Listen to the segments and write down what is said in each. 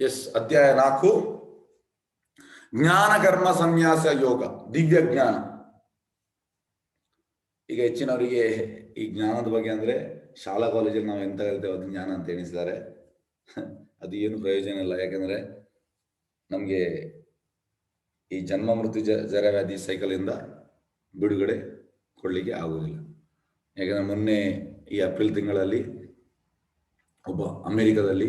S, ಅಧ್ಯಾಯ 4 ಜ್ಞಾನ ಕರ್ಮ ಸನ್ಯಾಸ ಯೋಗ, ದಿವ್ಯ ಜ್ಞಾನ. ಈಗ ಹೆಚ್ಚಿನವರಿಗೆ ಈ ಜ್ಞಾನದ ಬಗ್ಗೆ ಅಂದ್ರೆ ಶಾಲಾ ಕಾಲೇಜಲ್ಲಿ ನಾವು ಎಂತ ಹೇಳ್ತೇವೆ ಅದು ಜ್ಞಾನ ಅಂತ ಎಣಿಸಿದ್ದಾರೆ. ಅದು ಏನು ಪ್ರಯೋಜನ ಇಲ್ಲ. ಯಾಕಂದ್ರೆ ನಮಗೆ ಈ ಜನ್ಮ ಮೃತ್ಯು ಜರವ್ಯಾಧಿ ಸೈಕಲಿಂದ ಬಿಡುಗಡೆ ಕೊಡಲಿಕ್ಕೆ ಆಗುವುದಿಲ್ಲ. ಯಾಕಂದ್ರೆ ಮೊನ್ನೆ ಈ ಏಪ್ರಿಲ್ ತಿಂಗಳಲ್ಲಿ ಒಬ್ಬ ಅಮೆರಿಕದಲ್ಲಿ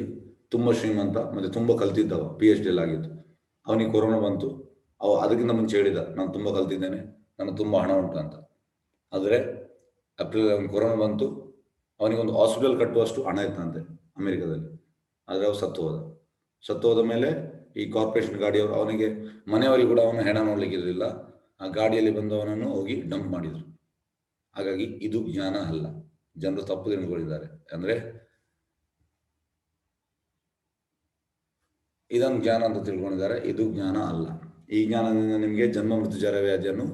ತುಂಬ ಶ್ರೀಮಂತ ಮತ್ತೆ ತುಂಬ ಕಲ್ತಿದ್ದವ, PhD ಆಗಿತ್ತು. ಅವನಿಗೆ ಕೊರೋನಾ ಬಂತು. ಅದಕ್ಕಿಂತ ಮುಂಚೆ ಹೇಳಿದ, ನಾನು ತುಂಬ ಕಲ್ತಿದ್ದೇನೆ, ನನಗೆ ತುಂಬ ಹಣ ಉಂಟು ಅಂತ. ಆದರೆ ಏಪ್ರಿಲ್ ಅವನಿಗೆ ಕೊರೋನಾ ಬಂತು. ಅವನಿಗೊಂದು ಹಾಸ್ಪಿಟಲ್ ಕಟ್ಟುವಷ್ಟು ಹಣ ಇತ್ತಂತೆ ಅಮೆರಿಕದಲ್ಲಿ. ಆದರೆ ಅವ್ರು ಸತ್ತು ಹೋದ ಮೇಲೆ ಈ ಕಾರ್ಪೊರೇಷನ್ ಗಾಡಿಯವರು ಅವನಿಗೆ, ಮನೆಯವರಿಗೆ ಕೂಡ ಅವನು ಹೆಣ ನೋಡ್ಲಿಕ್ಕೆ ಇರಲಿಲ್ಲ. ಆ ಗಾಡಿಯಲ್ಲಿ ಬಂದವನನ್ನು ಹೋಗಿ ಡಂಪ್ ಮಾಡಿದರು. ಹಾಗಾಗಿ ಇದು ಜ್ಞಾನ ಅಲ್ಲ. ಜನರು ತಪ್ಪು ತಿಳ್ಕೊಂಡಿದ್ದಾರೆ. ಅಂದ್ರೆ ಇದನ್ನು ಜ್ಞಾನ ಅಂತ ತಿಳ್ಕೊಂಡಿದ್ದಾರೆ. ಇದು ಜ್ಞಾನ ಅಲ್ಲ. ಈ ಜ್ಞಾನದಿಂದ ನಿಮಗೆ ಜನ್ಮ ಮೃತ್ಯು ಜರ ವ್ಯಾಧಿಯನ್ನು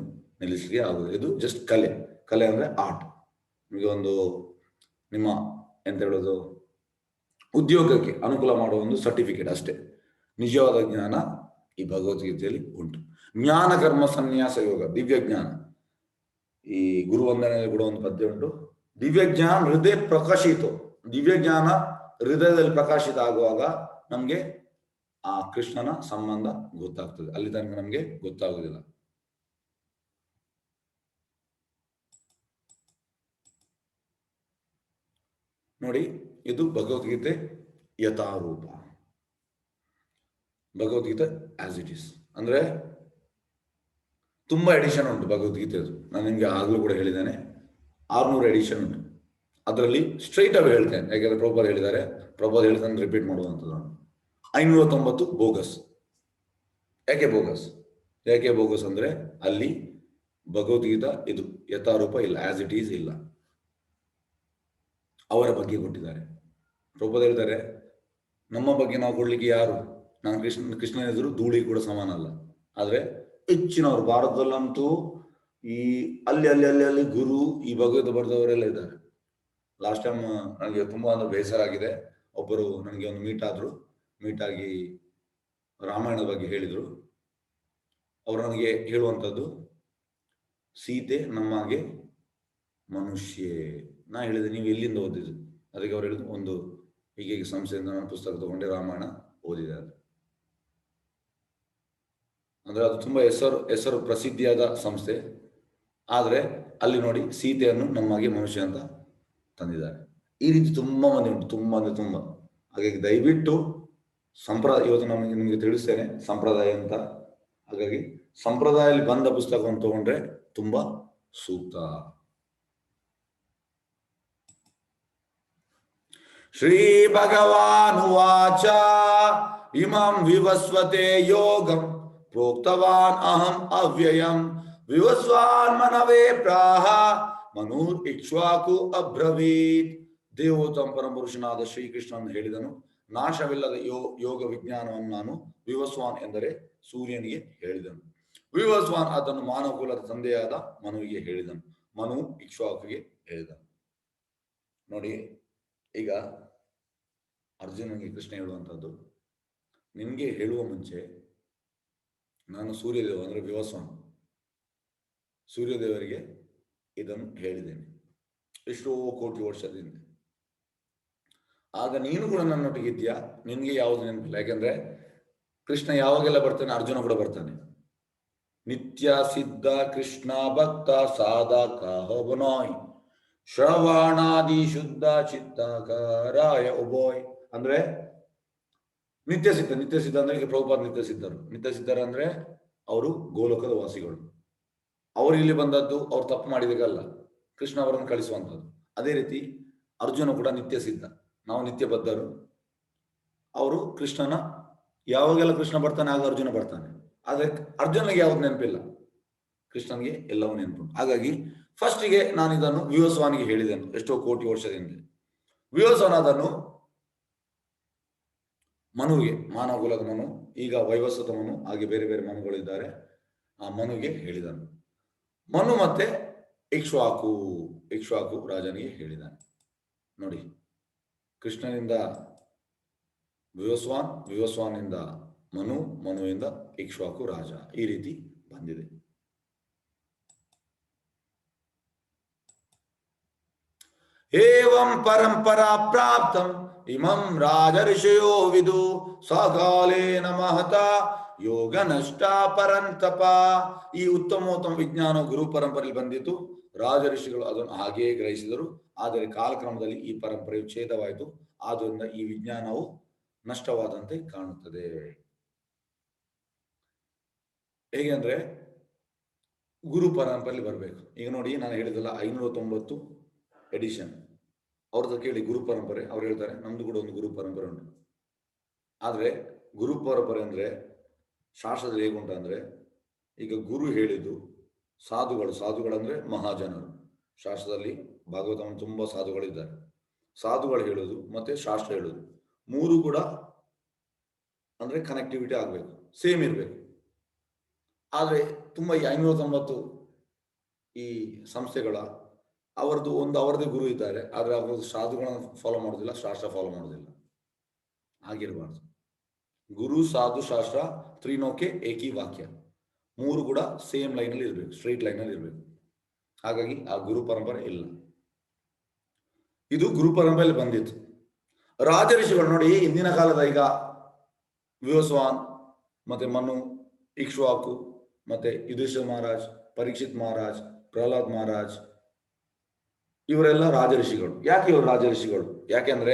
ನಿಲ್ಲಿಸಲಿಕ್ಕೆ ಆಗುವುದು. ಇದು ಜಸ್ಟ್ ಕಲೆ ಅಂದ್ರೆ ಆರ್ಟ್. ನಿಮಗೆ ಒಂದು ನಿಮ್ಮ ಎಂತ ಹೇಳೋದು, ಉದ್ಯೋಗಕ್ಕೆ ಅನುಕೂಲ ಮಾಡುವ ಒಂದು ಸರ್ಟಿಫಿಕೇಟ್ ಅಷ್ಟೇ. ನಿಜವಾದ ಜ್ಞಾನ ಈ ಭಗವದ್ಗೀತೆಯಲ್ಲಿ ಉಂಟು. ಜ್ಞಾನ ಕರ್ಮ ಸನ್ಯಾಸ ಯೋಗ, ದಿವ್ಯ ಜ್ಞಾನ. ಈ ಗುರುವಂದನೆಯಲ್ಲಿ ಕೂಡ ಒಂದು ಪದ್ಯ ಉಂಟು, ದಿವ್ಯ ಜ್ಞಾನ ಹೃದಯ ಪ್ರಕಾಶಿತ. ದಿವ್ಯ ಜ್ಞಾನ ಹೃದಯದಲ್ಲಿ ಪ್ರಕಾಶಿತ ಆಗುವಾಗ ನಮ್ಗೆ ಆ ಕೃಷ್ಣನ ಸಂಬಂಧ ಗೊತ್ತಾಗ್ತದೆ. ಅಲ್ಲಿ ತನಕ ನಮ್ಗೆ ಗೊತ್ತಾಗುದಿಲ್ಲ. ನೋಡಿ, ಇದು ಭಗವದ್ಗೀತೆ ಯಥಾರೂಪ. Bhagavad Gita as it is. ಅಂದ್ರೆ ತುಂಬಾ ಎಡಿಷನ್ ಉಂಟು ಭಗವದ್ಗೀತೆದು. ನಾನು ನಿಮ್ಗೆ ಆಗ್ಲೂ ಕೂಡ ಹೇಳಿದ್ದೇನೆ, 600 ಎಡಿಷನ್ ಉಂಟು. ಅದರಲ್ಲಿ ಸ್ಟ್ರೈಟ್ ಆಗಿ ಹೇಳ್ತೇನೆ, ಯಾಕೆಂದ್ರೆ ಪ್ರಭುಪಾದ ಹೇಳಿದ್ದಾರೆ. ಪ್ರಭುಪಾದ ಹೇಳ್ತಾನೆ ರಿಪೀಟ್ ಮಾಡುವಂಥದ್ದು. 590 ಬೋಗಸ್. ಯಾಕೆ ಬೋಗಸ್ ಅಂದ್ರೆ ಅಲ್ಲಿ ಭಗವದ್ಗೀತಾ ಇದು ಯಥಾರೂಪ ಇಲ್ಲ, ಆಸ್ ಇಟ್ ಈಸ್ ಇಲ್ಲ. ಅವರ ಬಗ್ಗೆ ಕೊಟ್ಟಿದ್ದಾರೆ. ಪ್ರಭುಪಾದ ಹೇಳ್ತಾರೆ, ನಮ್ಮ ಬಗ್ಗೆ ನಾವು ಕೊಡ್ಲಿಕ್ಕೆ ಯಾರು, ನಾನು ಕೃಷ್ಣನ ಎದುರು ಧೂಳಿ ಕೂಡ ಸಮಾನ ಅಲ್ಲ. ಆದ್ರೆ ಹೆಚ್ಚಿನವರು ಭಾರತದಲ್ಲಂತೂ ಈ ಅಲ್ಲಿ ಗುರು ಈ ಭಗವದ್ಗೀತೆ ಬರೆದವರೆಲ್ಲ ಇದ್ದಾರೆ. ಲಾಸ್ಟ್ ಟೈಮ್ ನನಗೆ ತುಂಬಾ ಒಂದು ಬೇಸರ ಆಗಿದೆ. ಒಬ್ಬರು ನನಗೆ ಒಂದು ಮೀಟ್ ಆಗಿ ರಾಮಾಯಣದ ಬಗ್ಗೆ ಹೇಳಿದರು. ಅವರು ನನಗೆ ಹೇಳುವಂಥದ್ದು, ಸೀತೆ ನಮಗೆ ಮನುಷ್ಯೆ. ನಾ ಹೇಳಿದೆ, ನೀವು ಎಲ್ಲಿಂದ ಓದಿದ್ದು? ಅದಕ್ಕೆ ಅವ್ರು ಹೇಳಿದ್ರು, ಒಂದು ಹೀಗೆ ಸಂಸ್ಥೆಯಿಂದ ನಾನು ಪುಸ್ತಕ ತಗೊಂಡೆ, ರಾಮಾಯಣ ಓದಿದೆ. ಅಂದ್ರೆ ಅದು ತುಂಬಾ ಹೆಸರು ಪ್ರಸಿದ್ಧಿಯಾದ ಸಂಸ್ಥೆ. ಆದ್ರೆ ಅಲ್ಲಿ ನೋಡಿ, ಸೀತೆಯನ್ನು ನಮಗೆ ಮನುಷ್ಯ ಅಂತ ತಂದಿದ್ದಾರೆ. ಈ ರೀತಿ ತುಂಬಾ ಮಂದಿ ಉಂಟು, ತುಂಬಾ ಅಂದ್ರೆ ತುಂಬಾ. ಹಾಗಾಗಿ ದಯವಿಟ್ಟು ಸಂಪ್ರದಾಯ, ಇವತ್ತು ನಿಮಗೆ ತಿಳಿಸ್ತೇನೆ ಸಂಪ್ರದಾಯ ಅಂತ. ಹಾಗಾಗಿ ಸಂಪ್ರದಾಯದಲ್ಲಿ ಬಂದ ಪುಸ್ತಕವನ್ನು ತಗೊಂಡ್ರೆ ತುಂಬಾ ಸೂಕ್ತ. ಶ್ರೀ ಭಗವಾನ್ ವಾಚ ಇಮಂ ವಿವಸ್ವತೆ ಯೋಗಂ ಪ್ರೋಕ್ತವಾನ್ ಅಹಂ ಅವ್ಯಯಂ ವಿವಸ್ವಾನ್ ಮನವೇ ಪ್ರಾಹ ಮನೂರ್ ಇಕ್ಷ್ವಾಕು ಅಬ್ರವೀತ್. ದೇವೋತ್ತಮ ಪರಮಪುರುಷನಾದ ಶ್ರೀಕೃಷ್ಣನು ಹೇಳಿದನು, ನಾಶವಿಲ್ಲದ ಯೋಗ ವಿಜ್ಞಾನವನ್ನು ನಾನು ವಿವಸ್ವಾನ್ ಎಂದರೆ ಸೂರ್ಯನಿಗೆ ಹೇಳಿದನು. ವಿವಸ್ವಾನ್ ಅದನ್ನು ಮಾನವ ಕುಲದ ತಂದೆಯಾದ ಮನುವಿಗೆ ಹೇಳಿದನು. ಮನು ಇಕ್ಷ್ವಾಕುಗೆ ಹೇಳಿದನು. ನೋಡಿ, ಈಗ ಅರ್ಜುನನಿಗೆ ಕೃಷ್ಣ ಹೇಳುವಂಥದ್ದು, ನಿನ್ಗೆ ಹೇಳುವ ಮುಂಚೆ ನಾನು ಸೂರ್ಯದೇವ ಅಂದ್ರೆ ವಿವಸ್ವಾನ್, ಸೂರ್ಯದೇವರಿಗೆ ಇದನ್ನು ಹೇಳಿದ್ದೇನೆ ಎಷ್ಟೋ ಕೋಟಿ ವರ್ಷದಿಂದ. ಆಗ ನೀನು ಕೂಡ ನನ್ನೊಟ್ಟಿಗೆ ಇದ್ದೀಯಾ, ನಿನ್ಗೆ ಯಾವುದು ನೆನಪಿಲ್ಲ. ಯಾಕಂದ್ರೆ ಕೃಷ್ಣ ಯಾವಾಗೆಲ್ಲ ಬರ್ತಾನೆ, ಅರ್ಜುನ ಕೂಡ ಬರ್ತಾನೆ. ನಿತ್ಯ ಸಿದ್ಧ ಕೃಷ್ಣ ಭಕ್ತ ಸಾಧಕ ಹೋಬನಾಯ್ ಶ್ರವಣಾದಿ ಶುದ್ಧ ಚಿತ್ತಕಾರಾಯ ಉಭೋಯ್. ಅಂದ್ರೆ ನಿತ್ಯ ಸಿದ್ಧ ಅಂದ್ರೆ ಈಗ ಪ್ರಭುಪಾದ ನಿತ್ಯ ಸಿದ್ಧರು ಅಂದ್ರೆ ಅವರು ಗೋಲೋಕದ ವಾಸಿಗಳು. ಅವರು ಇಲ್ಲಿ ಬಂದದ್ದು ಅವ್ರು ತಪ್ಪು ಮಾಡಿದಾಗಲ್ಲ, ಕೃಷ್ಣ ಅವರನ್ನು ಕಳಿಸುವಂಥದ್ದು. ಅದೇ ರೀತಿ ಅರ್ಜುನ ಕೂಡ ನಿತ್ಯ ಸಿದ್ಧ, ನಾವು ನಿತ್ಯ ಬದ್ಧರು. ಅವರು ಕೃಷ್ಣನ ಯಾವಾಗೆಲ್ಲ ಕೃಷ್ಣ ಬರ್ತಾನೆ ಆಗ ಅರ್ಜುನ ಬರ್ತಾನೆ. ಆದ್ರೆ ಅರ್ಜುನಿಗೆ ಯಾವ್ದು ನೆನಪಿಲ್ಲ, ಕೃಷ್ಣನಿಗೆ ಎಲ್ಲವೂ ನೆನಪು. ಹಾಗಾಗಿ ಫಸ್ಟಿಗೆ ನಾನು ಇದನ್ನು ವಿವಸ್ವಾನಿಗೆ ಹೇಳಿದ್ದೇನೆ ಎಷ್ಟೋ ಕೋಟಿ ವರ್ಷದಿಂದ. ವಿವಸ್ವಾನ ಅದನ್ನು ಮನುವಿಗೆ, ಮಾನವ ಕುಲದ ಮನು, ಈಗ ವೈವಸ್ವತ ಮನು, ಹಾಗೆ ಬೇರೆ ಬೇರೆ ಮನುಗಳಿದ್ದಾರೆ, ಆ ಮನುಗೆ ಹೇಳಿದನು. ಮನು ಮತ್ತೆ ಇಕ್ಷ್ವಾಕು ರಾಜನಿಗೆ ಹೇಳಿದ್ದಾನೆ. ನೋಡಿ, ಕೃಷ್ಣನಿಂದ ವಿವಸ್ವಾನಿಂದ ಮನು, ಮನುವಿಂದ ಇಕ್ಷ್ವಾಕು ರಾಜ, ಈ ರೀತಿ ಬಂದಿದೆ. ಏವಂ ಪರಂಪರಾ ಪ್ರಾಪ್ತಂ ಇಮಂ ರಾಜ ಋಷಿಯೋ ವಿದು ಸಕಾಲೇನ ಮಹತ ಯೋಗ ನಷ್ಟ ಪರಂತಪ. ಈ ಉತ್ತಮೋತ್ತಮ ವಿಜ್ಞಾನ ಗುರು ಪರಂಪರೆಯಲ್ಲಿ ಬಂದಿತ್ತು. ರಾಜ ಋಷಿಗಳು ಅದನ್ನು ಹಾಗೆಯೇ ಗ್ರಹಿಸಿದರು. ಆದರೆ ಕಾಲಕ್ರಮದಲ್ಲಿ ಈ ಪರಂಪರೆಯು ಛೇದವಾಯಿತು. ಆದ್ದರಿಂದ ಈ ವಿಜ್ಞಾನವು ನಷ್ಟವಾದಂತೆ ಕಾಣುತ್ತದೆ. ಹೇಗೆ ಅಂದ್ರೆ ಗುರು ಪರಂಪರೆಯಲ್ಲಿ ಬರಬೇಕು. ಈಗ ನೋಡಿ, ನಾನು ಹೇಳಿದಲ್ಲ 590 ಎಡಿಷನ್, ಅವ್ರದ್ದು ಕೇಳಿ ಗುರು ಪರಂಪರೆ. ಅವ್ರು ಹೇಳ್ತಾರೆ ನಮ್ದು ಕೂಡ ಒಂದು ಗುರು ಪರಂಪರೆ ಉಂಟು. ಆದ್ರೆ ಗುರು ಪರಂಪರೆ ಅಂದ್ರೆ ಶಾಸ್ತ್ರದಲ್ಲಿ ಹೇಗುಂಟ ಅಂದ್ರೆ, ಈಗ ಗುರು ಹೇಳಿದ್ದು ಸಾಧುಗಳಂದ್ರೆ ಮಹಾಜನರು. ಶಾಸ್ತ್ರದಲ್ಲಿ ಭಾಗವತವನ್ನು ತುಂಬಾ ಸಾಧುಗಳಿದ್ದಾರೆ. ಸಾಧುಗಳು ಹೇಳುದು ಮತ್ತೆ ಶಾಸ್ತ್ರ ಹೇಳುದು ಮೂರು ಕೂಡ ಅಂದ್ರೆ ಕನೆಕ್ಟಿವಿಟಿ ಆಗ್ಬೇಕು, ಸೇಮ್ ಇರ್ಬೇಕು. ಆದ್ರೆ ತುಂಬಾ ಈ 590 ಈ ಸಂಸ್ಥೆಗಳ ಅವರದೇ ಗುರು ಇದ್ದಾರೆ. ಆದ್ರೆ ಅವರು ಸಾಧುಗಳನ್ನು ಫಾಲೋ ಮಾಡೋದಿಲ್ಲ, ಶಾಸ್ತ್ರ ಫಾಲೋ ಮಾಡೋದಿಲ್ಲ. ಆಗಿರಬಾರ್ದು. ಗುರು, ಸಾಧು, ಶಾಸ್ತ್ರ ತ್ರಿನೋಕೆ ಏಕಿ ವಾಕ್ಯ, ಮೂರು ಕೂಡ ಸೇಮ್ ಲೈನ್ ಅಲ್ಲಿ ಇರ್ಬೇಕು, ಸ್ಟ್ರೈಟ್ ಲೈನ್ ಅಲ್ಲಿ ಇರ್ಬೇಕು. ಹಾಗಾಗಿ ಆ ಗುರು ಪರಂಪರೆ ಇಲ್ಲ. ಇದು ಗುರು ಪರಂಪರೆಯಲ್ಲಿ ಬಂದಿತ್ತು. ರಾಜಋಷಿಗಳು ನೋಡಿ, ಇಂದಿನ ಕಾಲದ ಈಗ ವಿವಸ್ವಾನ್ ಮತ್ತೆ ಮನು, ಇಕ್ಷ್ವಾಕು ಮತ್ತೆ ಯುಧಿಷ್ಠಿರ ಮಹಾರಾಜ್, ಪರೀಕ್ಷಿತ್ ಮಹಾರಾಜ್, ಪ್ರಹ್ಲಾದ್ ಮಹಾರಾಜ್, ಇವರೆಲ್ಲ ರಾಜಋಷಿಗಳು. ಯಾಕೆ ಇವರು ರಾಜಋಷಿಗಳು? ಯಾಕೆಂದ್ರೆ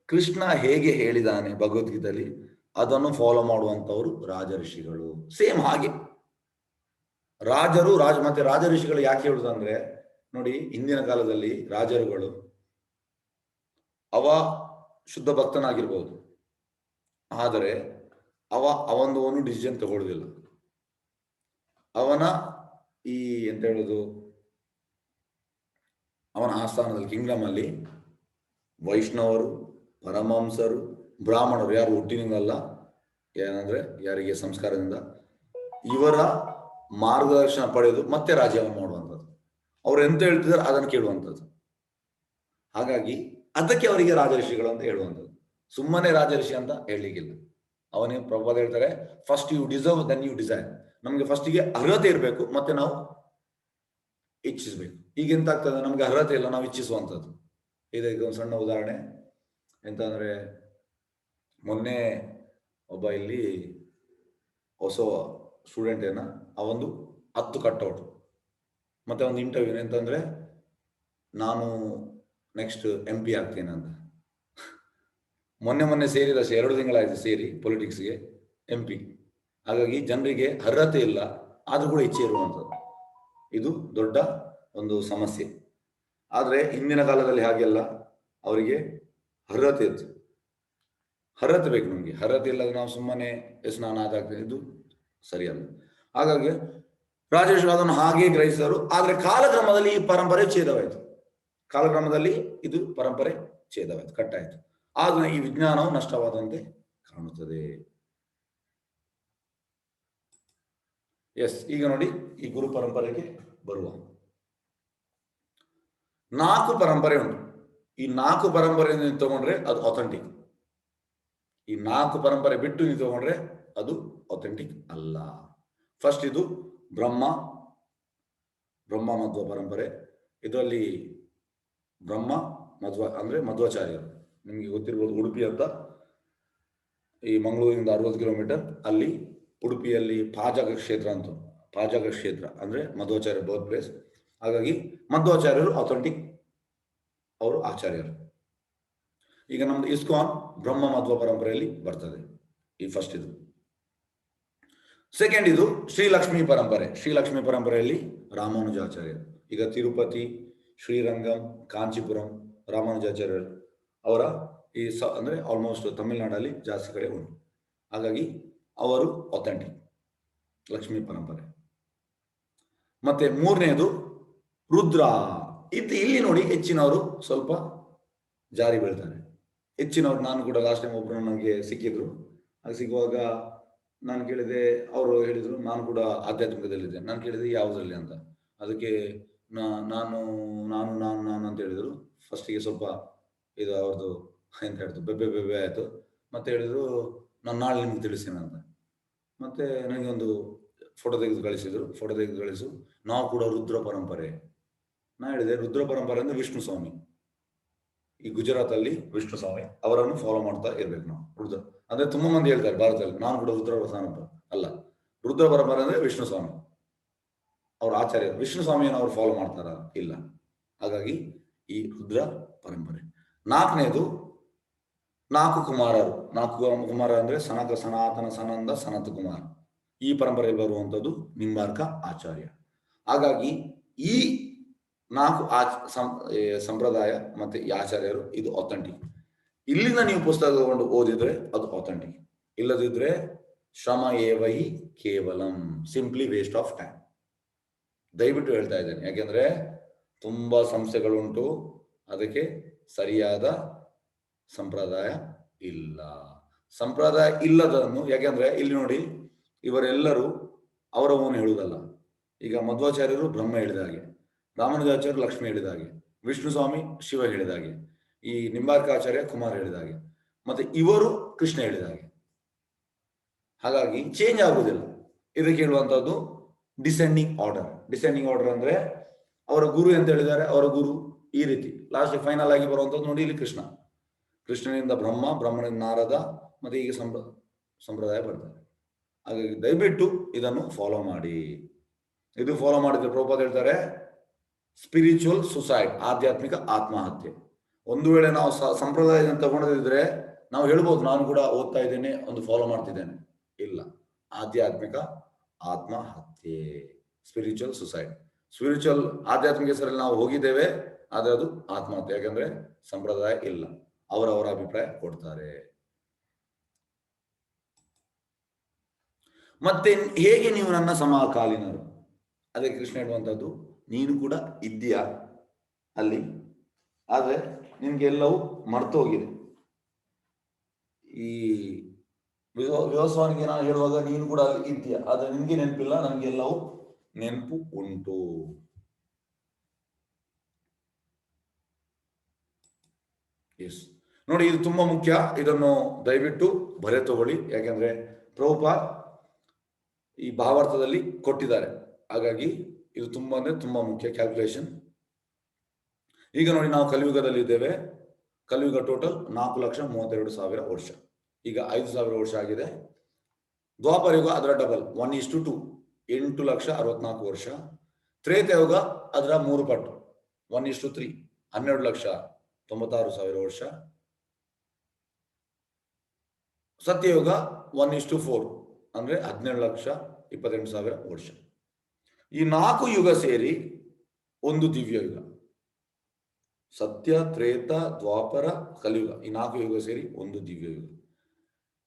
ಕೃಷ್ಣ ಹೇಗೆ ಹೇಳಿದಾನೆ ಭಗವದ್ಗೀತೆಯಲ್ಲಿ ಅದನ್ನು ಫಾಲೋ ಮಾಡುವಂತವರು ರಾಜಋಷಿಗಳು. ಸೇಮ್ ಹಾಗೆ ರಾಜರು ಮತ್ತೆ ರಾಜಋಷಿಗಳು ಯಾಕೆ ಹೇಳುದಂದ್ರೆ, ನೋಡಿ ಇಂದಿನ ಕಾಲದಲ್ಲಿ ರಾಜರುಗಳು ಅವ ಶುದ್ಧ ಭಕ್ತನಾಗಿರ್ಬೋದು, ಆದರೆ ಅವನು ಡಿಸಿಷನ್ ತಗೊಳ್ಳೋದಿಲ್ಲ. ಅವನ ಈ ಎಂತ ಹೇಳುದು, ಅವನ ಆಸ್ಥಾನದಲ್ಲಿ ಕಿಂಗ್ಡಮ್ ಅಲ್ಲಿ ವೈಷ್ಣವರು, ಪರಮಹಂಸರು, ಬ್ರಾಹ್ಮಣರು, ಯಾರು ಹುಟ್ಟಿನಿಂದಲ್ಲ, ಏನಂದ್ರೆ ಯಾರಿಗೆ ಸಂಸ್ಕಾರದಿಂದ, ಇವರ ಮಾರ್ಗದರ್ಶನ ಪಡೆದು ಮತ್ತೆ ರಾಜ್ಯವನ್ನು ಮಾಡುವಂಥದ್ದು. ಅವ್ರು ಎಂತ ಹೇಳ್ತಿದ್ದಾರೆ ಅದನ್ನು ಕೇಳುವಂಥದ್ದು. ಹಾಗಾಗಿ ಅದಕ್ಕೆ ಅವರಿಗೆ ರಾಜಋಷಿಗಳು ಅಂತ ಹೇಳುವಂಥದ್ದು. ಸುಮ್ಮನೆ ರಾಜಋಷಿ ಅಂತ ಹೇಳಲಿಕ್ಕಿಲ್ಲ. ಅವನೇ ಪ್ರಭುಪಾದ ಹೇಳ್ತಾರೆ, first you deserve then you desire. ನಮ್ಗೆ ಫಸ್ಟಿಗೆ ಅರ್ಹತೆ ಇರಬೇಕು, ಮತ್ತೆ ನಾವು ಇಚ್ಛಿಸ್ಬೇಕು. ಈಗ ಎಂತ ಆಗ್ತದೆ, ನಮ್ಗೆ ಅರ್ಹತೆ ಇಲ್ಲ, ನಾವು ಇಚ್ಛಿಸುವಂಥದ್ದು. ಇದಕ್ಕೆ ಒಂದು ಸಣ್ಣ ಉದಾಹರಣೆ ಎಂತ ಅಂದ್ರೆ, ಮೊನ್ನೆ ಒಬ್ಬ ಇಲ್ಲಿ ಹೊಸ ಸ್ಟೂಡೆಂಟ್ ಅವೊಂದು 10 ಕಟ್ಔಟ್ ಮತ್ತೆ ಒಂದು ಇಂಟರ್ವ್ಯೂ ಎಂತಂದ್ರೆ, ನಾನು ನೆಕ್ಸ್ಟ್ MP ಆಗ್ತೇನೆ ಅಂತ. ಮೊನ್ನೆ ಸೇರಿದ 2 ತಿಂಗಳಾಯ್ತು ಸೇರಿ ಪೊಲಿಟಿಕ್ಸ್ಗೆ, MP. ಹಾಗಾಗಿ ಜನರಿಗೆ ಅರ್ಹತೆ ಇಲ್ಲ, ಆದ್ರೂ ಕೂಡ ಇಚ್ಛೆ ಇರುವಂಥದ್ದು. ಇದು ದೊಡ್ಡ ಒಂದು ಸಮಸ್ಯೆ. ಆದ್ರೆ ಹಿಂದಿನ ಕಾಲದಲ್ಲಿ ಹಾಗೆಲ್ಲ, ಅವರಿಗೆ ಅರ್ಹತೆ ಇತ್ತು. ಅರ್ಹತೆ ಬೇಕು ನಮ್ಗೆ. ಅರ್ಹತೆ ಇಲ್ಲದೆ ನಾವು ಸುಮ್ಮನೆ ನಾನು ಅದಾಗ್ತೇನೆ, ಇದು ಸರಿಯಲ್ಲ. ಹಾಗಾಗಿ ರಾಜೇಶ್ವರ ಅದನ್ನು ಹಾಗೆ ಗ್ರಹಿಸಿದರು. ಆದ್ರೆ ಕಾಲಕ್ರಮದಲ್ಲಿ ಈ ಪರಂಪರೆ ಛೇದವಾಯಿತು. ಕಾಲಕ್ರಮದಲ್ಲಿ ಇದು ಪರಂಪರೆ ಛೇದವಾಯಿತು, ಕಟ್ಟಾಯಿತು. ಆದ್ರೆ ಈ ವಿಜ್ಞಾನವು ನಷ್ಟವಾದಂತೆ ಕಾಣುತ್ತದೆ. ಈಗ ನೋಡಿ, ಈ ಗುರು ಪರಂಪರೆಗೆ ಬರುವ 4 ಪರಂಪರೆ ಉಂಟು. ಈ 4 ಪರಂಪರೆಯನ್ನು ನೀವು ತಗೊಂಡ್ರೆ ಅದು ಅಥೆಂಟಿಕ್. ಈ 4 ಪರಂಪರೆ ಬಿಟ್ಟು ನೀವು ತಗೊಂಡ್ರೆ ಅದು ಅಥೆಂಟಿಕ್ ಅಲ್ಲ. ಫಸ್ಟ್ ಇದು ಬ್ರಹ್ಮ ಮಧ್ವ ಪರಂಪರೆ. ಇದರಲ್ಲಿ ಬ್ರಹ್ಮ ಮಧ್ವ ಅಂದ್ರೆ ಮಧ್ವಾಚಾರ್ಯರು. ನಿಮ್ಗೆ ಗೊತ್ತಿರ್ಬೋದು, ಉಡುಪಿ ಅಂತ ಈ ಮಂಗಳೂರಿಂದ 60 ಕಿಲೋಮೀಟರ್ ಅಲ್ಲಿ ಉಡುಪಿಯಲ್ಲಿ ಪಾಜಕ ಕ್ಷೇತ್ರ ಅಂದ್ರೆ ಮಧ್ವಾಚಾರ್ಯ ಬರ್ತ್ ಪ್ಲೇಸ್. ಹಾಗಾಗಿ ಮಧ್ವಾಚಾರ್ಯರು ಅಥೆಂಟಿಕ್, ಅವರು ಆಚಾರ್ಯರು. ಈಗ ನಮ್ದು ಇಸ್ಕಾನ್ ಬ್ರಹ್ಮ ಮಧ್ವ ಪರಂಪರೆಯಲ್ಲಿ ಬರ್ತದೆ. ಈ ಫಸ್ಟ್ ಇದು. ಸೆಕೆಂಡ್ ಇದು ಶ್ರೀಲಕ್ಷ್ಮಿ ಪರಂಪರೆ. ಶ್ರೀಲಕ್ಷ್ಮಿ ಪರಂಪರೆಯಲ್ಲಿ ರಾಮಾನುಜಾಚಾರ್ಯರು. ಈಗ ತಿರುಪತಿ, ಶ್ರೀರಂಗಂ, ಕಾಂಚೀಪುರಂ ರಾಮಾನುಜಾಚಾರ್ಯರು ಅವರ ಈ ಅಂದ್ರೆ ಆಲ್ಮೋಸ್ಟ್ ತಮಿಳುನಾಡಲ್ಲಿ ಜಾಸ್ತಿ ಕಡೆ ಉಂಟು. ಹಾಗಾಗಿ ಅವರು ಅಥೆಂಟಿಕ್ ಲಕ್ಷ್ಮಿ ಪರಂಪರೆ. ಮತ್ತೆ ಮೂರನೇದು ರುದ್ರ. ಇಲ್ಲಿ ನೋಡಿ ಹೆಚ್ಚಿನವರು ಸ್ವಲ್ಪ ಜಾರಿ ಬೀಳ್ತಾರೆ. ಹೆಚ್ಚಿನವರು, ನಾನು ಕೂಡ ಲಾಸ್ಟ್ ಟೈಮ್ ಒಬ್ರು ನನಗೆ ಸಿಕ್ಕಿದ್ರು. ಅದು ಸಿಗುವಾಗ ನಾನು ಕೇಳಿದೆ, ಅವರು ಹೇಳಿದ್ರು ನಾನು ಕೂಡ ಆಧ್ಯಾತ್ಮಿಕದಲ್ಲಿದ್ದೆ. ನಾನು ಕೇಳಿದೆ ಯಾವುದ್ರಲ್ಲಿ ಅಂತ. ಅದಕ್ಕೆ ನಾನು ಅಂತ ಹೇಳಿದ್ರು. ಫಸ್ಟಿಗೆ ಸ್ವಲ್ಪ ಇದು ಅವ್ರದ್ದು ಎಂತ ಹೇಳ್ತು, ಬೆಬ್ಬೆ ಆಯ್ತು. ಮತ್ತೆ ಹೇಳಿದ್ರು ನಾನು ನಾಳೆ ನಿಮ್ಗೆ ತಿಳಿಸ್ತೇನೆ ಅಂತ. ಮತ್ತೆ ನನಗೆ ಒಂದು ಫೋಟೋ ತೆಗೆದು ಕಳಿಸು, ನಾವು ಕೂಡ ರುದ್ರ ಪರಂಪರೆ. ನಾ ಹೇಳಿದೆ ರುದ್ರ ಪರಂಪರೆ ಅಂದ್ರೆ ವಿಷ್ಣು ಸ್ವಾಮಿ, ಈ ಗುಜರಾತ್ ಅಲ್ಲಿ ವಿಷ್ಣು ಸ್ವಾಮಿ ಅವರನ್ನು ಫಾಲೋ ಮಾಡ್ತಾ ಇರ್ಬೇಕು ನಾವು. ರುದ್ರ ಅಂದ್ರೆ ತುಂಬಾ ಮಂದಿ ಹೇಳ್ತಾರೆ ಭಾರತದಲ್ಲಿ ನಾನು ಕೂಡ ರುದ್ರ ಪರಂಪರೆ ಅಲ್ಲ, ರುದ್ರ ಪರಂಪರೆ ಅಂದ್ರೆ ವಿಷ್ಣು ಸ್ವಾಮಿ ಅವ್ರ ಆಚಾರ್ಯ. ವಿಷ್ಣು ಸ್ವಾಮಿಯನ್ನು ಅವ್ರು ಫಾಲೋ ಮಾಡ್ತಾರ? ಇಲ್ಲ. ಹಾಗಾಗಿ ಈ ರುದ್ರ ಪರಂಪರೆ. ನಾಲ್ಕನೇದು 4 ಕುಮಾರರು. 4 ಕುಮಾರ ಅಂದ್ರೆ ಸನಾತನ ಸನಂದ ಸನತ್ ಕುಮಾರ್. ಈ ಪರಂಪರೆ ಬರುವಂಥದ್ದು ನಿಂಬಾರ್ಕ ಆಚಾರ್ಯ. ಹಾಗಾಗಿ ಈ 4 ಸಂಪ್ರದಾಯ ಮತ್ತೆ ಈ ಆಚಾರ್ಯರು ಇದು ಅಥೆಂಟಿಕ್. ಇಲ್ಲಿಂದ ನೀವು ಪುಸ್ತಕ ತಗೊಂಡು ಓದಿದ್ರೆ ಅದು ಅಥೆಂಟಿಕ್, ಇಲ್ಲದಿದ್ರೆ ಶ್ರಮ ಏವೈ ಕೇವಲಂ, ಸಿಂಪ್ಲಿ ವೇಸ್ಟ್ ಆಫ್ ಟೈಮ್. ದಯವಿಟ್ಟು ಹೇಳ್ತಾ ಇದ್ದೇನೆ, ಯಾಕೆಂದ್ರೆ ತುಂಬಾ ಸಂಸ್ಥೆಗಳುಂಟು, ಅದಕ್ಕೆ ಸರಿಯಾದ ಸಂಪ್ರದಾಯ ಇಲ್ಲ. ಸಂಪ್ರದಾಯ ಇಲ್ಲದನ್ನು, ಯಾಕೆಂದ್ರೆ ಇಲ್ಲಿ ನೋಡಿ ಇವರೆಲ್ಲರೂ ಅವರ ಓನ್ ಹೇಳುವುದಲ್ಲ. ಈಗ ಮಧ್ವಾಚಾರ್ಯರು ಬ್ರಹ್ಮ ಹೇಳಿದ ಹಾಗೆ, ರಾಮಾನುಜಾಚಾರ್ಯರು ಲಕ್ಷ್ಮಿ ಹೇಳಿದ ಹಾಗೆ, ವಿಷ್ಣು ಸ್ವಾಮಿ ಶಿವ ಹೇಳಿದ ಹಾಗೆ, ಈ ನಿಂಬಾರ್ಕಾಚಾರ್ಯ ಕುಮಾರ್ ಹೇಳಿದ ಹಾಗೆ, ಮತ್ತೆ ಇವರು ಕೃಷ್ಣ ಹೇಳಿದ ಹಾಗೆ. ಹಾಗಾಗಿ ಚೇಂಜ್ ಆಗುವುದಿಲ್ಲ. ಇದಕ್ಕೆ ಹೇಳುವಂತದ್ದು ಡಿಸೆಂಡಿಂಗ್ ಆರ್ಡರ್ ಅಂದ್ರೆ ಅವರ ಗುರು ಅಂತ ಹೇಳಿದ್ದಾರೆ, ಅವರ ಗುರು ಈ ರೀತಿ ಲಾಸ್ಟ್ ಫೈನಲ್ ಆಗಿ ಬರುವಂತದ್ದು ನೋಡಿ ಇಲ್ಲಿ ಕೃಷ್ಣನಿಂದ ಬ್ರಹ್ಮ, ಬ್ರಹ್ಮನಿಂದ ನಾರದ, ಮತ್ತೆ ಈಗ ಸಂಪ್ರದಾಯ ಬರ್ತಾರೆ. ಹಾಗಾಗಿ ದಯವಿಟ್ಟು ಇದನ್ನು ಫಾಲೋ ಮಾಡಿ. ಇದು ಫಾಲೋ ಮಾಡಿದ್ರೆ ಪ್ರಭುಪಾದ ಹೇಳ್ತಾರೆ ಸ್ಪಿರಿಚುವಲ್ ಸುಸೈಡ್, ಆಧ್ಯಾತ್ಮಿಕ ಆತ್ಮಹತ್ಯೆ. ಒಂದು ವೇಳೆ ನಾವು ಸಂಪ್ರದಾಯ ತಗೊಂಡಿದ್ರೆ ನಾವು ಹೇಳ್ಬೋದು ನಾನು ಕೂಡ ಓದ್ತಾ ಇದ್ದೇನೆ, ಒಂದು ಫಾಲೋ ಮಾಡ್ತಿದ್ದೇನೆ. ಇಲ್ಲ, ಆಧ್ಯಾತ್ಮಿಕ ಆತ್ಮಹತ್ಯೆ, ಸ್ಪಿರಿಚುವಲ್ ಸುಸೈಡ್. ಸ್ಪಿರಿಚುವಲ್ ಆಧ್ಯಾತ್ಮಿಕ ಹೆಸರಲ್ಲಿ ನಾವು ಹೋಗಿದ್ದೇವೆ, ಆದ್ರೆ ಅದು ಆತ್ಮಹತ್ಯೆ. ಯಾಕಂದ್ರೆ ಸಂಪ್ರದಾಯ ಇಲ್ಲ, ಅವರವರ ಅಭಿಪ್ರಾಯ ಕೊಡ್ತಾರೆ. ಮತ್ತೆ ಹೇಗೆ ನೀವು ನನ್ನ ಸಮಕಾಲೀನರು? ಅದೇ ಕೃಷ್ಣ ಹೇಳುವಂತದ್ದು, ನೀನು ಕೂಡ ಇದ್ದೀಯಾ ಅಲ್ಲಿ, ಆದ್ರೆ ನಿನ್ಗೆ ಎಲ್ಲವೂ ಮರ್ತು ಹೋಗಿದೆ. ಈ ವ್ಯವಸ್ಥಾನಿಗೆ ನಾನು ಹೇಳುವಾಗ ನೀನು ಕೂಡ ಅಲ್ಲಿ ಇದ್ದೀಯಾ, ಆದ್ರೆ ನಿನ್ಗೆ ನೆನಪಿಲ್ಲ, ನನ್ಗೆಲ್ಲವೂ ನೆನಪು ಉಂಟು. ಎಸ್ ನೋಡಿ, ಇದು ತುಂಬಾ ಮುಖ್ಯ. ಇದನ್ನು ದಯವಿಟ್ಟು ಬರೆ ತಗೊಳ್ಳಿ, ಯಾಕೆಂದ್ರೆ ಪ್ರಭುಪಾದ್ ಈ ಭಾವಾರ್ಥದಲ್ಲಿ ಕೊಟ್ಟಿದ್ದಾರೆ. ಹಾಗಾಗಿ ಇದು ತುಂಬಾ ಅಂದ್ರೆ ತುಂಬಾ ಮುಖ್ಯ ಕ್ಯಾಲ್ಕುಲೇಷನ್. ಈಗ ನೋಡಿ, ನಾವು ಕಲಿಯುಗದಲ್ಲಿ ಇದ್ದೇವೆ. ಕಲಿಯುಗ ಟೋಟಲ್ 4,32,000 ವರ್ಷ. ಈಗ 5,000 ವರ್ಷ ಆಗಿದೆ. ದ್ವಾಪರ ಯುಗ ಅದರ ಡಬಲ್ 1:2, 8,64,000 ವರ್ಷ. ತ್ರೇತಯುಗ ಅದರ 3 ಪಟ್ಟು 1:3, 12,96,000 ವರ್ಷ. ಸತ್ಯಯುಗ 1:4 ಅಂದ್ರೆ 17,28,000 ವರ್ಷ. ಈ 4 ಯುಗ ಸೇರಿ ಒಂದು ದಿವ್ಯ ಯುಗ. ಸತ್ಯ, ತ್ರೇತ, ದ್ವಾಪರ, ಕಲಿಯುಗ, ಈ 4 ಯುಗ ಸೇರಿ ಒಂದು ದಿವ್ಯ ಯುಗ.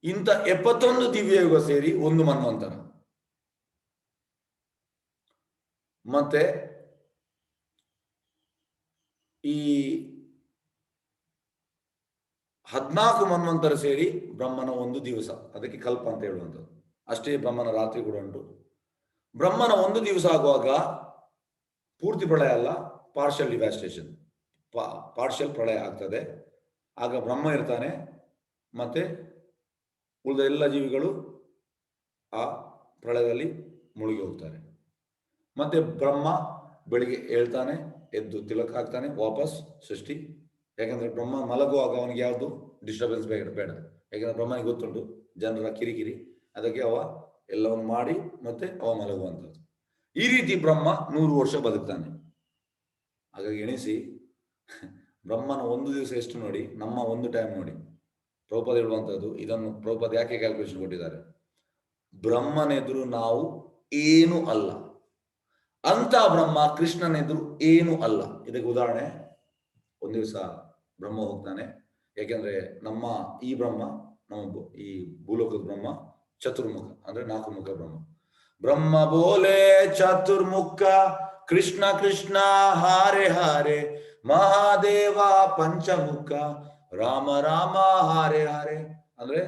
ಇಂಥ 71 ದಿವ್ಯ ಯುಗ ಸೇರಿ ಒಂದು ಮನ್ವಂತರ. ಮತ್ತೆ ಈ 14 ಮನ್ವಂತರ ಸೇರಿ ಬ್ರಹ್ಮನ ಒಂದು ದಿವಸ, ಅದಕ್ಕೆ ಕಲ್ಪ ಅಂತ ಹೇಳುವಂಥದ್ದು. ಅಷ್ಟೇ ಬ್ರಹ್ಮನ ರಾತ್ರಿ ಕೂಡ ಉಂಟು. ಬ್ರಹ್ಮನ ಒಂದು ದಿವಸ ಆಗುವಾಗ ಪೂರ್ತಿ ಪ್ರಳಯ ಅಲ್ಲ, ಪಾರ್ಷಿಯಲ್ ಡಿವಾಸ್ಟೇಷನ್, ಪಾರ್ಷಿಯಲ್ ಪ್ರಳಯ ಆಗ್ತದೆ. ಆಗ ಬ್ರಹ್ಮ ಇರ್ತಾನೆ, ಮತ್ತೆ ಉಳಿದ ಎಲ್ಲ ಜೀವಿಗಳು ಆ ಪ್ರಳಯದಲ್ಲಿ ಮುಳುಗಿ ಹೋಗ್ತಾರೆ. ಮತ್ತೆ ಬ್ರಹ್ಮ ಬೆಳಿಗ್ಗೆ ಹೇಳ್ತಾನೆ, ಎದ್ದು ತಿಲಕ ಆಗ್ತಾನೆ, ವಾಪಸ್ ಸೃಷ್ಟಿ. ಯಾಕಂದ್ರೆ ಬ್ರಹ್ಮ ಮಲಗುವಾಗ ಅವನಿಗೆ ಯಾವುದು ಡಿಸ್ಟರ್ಬೆನ್ಸ್ ಬೇಡ. ಯಾಕಂದ್ರೆ ಬ್ರಹ್ಮನಿಗೆ ಗೊತ್ತುಂಟು ಜನರ ಕಿರಿಕಿರಿ, ಅದಕ್ಕೆ ಅವ ಎಲ್ಲವನ್ನು ಮಾಡಿ ಮತ್ತೆ ಅವ ಮಲಗುವಂಥದ್ದು. ಈ ರೀತಿ ಬ್ರಹ್ಮ 100 ವರ್ಷ ಬದುಕ್ತಾನೆ. ಹಾಗಾಗಿ ಎಣಿಸಿ, ಬ್ರಹ್ಮನ ಒಂದು ದಿವಸ ಎಷ್ಟು ನೋಡಿ, ನಮ್ಮ ಒಂದು ಟೈಮ್ ನೋಡಿ. ಪ್ರಭುಪಾದ ಹೇಳುವಂಥದ್ದು ಇದನ್ನು ಪ್ರಭುಪಾದ ಯಾಕೆ ಕ್ಯಾಲ್ಕುಲೇಷನ್ ಕೊಟ್ಟಿದ್ದಾರೆ? ಬ್ರಹ್ಮನೆದುರು ನಾವು ಏನು ಅಲ್ಲ, ಅಂತ ಬ್ರಹ್ಮ ಕೃಷ್ಣನೆದುರು ಏನು ಅಲ್ಲ. ಇದಕ್ಕೆ ಉದಾಹರಣೆ, ಒಂದು ದಿವಸ ಬ್ರಹ್ಮ ಹೋಗ್ತಾನೆ. ಯಾಕೆಂದ್ರೆ ನಮ್ಮ ಈ ಬ್ರಹ್ಮ, ನಮ್ಮ ಈ ಭೂಲೋಕದ ಬ್ರಹ್ಮ ಚತುರ್ಮುಖ, ಅಂದ್ರೆ 4 ಮುಖ ಬ್ರಹ್ಮ. ಬ್ರಹ್ಮ ಬೋಲೆ ಚತುರ್ಮುಖ, ಕೃಷ್ಣ ಕೃಷ್ಣ ಹಾರೆ ಹಾರೆ, ಮಹಾದೇವ ಪಂಚಮುಖ, ರಾಮ ರಾಮ ಹಾರೆ ಹಾರೆ. ಅಂದ್ರೆ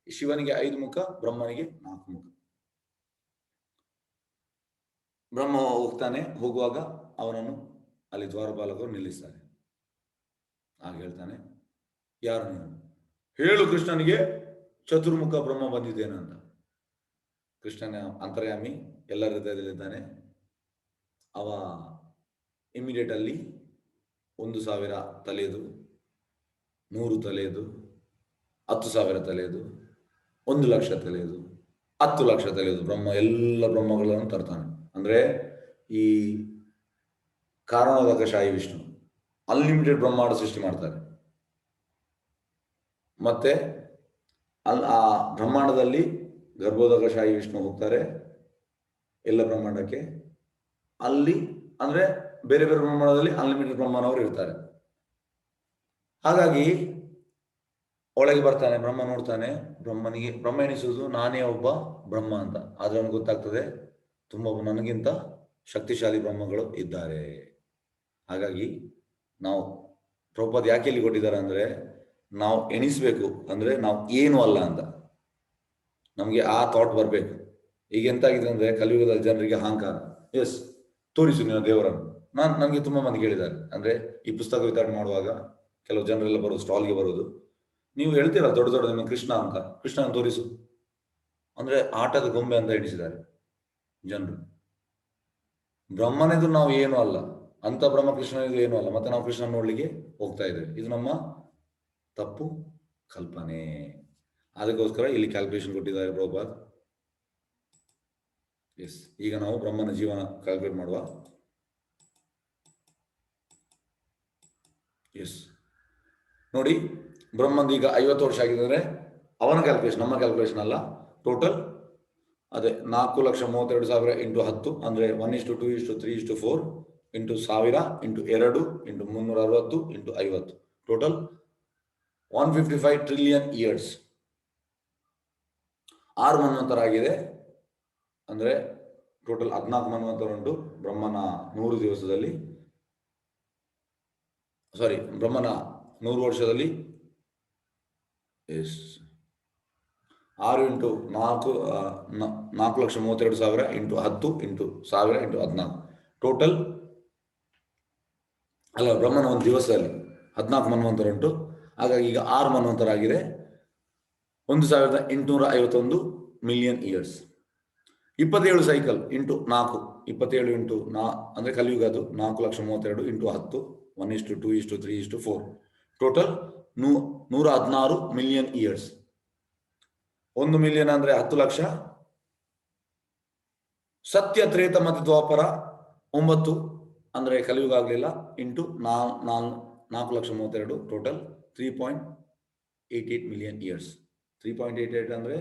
ಶಿವನಿಗೆ 5 ಮುಖ, ಬ್ರಹ್ಮನಿಗೆ 4 ಮುಖ. ಬ್ರಹ್ಮ ಹೋಗ್ತಾನೆ, ಹೋಗುವಾಗ ಅವನನ್ನು ಅಲ್ಲಿ ದ್ವಾರಪಾಲಕರು ನಿಲ್ಲಿಸ್ತಾರೆ. ಆಗ ಹೇಳ್ತಾನೆ, ಯಾರು ನೀನು? ಹೇಳು ಕೃಷ್ಣನಿಗೆ ಚತುರ್ಮುಖ ಬ್ರಹ್ಮ ಬಂದಿದ್ದೇನಂತ. ಕೃಷ್ಣನ ಅಂತರ್ಯಾಮಿ ಎಲ್ಲರ ಹೃದಯದಲ್ಲಿದ್ದಾನೆ. ಅವ ಇಮಿಡಿಯೇಟ್ ಅಲ್ಲಿ 1,000 ತಲೆಯದು, 100 ತಲೆಯದು, 10,000 ತಲೆಯದು, 1,00,000 ತಲೆಯದು, 10,00,000 ತಲೆಯದು ಬ್ರಹ್ಮ, ಎಲ್ಲ ಬ್ರಹ್ಮಗಳನ್ನು ತರ್ತಾನೆ. ಅಂದ್ರೆ ಈ ಕಾರಣೋದಕ ಶಾಹಿ ವಿಷ್ಣು ಅನ್ಲಿಮಿಟೆಡ್ ಬ್ರಹ್ಮಾಂಡ ಸೃಷ್ಟಿ ಮಾಡ್ತಾರೆ. ಮತ್ತೆ ಆ ಬ್ರಹ್ಮಾಂಡದಲ್ಲಿ ಗರ್ಭೋದಕ ಶಾಹಿ ವಿಷ್ಣು ಹೋಗ್ತಾರೆ ಎಲ್ಲ ಬ್ರಹ್ಮಾಂಡಕ್ಕೆ. ಅಲ್ಲಿ ಅಂದ್ರೆ ಬೇರೆ ಬೇರೆ ಬ್ರಹ್ಮಾಂಡದಲ್ಲಿ ಅನ್ಲಿಮಿಟೆಡ್ ಬ್ರಹ್ಮನವರು ಇರ್ತಾರೆ. ಹಾಗಾಗಿ ಒಳಗೆ ಬರ್ತಾನೆ ಬ್ರಹ್ಮ, ನೋಡ್ತಾನೆ ಬ್ರಹ್ಮ ಎಣಿಸುವುದು ನಾನೇ ಒಬ್ಬ ಬ್ರಹ್ಮ ಅಂತ. ಆದ್ರೆ ಅವನಿಗೆ ಗೊತ್ತಾಗ್ತದೆ ತುಂಬಾ ನನಗಿಂತ ಶಕ್ತಿಶಾಲಿ ಬ್ರಹ್ಮಗಳು ಇದ್ದಾರೆ. ಹಾಗಾಗಿ ನಾವು ಪ್ರಭುಪಾದ ಯಾಕೆ ಇಲ್ಲಿ ಕೊಟ್ಟಿದ್ದಾರೆ ಅಂದ್ರೆ, ನಾವು ಎಣಿಸ್ಬೇಕು ಅಂದ್ರೆ ನಾವು ಏನು ಅಲ್ಲ ಅಂತ ನಮ್ಗೆ ಆ ಥಾಟ್ ಬರ್ಬೇಕು. ಈಗ ಎಂತಾಗಿದೆ ಅಂದ್ರೆ ಕಲಿಯುಗದ ಜನರಿಗೆ ಅಹಂಕಾರ. ಎಸ್, ತೋರಿಸು ನೀವು ದೇವರನ್ನು. ನನಗೆ ತುಂಬಾ ಮಂದಿ ಕೇಳಿದ್ದಾರೆ. ಅಂದ್ರೆ ಈ ಪುಸ್ತಕ ವಿತರಣೆ ಮಾಡುವಾಗ ಕೆಲವು ಜನರೆಲ್ಲ ಬರೋದು, ಸ್ಟಾಲ್ಗೆ ಬರೋದು, ನೀವು ಹೇಳ್ತೀರಲ್ಲ ದೊಡ್ಡ ದೊಡ್ಡ ನಿಮ್ಮ ಕೃಷ್ಣ ಅಂತ, ಕೃಷ್ಣನ ತೋರಿಸು ಅಂದ್ರೆ ಆಟದ ಗೊಂಬೆ ಅಂತ ಎಣಿಸಿದ್ದಾರೆ ಜನರು. ಬ್ರಹ್ಮನೆದು ನಾವು ಏನು ಅಲ್ಲ ಅಂತ, ಬ್ರಹ್ಮ ಕೃಷ್ಣನಿದು ಏನು ಅಲ್ಲ, ಮತ್ತೆ ನಾವು ಕೃಷ್ಣ ನೋಡ್ಲಿಕ್ಕೆ ಹೋಗ್ತಾ ಇದ್ದೇವೆ. ಇದು ನಮ್ಮ ತಪ್ಪು ಕಲ್ಪನೆ. ಅದಕ್ಕೋಸ್ಕರ ಇಲ್ಲಿ ಕ್ಯಾಲ್ಕುಲೇಷನ್ ಕೊಟ್ಟಿದ್ದಾರೆ ಪ್ರಭುಪಾದ್. ಎಸ್, ಈಗ ನಾವು ಬ್ರಹ್ಮನ ಜೀವನ ಕ್ಯಾಲ್ಕುಲೇಟ್ ಮಾಡುವ. ಎಸ್ ನೋಡಿ, ಬ್ರಹ್ಮಂದು ಈಗ 50 ವರ್ಷ ಆಗಿದ್ರೆ ಅವನ ಕ್ಯಾಲ್ಕುಲೇಷನ್, ನಮ್ಮ ಕ್ಯಾಲ್ಕುಲೇಷನ್ ಅಲ್ಲ. ಟೋಟಲ್ ಅದೇ 4,32,000 ಇಂಟು 10 ಅಂದ್ರೆ 1:2:3:4 into 1000 into 2 into 360 into 50, total 155 trillion years. 6 ಮನ್ವಂತರ ಆಗಿದೆ. ಅಂದ್ರೆ ಟೋಟಲ್ 14 ಮನ್ವಂತರ ಉಂಟು ಬ್ರಹ್ಮನ 100 ದಿವಸದಲ್ಲಿ. ಸಾರಿ, ಬ್ರಹ್ಮನ 100 ವರ್ಷದಲ್ಲಿ. Yes, 6 into 4,32,000 into 10 into 1000 into 14, total ಅಲ್ಲ, ಬ್ರಹ್ಮನ ಒಂದು ದಿವಸದಲ್ಲಿ 14 ಮನ್ವಂತರ ಉಂಟು. ಹಾಗಾಗಿ ಈಗ 6 ಮನ್ವಂತರ ಆಗಿದೆ. 1,851 million years. 27 cycle into 4, 27 into ಅಂದ್ರೆ ಕಲಿಯುಗ, ಅದು 4,32,000 into 10, 1:2:3:4, total 116 million years. 1 million ಅಂದ್ರೆ 10 ಲಕ್ಷ. ಸತ್ಯ, ತ್ರೇತ ಮತ್ತು ದ್ವಾಪರ 9 ಅಂದ್ರೆ ಕಲಿಯುಗ ಆಗ್ಲಿಲ್ಲ, ಇಂಟು 4,32,000, ಟೋಟಲ್ 3.88 ಮಿಲಿಯನ್ ಇಯರ್ಸ್. 3.88 ಅಂದ್ರೆ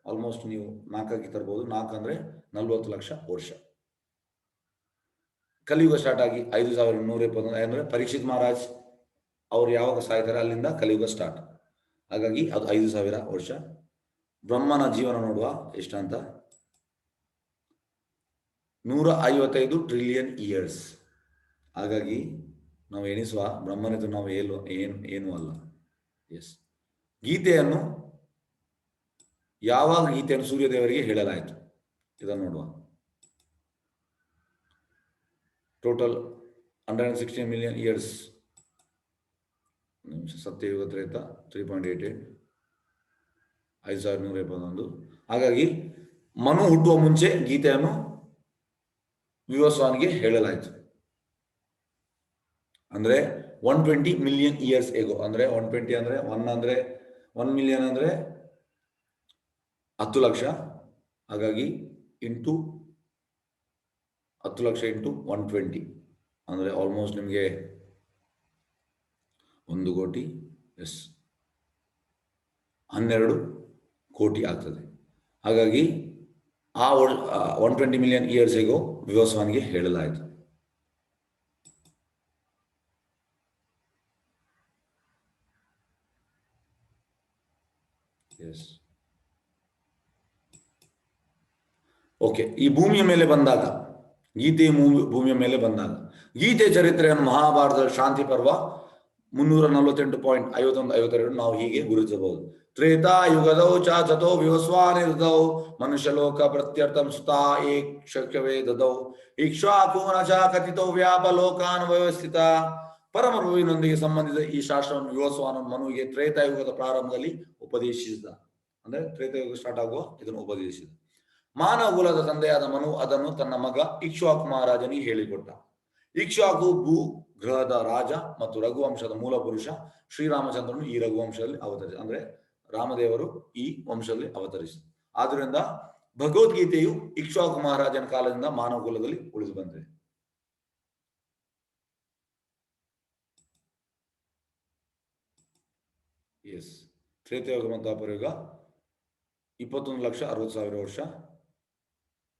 ಆಲ್ಮೋಸ್ಟ್ ನೀವು 4 ತರಬಹುದು. 4 ಅಂದ್ರೆ 40 ಲಕ್ಷ ವರ್ಷ. ಕಲಿಯುಗ ಸ್ಟಾರ್ಟ್ ಆಗಿ 5,121 ಅಂದ್ರೆ ಪರೀಕ್ಷಿತ್ ಮಹಾರಾಜ್ ಅವ್ರು ಯಾವಾಗ ಸಾಯ್ತಾರೆ ಅಲ್ಲಿಂದ ಕಲಿಯುಗ ಸ್ಟಾರ್ಟ್. ಹಾಗಾಗಿ ಅದು 5,000 ವರ್ಷ. ಬ್ರಹ್ಮನ ಜೀವನ ನೋಡುವ ಎಷ್ಟಂತ, 155 ಟ್ರಿಲಿಯನ್ ಇಯರ್ಸ್. ಹಾಗಾಗಿ ನಾವು ಎಣಿಸುವ ಬ್ರಹ್ಮನದು ನಾವು ಏನು ಅಲ್ಲ. ಎಸ್, ಗೀತೆಯನ್ನು ಯಾವಾಗ ಗೀತೆಯನ್ನು ಸೂರ್ಯದೇವರಿಗೆ ಹೇಳಲಾಯಿತು ಇದನ್ನು ನೋಡುವ. Total 116 million years. Satyayuga, Treta 3.88, 5,121. ಹಾಗಾಗಿ ಮನು ಹುಟ್ಟುವ ಮುಂಚೆ ಗೀತೆಯನ್ನು ವಿವಸ್ವಾನಿಗೆ ಹೇಳಲಾಯಿತು. ಅಂದ್ರೆ 120 ಮಿಲಿಯನ್ ಇಯರ್ಸ್ ಎಗೋ. ಅಂದ್ರೆ 120 ಅಂದ್ರೆ 1 ಮಿಲಿಯನ್ ಅಂದ್ರೆ 10 ಲಕ್ಷ. ಹಾಗಾಗಿ ಇಂಟು 10 ಲಕ್ಷ ಇಂಟು 120 ಅಂದ್ರೆ ಆಲ್ಮೋಸ್ಟ್ ನಿಮಗೆ 1 ಕೋಟಿ. ಎಸ್, 12 ಕೋಟಿ ಆಗ್ತದೆ. ಹಾಗಾಗಿ ಆ 120 ಮಿಲಿಯನ್ ಇಯರ್ಸ್ ಎಗೋ ವಿವಸ್ವಾನಿಗೆ ಹೇಳಲಾಯಿತು. Yes, okay. ಈ ಭೂಮಿಯ ಮೇಲೆ ಬಂದಾಗ, ಗೀತೆಯ ಭೂಮಿಯ ಮೇಲೆ ಬಂದಾಗ, ಗೀತೆ ಚರಿತ್ರೆಯನ್ನು ಮಹಾಭಾರತದ ಶಾಂತಿ ಪರ್ವ 348.51-52 ನಾವು ಹೀಗೆ ಗುರುತಿಸಬಹುದು. ತ್ರೇತಾಯುಗದೌ ಚ ತಥೋ ವಿವಸ್ವಾನಿರ್ದೌ ಮನುಷ್ಯಲೋಕ ಪ್ರತ್ಯರ್ಥಂ ಸುತಾ ಏಕ್ಷವೇ ದದೌ ಇಕ್ಷ್ವಾಕುನ ಚ ಕಥಿತೋ ವ್ಯಾಪಲೋಕಾನ್ ವ್ಯವಸ್ಥಿತ ಪರಮಪ್ರಭುವಿನೊಂದಿಗೆ ಸಂಬಂಧಿಸಿದ ಈ ಶಾಸ್ತ್ರವನ್ನು ವಿವಸ್ವಾನ ಮನುವಿಗೆ ತ್ರೇತಾಯುಗದ ಪ್ರಾರಂಭದಲ್ಲಿ ಉಪದೇಶಿಸಿದ. ಅಂದ್ರೆ ತ್ರೇತಾಯುಗ ಸ್ಟಾರ್ಟ್ ಆಗುವ ಇದನ್ನು ಉಪದೇಶಿಸಿದ. ಮಾನವ ಕುಲದ ತಂದೆಯಾದ ಮನು ಅದನ್ನು ತನ್ನ ಮಗ ಇಕ್ಷ್ವಾಕು ಮಹಾರಾಜನಿಗೆ ಹೇಳಿಕೊಟ್ಟ. ಇಕ್ಷ್ವಾಕು ಭೂ ಗ್ರಹದ ರಾಜ ಮತ್ತು ರಘುವಂಶದ ಮೂಲ ಪುರುಷ. ಶ್ರೀರಾಮಚಂದ್ರನು ಈ ರಘುವಂಶದಲ್ಲಿ ಅವತರಿಸ, ಅಂದ್ರೆ ರಾಮದೇವರು ಈ ವಂಶದಲ್ಲಿ ಅವತರಿಸಿದ. ಆದ್ರಿಂದ ಭಗವದ್ಗೀತೆಯು ಇಕ್ಷ್ವಾಕು ಮಹಾರಾಜನ ಕಾಲದಿಂದ ಮಾನವ ಕುಲದಲ್ಲಿ ಉಳಿದು ಬಂದಿದೆ. ಎಸ್, ತ್ರೇತಾಯುಗ ಮತ್ತು ದ್ವಾಪರಯುಗ 21,60,000 ವರ್ಷ.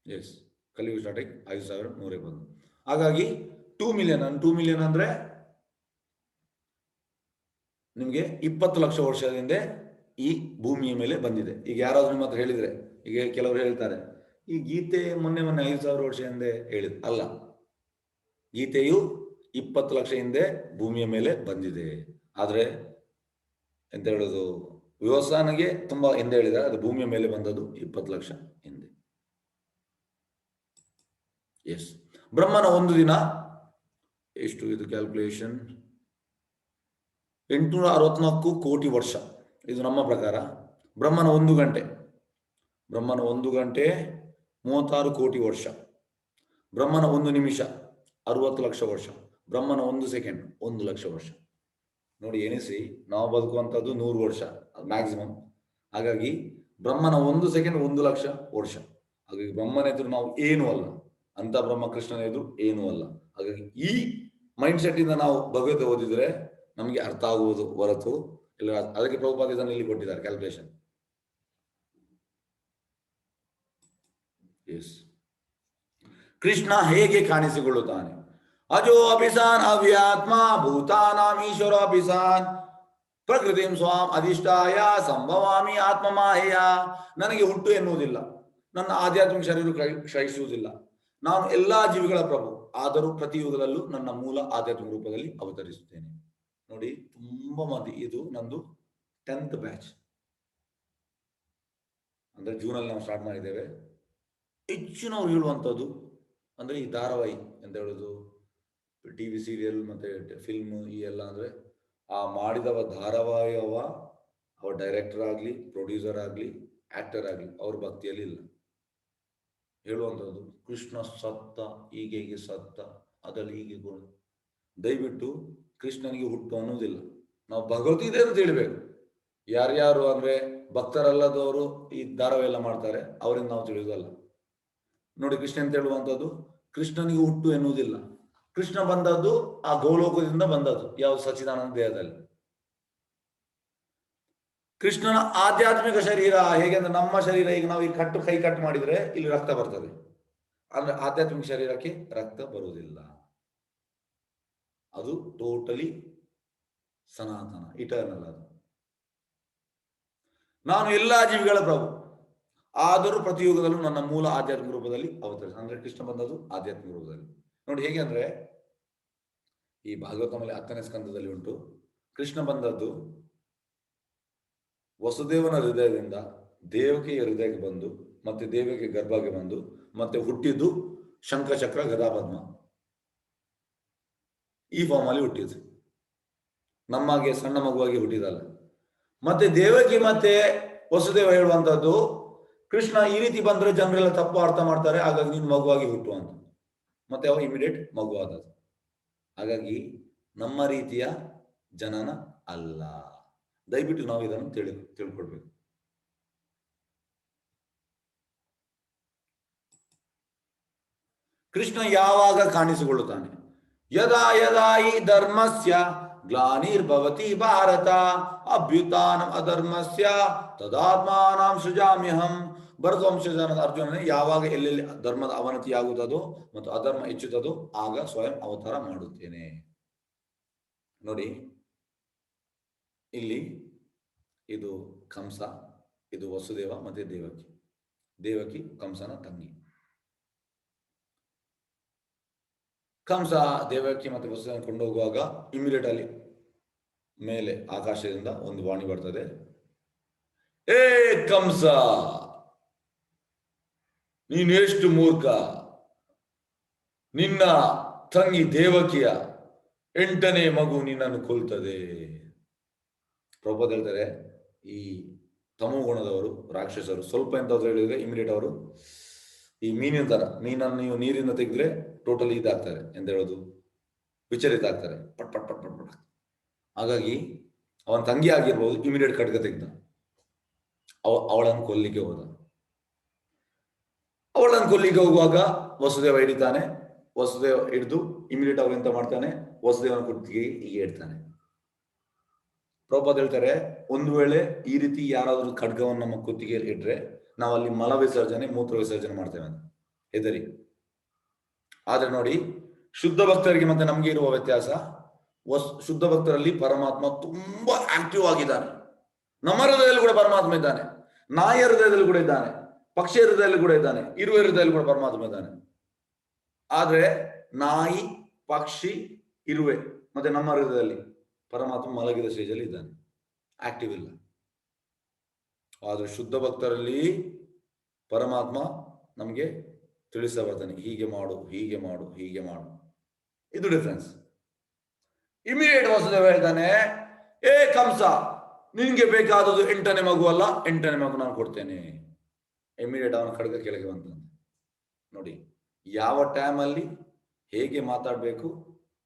ಎಸ್, ಕಲಿಯುಗ ಸ್ಟಾರ್ಟಿಂಗ್ 5,120. ಹಾಗಾಗಿ 2 ಮಿಲಿಯನ್ ಅಂದ್ರೆ ನಿಮ್ಗೆ 20 ಲಕ್ಷ ವರ್ಷದಿಂದ ಈ ಭೂಮಿಯ ಮೇಲೆ ಬಂದಿದೆ. ಈಗ ಯಾರಾದ್ರೂ ನಿಮ್ಮ ಹತ್ರ ಹೇಳಿದ್ರೆ, ಈಗ ಕೆಲವರು ಹೇಳ್ತಾರೆ ಈ ಗೀತೆ ಮೊನ್ನೆ 5,000 ವರ್ಷ ಹಿಂದೆ ಹೇಳಿದ್ ಅಲ್ಲ. ಗೀತೆಯು 20 ಲಕ್ಷ ಹಿಂದೆ ಭೂಮಿಯ ಮೇಲೆ ಬಂದಿದೆ. ಆದ್ರೆ ಎಂತ ಹೇಳುದು, ವ್ಯವಸಾಯನಿಗೆ ತುಂಬಾ ಹಿಂದೆ ಹೇಳಿದ್ದಾರೆ, ಅದು ಭೂಮಿಯ ಮೇಲೆ ಬಂದದ್ದು 20 ಲಕ್ಷ ಹಿಂದೆ. ಎಸ್, ಬ್ರಹ್ಮನ ಒಂದು ದಿನ ಎಷ್ಟು ಇದು ಕ್ಯಾಲ್ಕುಲೇಷನ್? 864 ಕೋಟಿ ವರ್ಷ. ಇದು ನಮ್ಮ ಪ್ರಕಾರ. ಬ್ರಹ್ಮನ 1 ಗಂಟೆ 36 ಕೋಟಿ ವರ್ಷ. ಬ್ರಹ್ಮನ 1 ನಿಮಿಷ 60 ಲಕ್ಷ ವರ್ಷ. ಬ್ರಹ್ಮನ 1 ಸೆಕೆಂಡ್ 1 ಲಕ್ಷ ವರ್ಷ. ನೋಡಿ, ಎಣಿಸಿ, ನಾವು ಬದುಕುವಂಥದ್ದು 100 ವರ್ಷ ಮ್ಯಾಕ್ಸಿಮಮ್. ಹಾಗಾಗಿ ಬ್ರಹ್ಮನ 1 ಸೆಕೆಂಡ್ 1 ಲಕ್ಷ ವರ್ಷ. ಹಾಗಾಗಿ ಬ್ರಹ್ಮನ ಎದುರು ನಾವು ಏನೂ ಅಲ್ಲ, ಅಂತ ಬ್ರಹ್ಮ ಕೃಷ್ಣನ ಎದುರು ಏನೂ ಅಲ್ಲ. ಹಾಗಾಗಿ ಈ ಮೈಂಡ್ ಸೆಟ್ ಇಂದ ನಾವು ಭಗವದ್ಗೀತೆ ಓದಿದ್ರೆ ನಮಗೆ ಅರ್ಥ ಆಗುವುದು ಹೊರತು ಇಲ್ಲ. ಅದಕ್ಕೆ ಪ್ರಭುಪಾದ ಇದನ್ನು ಇಲ್ಲಿ ಕೊಟ್ಟಿದ್ದಾರೆ ಕ್ಯಾಲ್ಕುಲೇಷನ್. ಎಸ್, ಕೃಷ್ಣ ಹೇಗೆ ಕಾಣಿಸಿಕೊಳ್ಳುತ್ತಾನೆ? ಅಜೋ ಅಭಿಸಾನ್ ಅವ್ಯಾತ್ಮ ಭೂತಾನಾಂ ಈಶ್ವರ ಅಭಿಸಾನ್ ಪ್ರಕೃತಿಂ ಸ್ವಾಂ ಅಧಿಷ್ಠಾಯ ಸಂಭವಾಮಿ ಆತ್ಮ ಮಾಯೆಯ. ನನಗೆ ಹುಟ್ಟು ಎನ್ನುವುದಿಲ್ಲ, ನನ್ನ ಆಧ್ಯಾತ್ಮಿಕ ಶರೀರ ಕ್ಷಯಿಸುವುದಿಲ್ಲ. ನಾನು ಎಲ್ಲಾ ಜೀವಿಗಳ ಪ್ರಭು, ಆದರೂ ಪ್ರತಿ ಯುಗದಲ್ಲೂ ನನ್ನ ಮೂಲ ಆಧ್ಯಾತ್ಮಿಕ ರೂಪದಲ್ಲಿ ಅವತರಿಸುತ್ತೇನೆ. ನೋಡಿ, ತುಂಬಾ ಮಂದಿ, ಇದು ನಂದು 10th ಬ್ಯಾಚ್, ಅಂದ್ರೆ ಜೂನಲ್ಲಿ ನಾವು ಸ್ಟಾರ್ಟ್ ಮಾಡಿದ್ದೇವೆ. ಹೆಚ್ಚಿನವ್ರು ಹೇಳುವಂಥದ್ದು ಅಂದ್ರೆ ಈ ಧಾರಾವಾಹಿ ಅಂತ ಹೇಳುದು, ಟಿವಿ ಸೀರಿಯಲ್ ಮತ್ತೆ ಫಿಲ್ಮ್ ಈ ಎಲ್ಲ, ಅಂದ್ರೆ ಆ ಮಾಡಿದವ ಧಾರಾವಾಹಿ ಅವ ಡೈರೆಕ್ಟರ್ ಆಗ್ಲಿ, ಪ್ರೊಡ್ಯೂಸರ್ ಆಗ್ಲಿ, ಆಕ್ಟರ್ ಆಗ್ಲಿ, ಅವ್ರ ಭಕ್ತಿಯಲ್ಲಿ ಇಲ್ಲ. ಹೇಳುವಂಥದ್ದು ಕೃಷ್ಣ ಸತ್ತ, ಹೀಗೆ ಸತ್ತ, ಅದರಲ್ಲಿ ಹೀಗೆ ಗುಣ. ದಯವಿಟ್ಟು ಕೃಷ್ಣನಿಗೆ ಹುಟ್ಟು ಅನ್ನೋದಿಲ್ಲ. ನಾವು ಭಗವದ್ಗೀತೆ ಅಂತ ತಿಳಿಬೇಕು. ಯಾರ್ಯಾರು ಅಂದ್ರೆ ಭಕ್ತರಲ್ಲದವರು ಈ ಧಾರಾವಾಹಿ ಎಲ್ಲ ಮಾಡ್ತಾರೆ, ಅವರಿಂದ ನಾವು ತಿಳಿಯೋದಲ್ಲ. ನೋಡಿ, ಕೃಷ್ಣ ಅಂತ ಹೇಳುವಂಥದ್ದು ಕೃಷ್ಣನಿಗೆ ಹುಟ್ಟು ಎನ್ನುವುದಿಲ್ಲ. ಕೃಷ್ಣ ಬಂದದ್ದು ಆ ಗೋಲೋಕದಿಂದ ಬಂದದ್ದು, ಯಾವ ಸಚ್ಚಿದಾನಂದ ದೇಹದಲ್ಲಿ. ಕೃಷ್ಣನ ಆಧ್ಯಾತ್ಮಿಕ ಶರೀರ ಹೇಗೆಂದ್ರೆ ನಮ್ಮ ಶರೀರ, ಈಗ ನಾವು ಈ ಕೈ ಕಟ್ ಮಾಡಿದ್ರೆ ಇಲ್ಲಿ ರಕ್ತ ಬರ್ತದೆ, ಅಂದ್ರೆ ಆಧ್ಯಾತ್ಮಿಕ ಶರೀರಕ್ಕೆ ರಕ್ತ ಬರುವುದಿಲ್ಲ. ಅದು ಟೋಟಲಿ ಸನಾತನ, ಇಟರ್ನಲ್. ಅದು ನಾನು ಎಲ್ಲಾ ಜೀವಿಗಳ ಪ್ರಭು, ಆದರೂ ಪ್ರತಿಯುಗದಲ್ಲೂ ನನ್ನ ಮೂಲ ಆಧ್ಯಾತ್ಮಿಕ ರೂಪದಲ್ಲಿ ಅವತರಿಸ, ಅಂದ್ರೆ ಕೃಷ್ಣ ಬಂದದ್ದು ಆಧ್ಯಾತ್ಮಿಕ ರೂಪದಲ್ಲಿ. ನೋಡಿ ಹೇಗೆ ಅಂದ್ರೆ ಈ ಭಾಗವತಮಲ್ಲಿ 10ನೇ ಸ್ಕಂದದಲ್ಲಿ ಉಂಟು, ಕೃಷ್ಣ ಬಂದದ್ದು ವಸುದೇವನ ಹೃದಯದಿಂದ ದೇವಕಿಯ ಹೃದಯಕ್ಕೆ ಬಂದು, ಮತ್ತೆ ದೇವಕಿಯ ಗರ್ಭಕ್ಕೆ ಬಂದು, ಮತ್ತೆ ಹುಟ್ಟಿದ್ದು ಶಂಖಚಕ್ರ ಗದಾಪದ್ಮ ಈ ಫಾರ್ಮ್ ಅಲ್ಲಿ ಹುಟ್ಟಿದ್ದು. ನಮ್ಮಾಗೆ ಸಣ್ಣ ಮಗುವಾಗಿ ಹುಟ್ಟಿದಲ್ಲ. ಮತ್ತೆ ದೇವಕಿ ಮತ್ತೆ ವಸುದೇವ ಹೇಳುವಂತದ್ದು, ಕೃಷ್ಣ ಈ ರೀತಿ ಬಂದ್ರೆ ಜನರೆಲ್ಲ ತಪ್ಪು ಅರ್ಥ ಮಾಡ್ತಾರೆ, ಹಾಗಾಗಿ ನೀನು ಮಗುವಾಗಿ ಹುಟ್ಟು ಅಂತ. ಮತ್ತೆ ಅವ ಇಮಿಡಿಯೇಟ್ ಮಗು ಆದದ್ದು. ಹಾಗಾಗಿ ನಮ್ಮ ರೀತಿಯ ಜನನ ಅಲ್ಲ. ದಯವಿಟ್ಟು ನಾವು ಇದನ್ನು ತಿಳ್ಕೊಳ್ಬೇಕು. ಕೃಷ್ಣ ಯಾವಾಗ ಕಾಣಿಸಿಕೊಳ್ಳುತ್ತಾನೆ? ಯದಾ ಯದಾ ಈ ಧರ್ಮಸ್ಯ ಗ್ಲಾನಿರ್ಭವತಿ ಭಾರತ ಅಭ್ಯುತ್ಥಾನಂ ಅಧರ್ಮಸ್ಯ ತದಾತ್ಮಾನಾಂ ಸೃಜಾಮ್ಯಹಂ. ಭರತವಂಶಜನಾದ ಅರ್ಜುನನೇ ಯಾವಾಗ ಎಲ್ಲೆಲ್ಲಿ ಧರ್ಮದ ಅವನತಿಯಾಗುತ್ತದೋ ಮತ್ತು ಅಧರ್ಮ ಹೆಚ್ಚುತ್ತದೋ ಆಗ ಸ್ವಯಂ ಅವತಾರ ಮಾಡುತ್ತೇನೆ. ನೋಡಿ, ಇಲ್ಲಿ ಇದು ಕಂಸ, ಇದು ವಸುದೇವ ಮತ್ತೆ ದೇವಕಿ. ದೇವಕಿ ಕಂಸನ ತಂಗಿ. ಕಂಸ ದೇವಕಿ ಮತ್ತೆ ವಸುದೇವ ಕೊಂಡೋಗುವಾಗ ಇಮಿಡಿಯೇಟ್ ಅಲ್ಲಿ ಮೇಲೆ ಆಕಾಶದಿಂದ ಒಂದು ವಾಣಿ ಬರ್ತದೆ, ಏ ಕಂಸ, ನೀನೆಷ್ಟು ಮೂರ್ಖ, ನಿನ್ನ ತಂಗಿ ದೇವಕಿಯ 8ನೇ ಮಗು ನಿನ್ನನ್ನು ಕೊಲ್ತದೆ. ಪ್ರಭುಪಾದ ಹೇಳ್ತಾರೆ, ಈ ತಮೋಗುಣದವರು, ರಾಕ್ಷಸರು ಸ್ವಲ್ಪ ಎಂತಾದ್ರು ಹೇಳಿದ್ರೆ ಇಮಿಡಿಯೇಟ್ ಅವರು ಈ ಮೀನಿನ ತರ, ಮೀನನ್ನು ನೀವು ನೀರಿಂದ ತೆಗೆದ್ರೆ ಟೋಟಲಿ ಇದಾಗ್ತಾರೆ ಎಂತ ಹೇಳೋದು, ವಿಚಲಿತ ಆಗ್ತಾರೆ, ಪಟ್ ಪಟ್ ಪಟ್ ಪಟ್ ಪಟ್. ಹಾಗಾಗಿ ಅವನ ತಂಗಿ ಆಗಿರ್ಬೋದು, ಇಮಿಡಿಯೇಟ್ ಖಡ್ಗ ತೆಗ್ದ, ಅವಳನ್ನು ಕೊಲ್ಲಿಕ್ಕೆ ಹೋದ. ಅವಳನ್ನು ಕೊಲ್ಲಿಕ್ಕೆ ಹೋಗುವಾಗ ವಸುದೇವ ಹಿಡಿತಾನೆ. ವಸುದೇವ ಹಿಡಿದು ಇಮಿಡಿಯೇಟ್ ಅವ್ರು ಎಂತ ಮಾಡ್ತಾನೆ, ವಸುದೇವನ ಕುತ್ತಿಗೆ ಹೀಗೆ ಇಡ್ತಾನೆ. ಪ್ರಭುಪಾದ ಹೇಳ್ತಾರೆ, ಒಂದು ವೇಳೆ ಈ ರೀತಿ ಯಾರಾದ್ರೂ ಖಡ್ಗವನ್ನು ನಮ್ಮ ಕುತ್ತಿಗೆಯಲ್ಲಿ ಇಟ್ರೆ ನಾವು ಅಲ್ಲಿ ಮಲ ವಿಸರ್ಜನೆ, ಮೂತ್ರ ವಿಸರ್ಜನೆ ಮಾಡ್ತೇವೆ ಅಂತ ಹೆದರಿ. ಆದ್ರೆ ನೋಡಿ, ಶುದ್ಧ ಭಕ್ತರಿಗೆ ಮತ್ತೆ ನಮ್ಗೆ ಇರುವ ವ್ಯತ್ಯಾಸ, ಶುದ್ಧ ಭಕ್ತರಲ್ಲಿ ಪರಮಾತ್ಮ ತುಂಬಾ ಆಕ್ಟಿವ್ ಆಗಿದ್ದಾನೆ. ನಮ್ಮ ಹೃದಯದಲ್ಲಿ ಕೂಡ ಪರಮಾತ್ಮ ಇದ್ದಾನೆ, ನಾಯಿಯ ಹೃದಯದಲ್ಲಿ ಕೂಡ ಇದ್ದಾನೆ, ಪಕ್ಷಿಯ ಹೃದಯದಲ್ಲಿ ಕೂಡ ಇದ್ದಾನೆ, ಇರುವೆ ಹೃದಯದಲ್ಲಿ ಕೂಡ ಪರಮಾತ್ಮ ಇದ್ದಾನೆ. ಆದ್ರೆ ನಾಯಿ, ಪಕ್ಷಿ, ಇರುವೆ ಮತ್ತೆ ನಮ್ಮ ಹೃದಯದಲ್ಲಿ ಪರಮಾತ್ಮ ಮಲಗಿದ ಸ್ಟೇಜಲ್ಲಿ ಇದ್ದಾನೆ, ಆಕ್ಟಿವ್ ಇಲ್ಲ. ಆದ್ರೆ ಶುದ್ಧ ಭಕ್ತರಲ್ಲಿ ಪರಮಾತ್ಮ ನಮಗೆ ತಿಳಿಸ್ತಾ ಬರ್ತಾನೆ, ಹೀಗೆ ಮಾಡು, ಹೀಗೆ ಮಾಡು, ಹೀಗೆ ಮಾಡು. ಇದು ಡಿಫ್ರೆನ್ಸ್. ಇಮಿಡಿಯೇಟ್ ವಸುದೇವ ಹೇಳ್ತಾನೆ, ಏ ಕಂಸ, ನಿನ್ಗೆ ಬೇಕಾದದ್ದು 8ನೇ ಮಗು ಅಲ್ಲ, 8ನೇ ಮಗು ನಾನು ಕೊಡ್ತೇನೆ. ಇಮಿಡಿಯೇಟ್ ಅವನ ಖಡ್ಗ ಕೆಳಗೆ ಬಂತಂತೆ. ನೋಡಿ, ಯಾವ ಟೈಮಲ್ಲಿ ಹೇಗೆ ಮಾತಾಡ್ಬೇಕು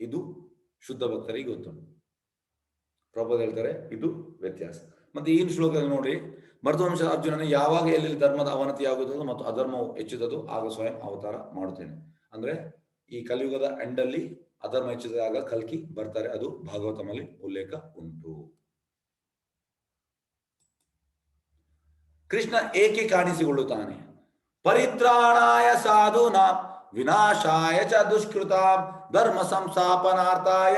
ಇದು ಶುದ್ಧ ಭಕ್ತರಿಗೆ ಗೊತ್ತುಂಟು. ಪ್ರಭುಪಾದ ಹೇಳ್ತಾರೆ, ಇದು ವ್ಯತ್ಯಾಸ. ಮತ್ತೆ ಈ ಶ್ಲೋಕದಲ್ಲಿ ನೋಡಿ, ಮರ್ದವಂಶ ಅರ್ಜುನನೇ ಯಾವಾಗ ಎಲ್ಲೆಲ್ಲಿ ಧರ್ಮದ ಅವನತಿ ಆಗುತ್ತದೋ ಮತ್ತು ಅಧರ್ಮವು ಹೆಚ್ಚುತ್ತದೋ ಆಗ ಸ್ವಯಂ ಅವತಾರ ಮಾಡುತ್ತೇನೆ. ಅಂದ್ರೆ ಈ ಕಲಿಯುಗದ ಎಂಡಲ್ಲಿ ಅಧರ್ಮ ಹೆಚ್ಚಿದಾಗ ಕಲ್ಕಿ ಬರ್ತಾರೆ, ಅದು ಭಾಗವತಮಲ್ಲಿ ಉಲ್ಲೇಖ ಉಂಟು. ಕೃಷ್ಣ ಏಕೆ ಕಾಣಿಸಿಕೊಳ್ಳುತ್ತಾನೆ? ಪರಿತ್ರಾಣಾಯ ಸಾಧೂನಾಂ ವಿನಾಶಾಯ ಚ ದುಷ್ಕೃತಾಂ ಧರ್ಮ ಸಂಸ್ಥಾಪನಾರ್ಥಾಯ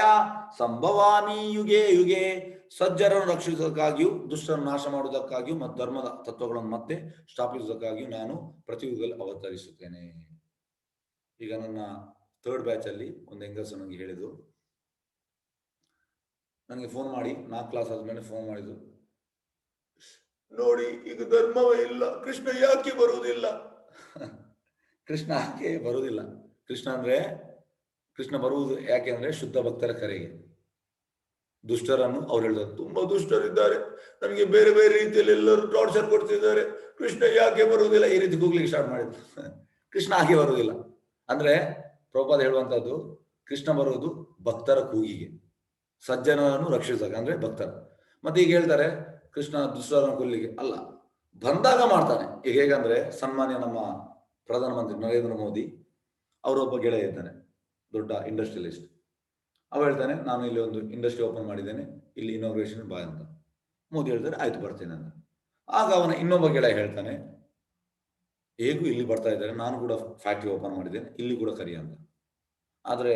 ಸಂಭವಾಮಿ ಯುಗೆ ಯುಗೆ. ಸಜ್ಜರನ್ನು ರಕ್ಷಿಸುವುದಕ್ಕಾಗಿಯೂ ದುಷ್ಟರನ್ನು ನಾಶ ಮಾಡುವುದಕ್ಕಾಗಿಯೂ ಮತ್ತು ಧರ್ಮದ ತತ್ವಗಳನ್ನು ಮತ್ತೆ ಸ್ಥಾಪಿಸುವುದಕ್ಕಾಗಿಯೂ ನಾನು ಪ್ರತಿಯುಗದಲ್ಲಿ ಅವತರಿಸುತ್ತೇನೆ. ಈಗ ನನ್ನ 3rd ಬ್ಯಾಚ್ ಅಲ್ಲಿ ಒಂದು ಹೆಂಗಸು ನನಗೆ ಹೇಳಿದ್ರು, ನನಗೆ ಫೋನ್ ಮಾಡಿ 4 ಕ್ಲಾಸ್ ಆದ್ಮೇಲೆ ಫೋನ್ ಮಾಡಿದ್ರು, ನೋಡಿ ಈಗ ಧರ್ಮವೇ ಇಲ್ಲ, ಕೃಷ್ಣ ಯಾಕೆ ಬರುವುದಿಲ್ಲ? ಕೃಷ್ಣ ಯಾಕೆ ಬರುವುದಿಲ್ಲ? ಕೃಷ್ಣ ಬರುವುದು ಯಾಕೆ ಅಂದ್ರೆ ಶುದ್ಧ ಭಕ್ತರ ಕರೆಗೆ. ದುಷ್ಟರನ್ನು ಅವ್ರು ಹೇಳಿದ್ರು, ತುಂಬಾ ದುಷ್ಟರಿದ್ದಾರೆ, ನಮಗೆ ಬೇರೆ ಬೇರೆ ರೀತಿಯಲ್ಲಿ ಎಲ್ಲರೂ ಟಾರ್ಚರ್ ಕೊಡ್ತಿದ್ದಾರೆ, ಕೃಷ್ಣ ಯಾಕೆ ಬರುವುದಿಲ್ಲ? ಈ ರೀತಿ ಕೂಗ್ಲಿಕ್ಕೆ ಸ್ಟಾರ್ಟ್ ಮಾಡಿದ್ರು. ಕೃಷ್ಣ ಹಾಗೆ ಬರುವುದಿಲ್ಲ. ಅಂದ್ರೆ ಪ್ರಭುಪಾದ ಹೇಳುವಂತದ್ದು, ಕೃಷ್ಣ ಬರುವುದು ಭಕ್ತರ ಕೂಗಿಗೆ, ಸಜ್ಜನರನ್ನು ರಕ್ಷಿಸಕ, ಅಂದ್ರೆ ಭಕ್ತರ. ಮತ್ತೆ ಈಗ ಹೇಳ್ತಾರೆ ಕೃಷ್ಣ ದುಷ್ಟರನ್ನು ಕೊಲ್ಲಿಗೆ ಅಲ್ಲ, ಬಂದಾಗ ಮಾಡ್ತಾನೆ. ಈಗ ಹೇಗಂದ್ರೆ ಸನ್ಮಾನ್ಯ ನಮ್ಮ ಪ್ರಧಾನಮಂತ್ರಿ ನರೇಂದ್ರ ಮೋದಿ ಅವರೊಬ್ಬ ಗೆಳೆಯ ಇದ್ದಾನೆ, ದೊಡ್ಡ ಇಂಡಸ್ಟ್ರಿಯಲಿಸ್ಟ್. ಅವ ಹೇಳ್ತಾನೆ, ನಾನು ಇಲ್ಲಿ ಒಂದು ಇಂಡಸ್ಟ್ರಿ ಓಪನ್ ಮಾಡಿದ್ದೇನೆ, ಇಲ್ಲಿ ಇನಾಗ್ರೇಷನ್ ಬಾ ಅಂತ. ಮೋದಿ ಹೇಳ್ತಾರೆ, ಆಯ್ತು ಬರ್ತೇನೆ ಅಂತ. ಆಗ ಅವನ ಇನ್ನೊಬ್ಬ ಗೆಳೆಯ ಹೇಳ್ತಾನೆ, ಹೇಗೂ ಇಲ್ಲಿ ಬರ್ತಾ ಇದ್ದಾರೆ, ನಾನು ಕೂಡ ಫ್ಯಾಕ್ಟ್ರಿ ಓಪನ್ ಮಾಡಿದ್ದೇನೆ, ಇಲ್ಲಿ ಕೂಡ ಕರಿ ಅಂತ. ಆದ್ರೆ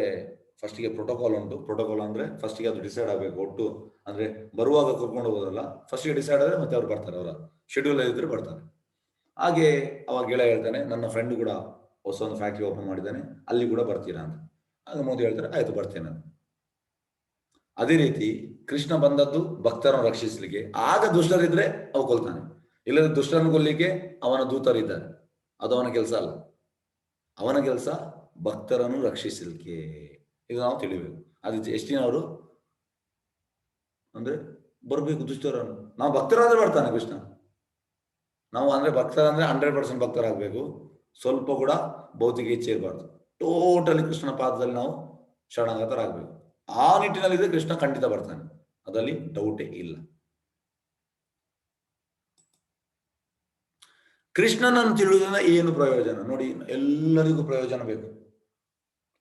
ಫಸ್ಟಿಗೆ ಪ್ರೋಟೋಕಾಲ್ ಉಂಟು. ಪ್ರೋಟೋಕಾಲ್ ಅಂದ್ರೆ ಫಸ್ಟಿಗೆ ಅದು ಡಿಸೈಡ್ ಆಗಬೇಕು, ಒಟ್ಟು ಅಂದ್ರೆ ಬರುವಾಗ ಕರ್ಕೊಂಡು ಹೋಗೋದಲ್ಲ, ಫಸ್ಟಿಗೆ ಡಿಸೈಡ್ ಆದರೆ ಮತ್ತೆ ಅವ್ರು ಬರ್ತಾರೆ, ಅವರ ಶೆಡ್ಯೂಲ್ ಇದ್ರೆ ಬರ್ತಾರೆ. ಹಾಗೆ ಅವಾಗ ಗೆಳೆಯ ಹೇಳ್ತಾನೆ, ನನ್ನ ಫ್ರೆಂಡ್ ಕೂಡ ಹೊಸ ಒಂದು ಫ್ಯಾಕ್ಟ್ರಿ ಓಪನ್ ಮಾಡಿದ್ದಾನೆ, ಅಲ್ಲಿ ಕೂಡ ಬರ್ತೀರಾ ಅಂತ. ಆಗ ಮೋದಿ ಹೇಳ್ತಾರೆ, ಆಯ್ತು ಬರ್ತೇನೆ ಅಂತ. ಅದೇ ರೀತಿ ಕೃಷ್ಣ ಬಂದದ್ದು ಭಕ್ತರನ್ನು ರಕ್ಷಿಸಲಿಕ್ಕೆ. ಆಗ ದುಷ್ಟರಿದ್ರೆ ಅವು ಕೊಲ್ತಾನೆ, ಇಲ್ಲದ್ರೆ ದುಷ್ಟರನ್ನು ಕೊಲ್ಲಿಕ್ಕೆ ಅವನ ದೂತರಿದ್ದಾರೆ, ಅದು ಅವನ ಕೆಲಸ ಅಲ್ಲ. ಅವನ ಕೆಲಸ ಭಕ್ತರನ್ನು ರಕ್ಷಿಸಲಿಕ್ಕೆ. ಇದು ನಾವು ತಿಳಿಬೇಕು. ಅದು ಎಷ್ಟಿನವರು ಅಂದ್ರೆ ಬರ್ಬೇಕು ದುಷ್ಟರನ್ನು. ನಾವು ಭಕ್ತರಾದ್ರೆ ಬರ್ತಾನೆ ಕೃಷ್ಣ. ನಾವು ಅಂದ್ರೆ ಭಕ್ತರಂದ್ರೆ 100% ಭಕ್ತರಾಗಬೇಕು, ಸ್ವಲ್ಪ ಕೂಡ ಭೌತಿಕ ಇಚ್ಛೆ ಇರಬಾರ್ದು. ಟೋಟಲಿ ಕೃಷ್ಣನ ಪಾದದಲ್ಲಿ ನಾವು ಶರಣಾಗತರಾಗಬೇಕು. ಆ ನಿಟ್ಟಿನಲ್ಲಿದ್ರೆ ಕೃಷ್ಣ ಖಂಡಿತ ಬರ್ತಾನೆ, ಅದರಲ್ಲಿ ಡೌಟೇ ಇಲ್ಲ. ಕೃಷ್ಣನನ್ನು ತಿಳಿಯುವುದರಿಂದ ಏನು ಪ್ರಯೋಜನ? ನೋಡಿ, ಎಲ್ಲರಿಗೂ ಪ್ರಯೋಜನ ಬೇಕು.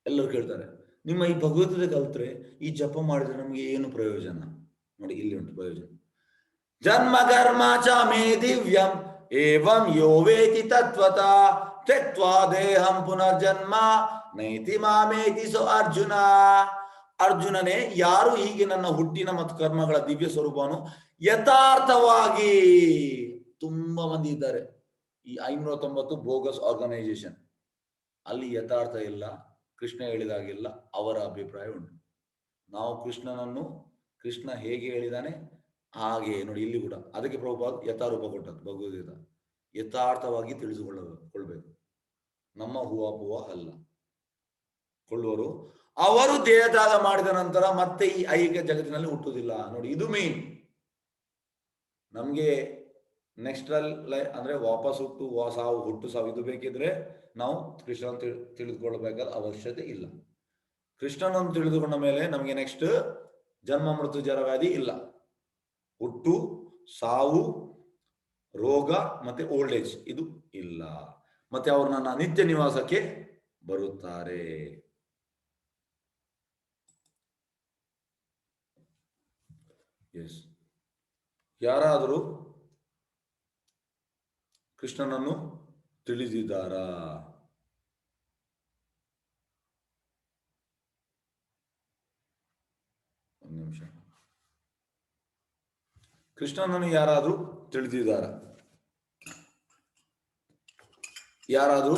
ಎಲ್ಲರೂ ಕೇಳ್ತಾರೆ, ನಿಮ್ಮ ಈ ಭಗವದ್ಗೀತೆ ಕಲ್ತ್ರೆ, ಈ ಜಪ ಮಾಡಿದ್ರೆ ನಮಗೆ ಏನು ಪ್ರಯೋಜನ? ನೋಡಿ, ಇಲ್ಲಿ ಉಂಟು ಪ್ರಯೋಜನ. ಜನ್ಮ ಕರ್ಮ ಚ ಮೇ ದಿವ್ಯಂ ಏವಂ ಯೋ ವೇತಿ ತತ್ವತಃ ತ್ಯಕ್ತ್ವಾ ದೇಹಂ ಪುನರ್ಜನ್ಮ ನೈತಿ ಮಾಮೇತಿ ಸೋ ಅರ್ಜುನ. ಅರ್ಜುನನೇ, ಯಾರು ಹೀಗೆ ನನ್ನ ಹುಟ್ಟಿನ ಮತ್ತು ಕರ್ಮಗಳ ದಿವ್ಯ ಸ್ವರೂಪವನ್ನು ಯಥಾರ್ಥವಾಗಿ, ತುಂಬಾ ಮಂದಿ ಇದ್ದಾರೆ ಈ 590 ಬೋಗಸ್ ಆರ್ಗನೈಸೇಷನ್, ಅಲ್ಲಿ ಯಥಾರ್ಥ ಇಲ್ಲ, ಕೃಷ್ಣ ಹೇಳಿದಾಗಿಲ್ಲ, ಅವರ ಅಭಿಪ್ರಾಯ ಉಂಟು. ನಾವು ಕೃಷ್ಣನನ್ನು, ಕೃಷ್ಣ ಹೇಗೆ ಹೇಳಿದಾನೆ ಹಾಗೆ ನೋಡಿ, ಇಲ್ಲಿ ಕೂಡ ಅದಕ್ಕೆ ಪ್ರಭುಪಾದ ಯಥಾರೂಪ ಕೊಟ್ಟದ್ದು ಭಗವದ್ಗೀತಾ. ಯಥಾರ್ಥವಾಗಿ ತಿಳಿದುಕೊಳ್ಳಬೇಕು, ನಮ್ಮ ಹೂವಾಪುವ ಅಲ್ಲ ಕೊಳ್ಳುವರು. ಅವರು ದೇಹತ್ಯಾಗ ಮಾಡಿದ ನಂತರ ಮತ್ತೆ ಈ ಐಹಿಕ ಜಗತ್ತಿನಲ್ಲಿ ಹುಟ್ಟುವುದಿಲ್ಲ. ನೋಡಿ, ಇದು ಮೇನ್. ನಮ್ಗೆ ನೆಕ್ಸ್ಟ್ ಅಂದ್ರೆ ವಾಪಸ್ ಹುಟ್ಟು ಸಾವು ಇದು ಬೇಕಿದ್ರೆ ನಾವು ಕೃಷ್ಣನ ತಿಳಿದುಕೊಳ್ಳಬೇಕಾದ ಅವಶ್ಯಕತೆ ಇಲ್ಲ. ಕೃಷ್ಣನನ್ನು ತಿಳಿದುಕೊಂಡ ಮೇಲೆ ನಮಗೆ ನೆಕ್ಸ್ಟ್ ಜನ್ಮ ಮೃತ್ಯು ಜರ ವ್ಯಾಧಿ ಇಲ್ಲ. ಹುಟ್ಟು ಸಾವು ರೋಗ ಮತ್ತೆ ಓಲ್ಡ್ ಏಜ್ ಇದು ಇಲ್ಲ. ಮತ್ತೆ ಅವರು ನನ್ನ ನಿತ್ಯ ನಿವಾಸಕ್ಕೆ ಬರುತ್ತಾರೆ. ಎಸ್, ಯಾರಾದರೂ ಕೃಷ್ಣನನ್ನು ತಿಳಿದಿದ್ದಾರಾ? ಒಂದು ನಿಮಿಷ. ಕೃಷ್ಣನನ್ನು ಯಾರಾದರೂ ತಿಳಿದಿದ್ದಾರಾ? ಯಾರಾದರೂ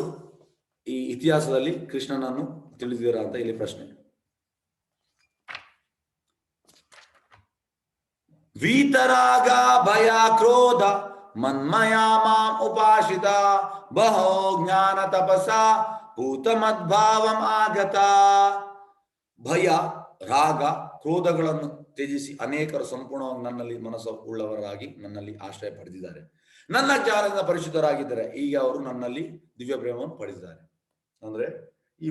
ಈ ಇತಿಹಾಸದಲ್ಲಿ ಕೃಷ್ಣನನ್ನು ತಿಳಿದಿದ್ದೀರಾ ಅಂತ ಇಲ್ಲಿ ಪ್ರಶ್ನೆ. ವೀತರಾಗ ಭಯ ಕ್ರೋಧ ಮನ್ಮಯ ಮಾಂ ಉಪಾಸಿತ ಬಹೋ ಜ್ಞಾನ ತಪಸ ಭೂತ ಮದ್ಭಾವಂ ಆಗತ. ಭಯ ರಾಗ ಕ್ರೋಧಗಳನ್ನು ತ್ಯಜಿಸಿ ಅನೇಕರು ಸಂಪೂರ್ಣವಾಗಿ ನನ್ನಲ್ಲಿ ಮನಸ್ಸು ಉಳ್ಳವರಾಗಿ ನನ್ನಲ್ಲಿ ಆಶ್ರಯ ಪಡೆದಿದ್ದಾರೆ. ನನ್ನ ಜ್ಞಾನದಿಂದ ಪರಿಶುದ್ಧರಾಗಿದ್ದಾರೆ. ಈಗ ಅವರು ನನ್ನಲ್ಲಿ ದಿವ್ಯ ಪ್ರೇಮವನ್ನು ಪಡೆದಿದ್ದಾರೆ. ಅಂದ್ರೆ ಈ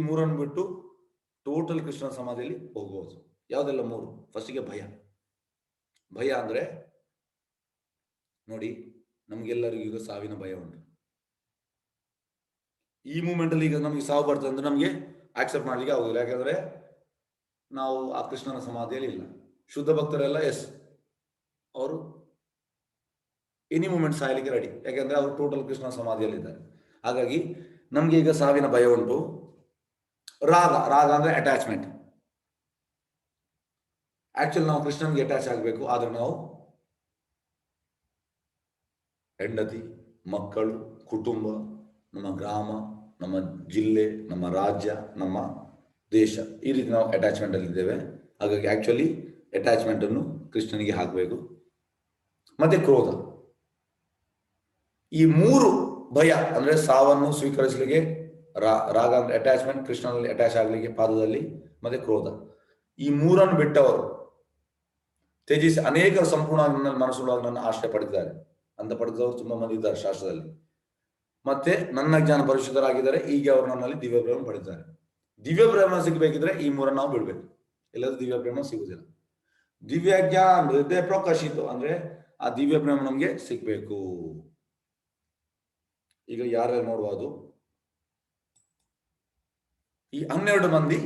ಮೂರನ್ನು ಬಿಟ್ಟು ಟೋಟಲ್ ಕೃಷ್ಣ ಸಮಾಧಿಯಲ್ಲಿ ಹೋಗಬಹುದು. ಯಾವುದೆಲ್ಲ ಮೂರು? ಫಸ್ಟಿಗೆ ಭಯ ಅಂದ್ರೆ ನೋಡಿ, ನಮ್ಗೆಲ್ಲರಿಗೂ ಈಗ ಸಾವಿನ ಭಯ ಉಂಟು. ಈ ಮೂಮೆಂಟ್ ಅಲ್ಲಿ ಈಗ ನಮಗೆ ಸಾವು ಬರ್ತದೆ ಅಂದ್ರೆ ನಮಗೆ ಆಕ್ಸೆಪ್ಟ್ ಮಾಡ್ಲಿಕ್ಕೆ ಆಗುದಿಲ್ಲ. ಯಾಕಂದ್ರೆ ನಾವು ಆ ಕೃಷ್ಣನ ಸಮಾಧಿಯಲ್ಲಿ ಇಲ್ಲ. ಶುದ್ಧ ಭಕ್ತರೆಲ್ಲ ಅವರು ಎನಿ ಮೂಮೆಂಟ್ ಸಾಯಲಿಕ್ಕೆ ರೆಡಿ. ಯಾಕಂದ್ರೆ ಅವರು ಟೋಟಲ್ ಕೃಷ್ಣ ಸಮಾಧಿಯಲ್ಲಿ ಇದ್ದಾರೆ. ಹಾಗಾಗಿ ನಮ್ಗೆ ಈಗ ಸಾವಿನ ಭಯ ಉಂಟು. ರಾಗ ಅಂದ್ರೆ ಅಟ್ಯಾಚ್ಮೆಂಟ್. ಆಕ್ಚುಲಿ ನಾವು ಕೃಷ್ಣನ್ಗೆ ಅಟ್ಯಾಚ್ ಆಗಬೇಕು. ಆದ್ರೆ ನಾವು ಹೆಂಡತಿ, ಮಕ್ಕಳು, ಕುಟುಂಬ, ನಮ್ಮ ಗ್ರಾಮ, ನಮ್ಮ ಜಿಲ್ಲೆ, ನಮ್ಮ ರಾಜ್ಯ, ನಮ್ಮ ದೇಶ, ಈ ರೀತಿ ನಾವು ಅಟ್ಯಾಚ್ಮೆಂಟ್ ಅಲ್ಲಿ ಇದ್ದೇವೆ. ಹಾಗಾಗಿ ಆಕ್ಚುಲಿ ಅಟ್ಯಾಚ್ಮೆಂಟ್ ಅನ್ನು ಕೃಷ್ಣನಿಗೆ ಹಾಕಬೇಕು. ಮತ್ತೆ ಕ್ರೋಧ. ಈ ಮೂರು ಭಯ ಅಂದ್ರೆ ಸಾವನ್ನು ಸ್ವೀಕರಿಸಲಿಕ್ಕೆ, ರಾಗ ಅಂದ್ರೆ ಅಟ್ಯಾಚ್ಮೆಂಟ್, ಕೃಷ್ಣನಲ್ಲಿ ಅಟ್ಯಾಚ್ ಆಗಲಿಕ್ಕೆ ಪಾದದಲ್ಲಿ, ಮತ್ತೆ ಕ್ರೋಧ. ಈ ಮೂರನ್ನು ಬಿಟ್ಟವರು ತ್ಯಜಿಸಿ ಅನೇಕ ಸಂಪೂರ್ಣ ಮನಸ್ಸುಳಾಗಿ ನನ್ನ ಆಶ್ರಯ ಪಡೆದಿದ್ದಾರೆ ಅಂತ ಪಡೆದವರು ತುಂಬಾ ಮಂದಿ ಇದ್ದಾರೆ ಶಾಸ್ತ್ರದಲ್ಲಿ. ಮತ್ತೆ ನನ್ನ ಜ್ಞಾನ ಪರಿಶುದ್ಧರಾಗಿದ್ದಾರೆ. ಈಗ ಅವರು ನನ್ನಲ್ಲಿ ದಿವ್ಯ ಪ್ರೇಮ ಪಡೆದಿದ್ದಾರೆ. ದಿವ್ಯ ಪ್ರೇಮ ಸಿಗಬೇಕಿದ್ರೆ ಈ ಮೂರನ್ನು ನಾವು ಬಿಡ್ಬೇಕು, ಇಲ್ಲದ್ರೆ ದಿವ್ಯ ಪ್ರೇಮ ಸಿಗುದಿಲ್ಲ. ದಿವ್ಯ ಜ್ಞಾನ ಹೃದಯ ಪ್ರಕಾಶಿತು ಅಂದ್ರೆ ಆ ದಿವ್ಯ ಪ್ರೇಮ ನಮ್ಗೆ ಸಿಗ್ಬೇಕು. ಈಗ ಯಾರ್ಯಾರು ನೋಡುವುದು, ಈ 12 ಮಂದಿ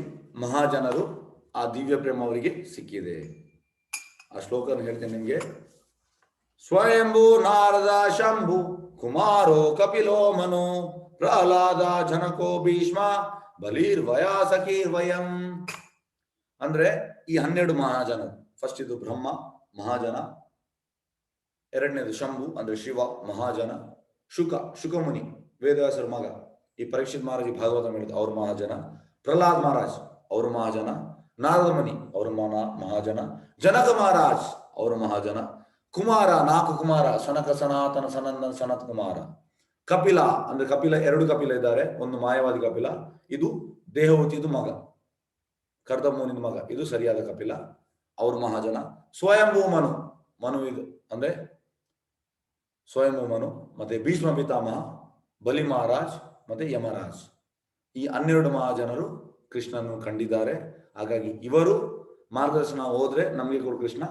ಮಹಾಜನರು ಆ ದಿವ್ಯ ಪ್ರೇಮ ಅವರಿಗೆ ಸಿಕ್ಕಿದೆ. ಆ ಶ್ಲೋಕವನ್ನು ಹೇಳ್ತೇನೆ ನಿಮ್ಗೆ. ಸ್ವಯಂಭೂ ನಾರದ ಶಂಭು ಕುಮಾರೋ ಕಪಿಲೋ ಮನು ಪ್ರಹ್ಲಾದ ಜನಕೋ ಭೀಷ್ಮ ಬಲಿರ್ವಯ ಸಖೀರ್ವಯಂ. ಅಂದ್ರೆ ಈ 12 ಮಹಾಜನರು. ಫಸ್ಟ್ ಇದು ಬ್ರಹ್ಮ ಮಹಾಜನ, ಎರಡನೇದು ಶಂಭು ಅಂದ್ರೆ ಶಿವ ಮಹಾಜನ, ಶುಕಮುನಿ ವೇದವ್ಯಾಸರ ಮಗ, ಈ ಪರೀಕ್ಷಿತ್ ಮಹಾರಾಜ್ ಭಾಗವತ ಹೇಳಿದ ಅವ್ರ ಮಹಾಜನ, ಪ್ರಹ್ಲಾದ್ ಮಹಾರಾಜ್ ಅವ್ರ ಮಹಾಜನ, ನಾರದ ಮುನಿ ಅವ್ರ ಮಹಾಜನ, ಜನಕ ಮಹಾರಾಜ್ ಅವ್ರ ಮಹಾಜನ, ಕುಮಾರ 4 ಕುಮಾರ ಸನಕ ಸನಾತನ ಸನಂದನ್ ಸನತ್ ಕುಮಾರ, ಕಪಿಲ ಅಂದ್ರೆ ಕಪಿಲ 2 ಕಪಿಲ ಇದ್ದಾರೆ. ಒಂದು ಮಾಯವಾದಿ ಕಪಿಲ, ಇದು ದೇಹವತಿದು ಮಗ, ಕರ್ದಮೂನಿನ ಮಗ, ಇದು ಸರಿಯಾದ ಕಪಿಲ, ಅವ್ರ ಮಹಾಜನ. ಸ್ವಯಂಭೂ ಮನು ಇದು ಅಂದ್ರೆ ಸ್ವಯಂಭೂ ಮನು, ಮತ್ತೆ ಭೀಷ್ಮ ಪಿತಾಮಹ, ಬಲಿ ಮಹಾರಾಜ್ ಮತ್ತೆ ಯಮರಾಜ್. ಈ 12 ಮಹಾಜನರು ಕೃಷ್ಣನನ್ನು ಕಂಡಿದ್ದಾರೆ. ಹಾಗಾಗಿ ಇವರು ಮಾರ್ಗದರ್ಶನ ಹೋದ್ರೆ ನಮಗೆ ಕೃಷ್ಣ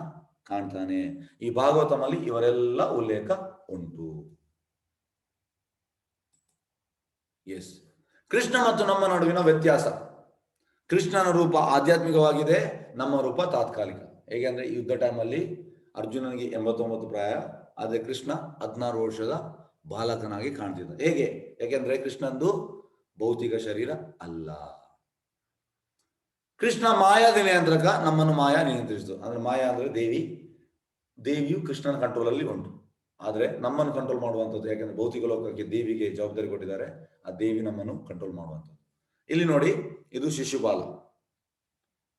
ಕಾಣ್ತಾನೆ. ಈ ಭಾಗವತಮಲ್ಲಿ ಇವರೆಲ್ಲ ಉಲ್ಲೇಖ ಉಂಟು. ಎಸ್, ಕೃಷ್ಣ ಮತ್ತು ನಮ್ಮ ನಡುವಿನ ವ್ಯತ್ಯಾಸ. ಕೃಷ್ಣನ ರೂಪ ಆಧ್ಯಾತ್ಮಿಕವಾಗಿದೆ, ನಮ್ಮ ರೂಪ ತಾತ್ಕಾಲಿಕ. ಹೇಗೆಂದ್ರೆ ಯುದ್ಧ ಟೈಮಲ್ಲಿ ಅರ್ಜುನನಿಗೆ 89 ಪ್ರಾಯ, ಆದ್ರೆ ಕೃಷ್ಣ 16 ವರ್ಷದ ಬಾಲಕನಾಗಿ ಕಾಣ್ತಿದ್ದ. ಹೇಗೆ? ಯಾಕೆಂದ್ರೆ ಕೃಷ್ಣಂದು ಭೌತಿಕ ಶರೀರ ಅಲ್ಲ. ಕೃಷ್ಣ ಮಾಯಾದ ನಿಯಂತ್ರಕ, ನಮ್ಮನ್ನು ಮಾಯಾ ನಿಯಂತ್ರಿಸಿತು. ಅಂದ್ರೆ ಮಾಯಾ ಅಂದ್ರೆ ದೇವಿಯು ಕೃಷ್ಣನ ಕಂಟ್ರೋಲ್ ಅಲ್ಲಿ ಉಂಟು. ಆದ್ರೆ ನಮ್ಮನ್ನು ಕಂಟ್ರೋಲ್ ಮಾಡುವಂಥದ್ದು, ಯಾಕಂದ್ರೆ ಭೌತಿಕ ಲೋಕಕ್ಕೆ ದೇವಿಗೆ ಜವಾಬ್ದಾರಿ ಕೊಟ್ಟಿದ್ದಾರೆ, ಆ ದೇವಿ ನಮ್ಮನ್ನು ಕಂಟ್ರೋಲ್ ಮಾಡುವಂಥದ್ದು. ಇಲ್ಲಿ ನೋಡಿ, ಇದು